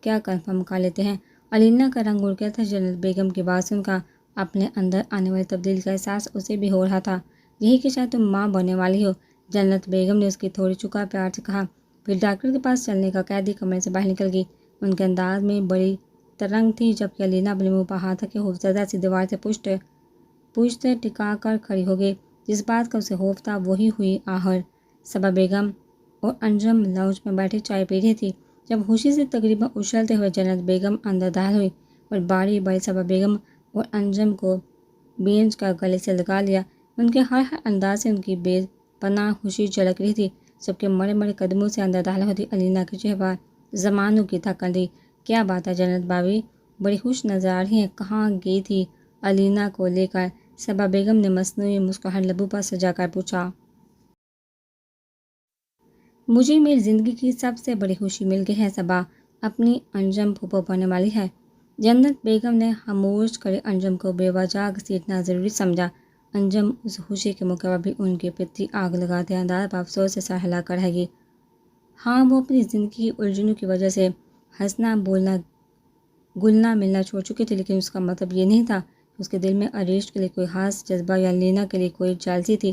کیا کنفرم کر لیتے ہیں؟ علینا کا رنگ اڑ گیا تھا۔ جنت بیگم کی بات سن کر اپنے اندر آنے والی تبدیلی کا احساس اسے بھی ہو رہا تھا۔ یہی کہ شاید تم ماں بننے والی ہو، جنت بیگم نے اس کی تھوڑی چکا پیار سے کہا۔ پھر ڈاکٹر کے پاس چلنے کا قیدی کمرے سے باہر نکل گئی۔ ان کے انداز میں بڑی ترنگ تھی، جبکہ علینا اپنے منہ پر ہاتھ رکھے خوفزدہ سی دیوار سے پشت ٹکا کر کھڑی ہو گئی۔ جس بات کا اسے خوف تھا وہی ہوئی آخر۔ صبا بیگم اور انجم لاؤنج میں بیٹھی چائے پی رہی تھی جب خوشی سے تقریباً اچھلتے ہوئے جنت بیگم اندر داخل ہوئی اور باری باری صبا بیگم اور انجم کو بینچ کا گلے سے لگا لیا۔ ان کے ہر انداز سے ان کی بے پناہ خوشی جھلک رہی تھی۔ سب کے مرے مرے قدموں سے اندر داخل ہوتی علینا کے چہرے پر زمانوں کی تھکن تھی۔ کیا بات ہے جنت بھابھی، بڑی خوش نظر آ رہی ہیں، کہاں گئی تھی علینا کو لے کر؟ صبا بیگم نے مصنوعی مسکراہٹ لبوں پر سجا کر پوچھا۔ مجھے میری زندگی کی سب سے بڑی خوشی مل گئی ہے صبا، اپنی انجم پھوپھو بننے والی ہے۔ جنت بیگم نے خاموش کھڑی انجم کو بے وجہ گھسیٹنا ضروری سمجھا۔ انجم اس خوشی کے موقع پر بھی ان کے پتی آگ لگاتے انداز پر افسوس سے سر ہلا کر رہ گئی۔ ہاں، وہ اپنی زندگی کی الجھنوں کی وجہ سے ہنسنا بولنا گلنا ملنا چھوڑ چکی تھی، لیکن اس کا مطلب یہ نہیں تھا کہ اس کے دل میں عریش کے لیے کوئی خاص جذبہ یا لینا کے لیے کوئی جالسی تھی۔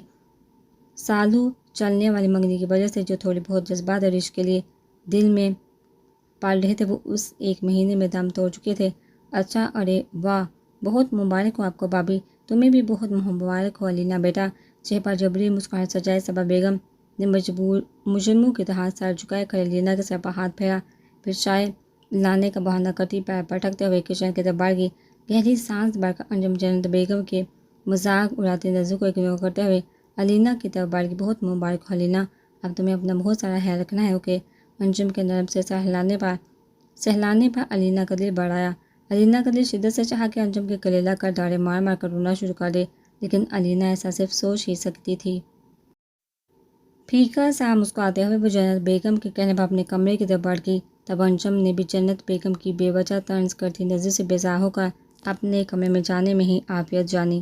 سالوں چلنے والی منگنی کی وجہ سے جو تھوڑے بہت جذبات عریش کے لیے دل میں پال رہے تھے وہ اس ایک مہینے میں دم توڑ چکے تھے۔ اچھا، ارے واہ، بہت مبارک ہو آپ کو بھابھی، تمہیں بھی بہت مبارک ہو علینا بیٹا۔ چہرے پر جبری مسکراہٹ سجائے صبا بیگم نے مجرموں کی طرح سر جھکائے کھڑے علینا کے سر پر ہاتھ پھیرا، پھر چائے لانے کا بہانہ کرتی پیر پٹکتے ہوئے کچن کی طرف بڑھ گئی۔ گہری سانس بھر کر انجم جنت بیگم کے مذاق اڑاتی نظروں کو اگنور کرتے ہوئے علینا کی طرف بڑھ گئی۔ بہت مبارک ہو علینا، اب تمہیں اپنا بہت سارا خیال رکھنا ہے، اوکے؟ انجم کے نرم سے سہلانے پر علینا کا دل بڑھ آیا۔ علینا کا دل شدت سے چاہا کہ انجم کے گلے لگ کر ڈاڑے مار مار کر رونا شروع کر دے، لیکن علینا ایسا صرف سوچ ہی سکتی تھی۔ پھیکا سا مسکراتے ہوئے وہ جنت بیگم کے کہنے پر اپنے کمرے کی طرف بڑھ گئی۔ تب انجم نے بھی جنت بیگم کی بے وجہ طنز کرتی نظر سے بیزار ہو کر اپنے کمرے میں جانے میں ہی عافیت جانی۔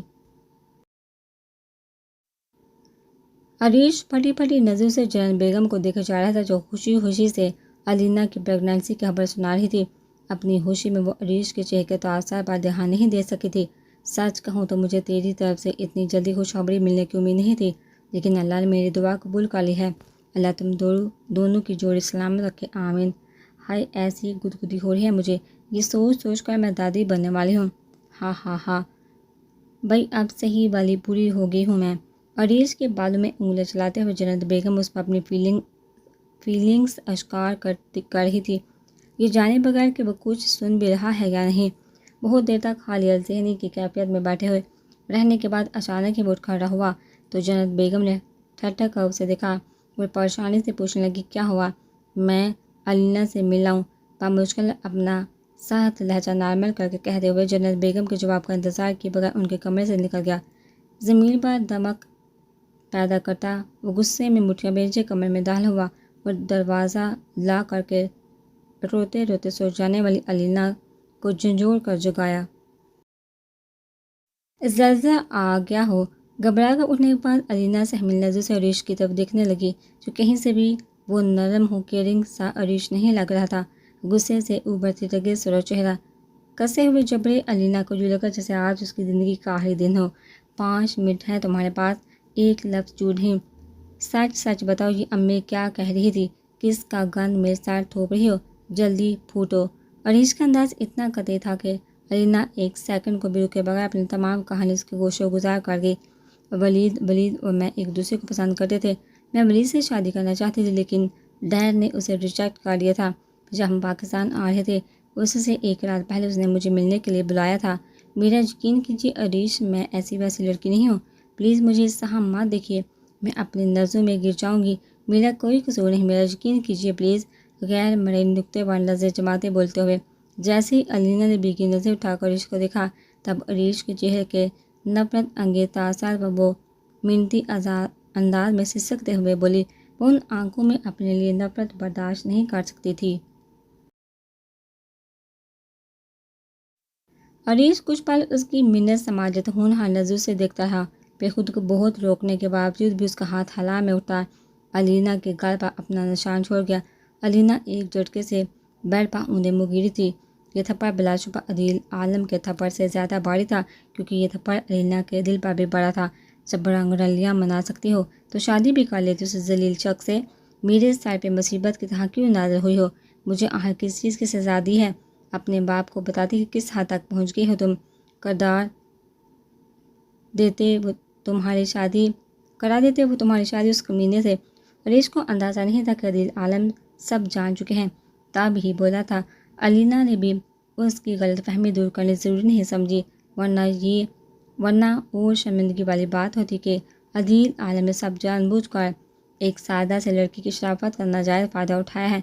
عریش پھٹی پھٹی نظروں سے جنت بیگم کو دیکھا جا رہا تھا، جو خوشی خوشی سے علینا کی پریگنینسی کی خبر سنا رہی تھی۔ اپنی خوشی میں وہ عریش کے چہرے کے تاثر پر دھیان نہیں دے سکی تھی۔ سچ کہوں تو مجھے تیری طرف سے اتنی جلدی خوشخبری ملنے کی امید نہیں تھی، لیکن اللہ نے میری دعا قبول کر لی ہے۔ اللہ تم دونوں کی جوڑی سلامت رکھے، آمین۔ ہائے، ایسی گدگدی ہو رہی ہے مجھے، یہ سوچ کر میں دادی بننے والی ہوں۔ ہاں ہاں ہاں، بھائی اب صحیح والی بری ہو گئی ہوں میں۔ عریش کے بالوں میں انگلیاں چلاتے ہوئے جنت بیگم اس پر اپنی فیلنگز اشکار کر رہی تھی، یہ جانے بغیر کہ وہ کچھ سن بھی رہا ہے یا نہیں۔ بہت دیر تک خالی الذہنی کی کیفیت میں بیٹھے ہوئے رہنے کے بعد اچانک ہی وہ اٹھ کھڑا ہوا تو جنت بیگم نے ٹھٹک کر اسے دیکھا اور پریشانی سے پوچھنے لگی، کیا ہوا؟ میں علینا سے مل آؤں؟ بمشکل اپنا سخت لہجہ نارمل کر کے کہتے ہوئے جنت بیگم کے جواب کا انتظار کیے بغیر ان کے کمرے سے نکل گیا۔ زمین پر دمک پیدا کرتا وہ غصے میں مٹھیاں بھیجے کمرے میں داخل ہوا اور دروازہ لا کر کے روتے روتے سو جانے والی علینا کو جھنجھوڑ کر جگایا۔ زلزلہ آ گیا ہو؟ گھبرا کر اٹھنے کے بعد علینا سہمیل نظر سے عریش کی طرف دیکھنے لگی، جو کہیں سے بھی وہ نرم ہو کیئرنگ سا عریش نہیں لگ رہا تھا۔ غصے سے ابھرتی لگے سرخ چہرہ کسے ہوئے جبڑے علینا کو جو لگا جیسے آج اس کی زندگی کا آخری دن ہو۔ 5 منٹ ہیں تمہارے پاس، ایک لفظ جھوٹ نہیں، سچ بتاؤ، یہ امی کیا کہہ رہی تھی؟ کس کا گند میرے سر تھوپ رہی ہو؟ جلدی پھوٹو۔ عریش کا انداز اتنا قطعی تھا کہ علینا ایک سیکنڈ کو بھی رکے بغیر اپنی تمام کہانی اس کے گوشے گزار کر گئی۔ ولید اور میں ایک دوسرے کو پسند کرتے تھے، میں ولید سے شادی کرنا چاہتی تھی، لیکن ڈیڈ نے اسے ریجیکٹ کر دیا تھا۔ جب ہم پاکستان آ رہے تھے اس سے ایک رات پہلے اس نے مجھے ملنے کے لیے بلایا تھا۔ میرا یقین کیجیے عریش، میں ایسی ویسی لڑکی نہیں ہوں پلیز مجھے اس طرح مت دیکھیے، میں اپنی نظروں میں گر جاؤں گی، میرا کوئی قصور نہیں، میرا یقین کیجیے پلیز، غیر مرئی نقطے پر نظر جماتے بولتے ہوئے۔ جیسے ہی علینا نے بیگی نظر اٹھا کر عریش کو دیکھا، تب عریش کے چہرے کے نفرت انگیز تاثرات پر وہ منتی انداز میں سسکتے ہوئے بولی، وہ ان آنکھوں میں اپنے لیے نفرت برداشت نہیں کر سکتی تھی۔ عریش کچھ پل اس کی منت سماجت ہونہار نظروں سے دیکھتا رہا، پھر خود کو بہت روکنے کے باوجود بھی اس کا ہاتھ ہلا میں اٹھا علینا کے گال پر اپنا نشان چھوڑ گیا۔ علینا ایک جھٹکے سے بیڈ پر اوندے منہ گری تھی۔ یہ تھپڑ بلا شبہ عدیل عالم کے تھپڑ سے زیادہ بھاری تھا، کیونکہ یہ تھپڑ علینا کے دل پر بھی بڑا تھا۔ جب رنگ رلیاں منا سکتی ہو تو شادی بھی کر لیتی اس ذلیل شخص سے، میرے سر پہ مصیبت کی طرح کیوں نازل ہوئی ہو؟ مجھے آخر کس چیز کی سزا دی ہے؟ اپنے باپ کو بتاتی کہ کس حد تک پہنچ گئی ہو تم، کرا دیتے وہ تمہاری شادی اس کمینے سے۔ عریش کو اندازہ نہیں تھا کہ عدیل عالم سب جان چکے ہیں، تب ہی بولا تھا۔ علینا نے بھی اس کی غلط فہمی دور کرنی ضروری نہیں سمجھی، ورنہ اور شرمندگی والی بات ہوتی کہ عدیل عالم نے سب جان بوجھ کر ایک سادہ سے لڑکی کی شرافت کا ناجائز فائدہ اٹھایا ہے۔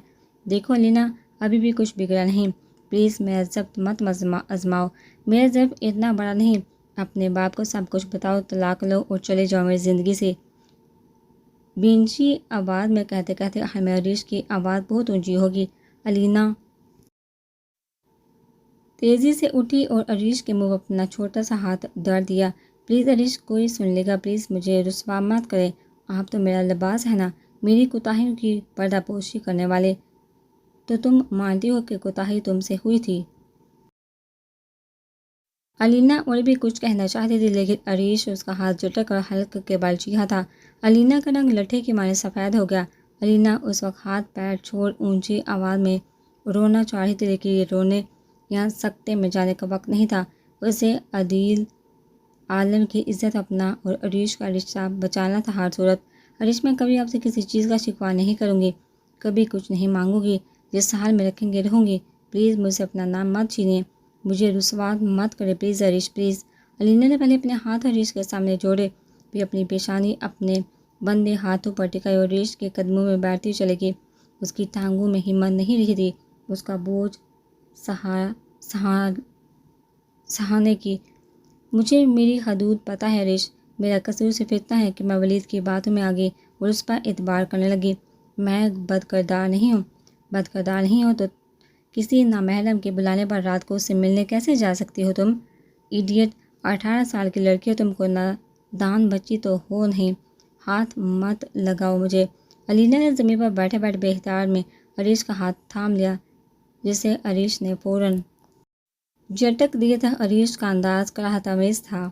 دیکھو علینا، ابھی بھی کچھ بگڑا نہیں، پلیز میرا ضبط مت آزماؤ، میرا ضرف اتنا بڑا نہیں، اپنے باپ کو سب کچھ بتاؤ، طلاق لو اور چلے جاؤ میری زندگی سے۔ بینچی آواز میں کہتے کہتے آخر میں عریش کی آواز بہت اونچی ہوگی۔ علینا تیزی سے اٹھی اور عریش کے منہ پر اپنا چھوٹا سا ہاتھ دھر دیا۔ پلیز عریش، کوئی سن لے گا، پلیز مجھے رسوا مت کرے، آپ تو میرا لباس ہے نا، میری کوتاہیوں کی پردہ پوشی کرنے والے، تو تم مانتی ہو کہ کوتاہی تم سے ہوئی تھی۔ علینا اور بھی کچھ کہنا چاہتی تھی، لیکن عریش اس کا ہاتھ جھٹک کر حلق کے بل چیخا تھا۔ علینا کا رنگ لٹھے کی مانند سفید ہو گیا۔ علینا اس وقت ہاتھ پیر چھوڑ اونچی آواز میں رونا چاہ رہی تھی، لیکن یہ رونے یا سکتے میں جانے کا وقت نہیں تھا۔ اسے عدیل عالم کی عزت اپنا اور عریش کا رشتہ بچانا تھا ہر صورت۔ عریش، میں کبھی آپ سے کسی چیز کا شکوہ نہیں کروں گی، کبھی کچھ نہیں مانگوں گی، جس حال میں رکھیں گے رہوں گی، پلیز مجھ سے اپنا نام مت چھینیے، مجھے رسوا مت کرے پلیز عریش، پلیز۔ علینا نے پہلے اپنے ہاتھ عریش کے سامنے جوڑے، پھر اپنی پیشانی اپنے بندے ہاتھوں پر ٹکائی اور عریش کے قدموں میں بیٹھتی چلے گی۔ اس کی ٹانگوں میں ہمت نہیں رہی تھی اس کا بوجھ سہانے کی۔ مجھے میری حدود پتہ ہے عریش، میرا قصور صرف اتنا ہے کہ میں ولید کی باتوں میں آ گئی اور اس پر اعتبار کرنے لگی۔ میں بدکردار نہیں ہوں تو کسی نامحرم کے بلانے پر رات کو اس سے ملنے کیسے جا سکتی ہو تم؟ ایڈیٹ، 18 سال کی لڑکی ہو تم، کو نادان بچی تو ہو نہیں، ہاتھ مت لگاؤ مجھے۔ علینا نے زمین پر بیٹھے بیٹھے بے اختیار میں عریش کا ہاتھ تھام لیا، جسے عریش نے فوراً جھٹک دیا تھا۔ عریش کا انداز کراہت آمیز تھا۔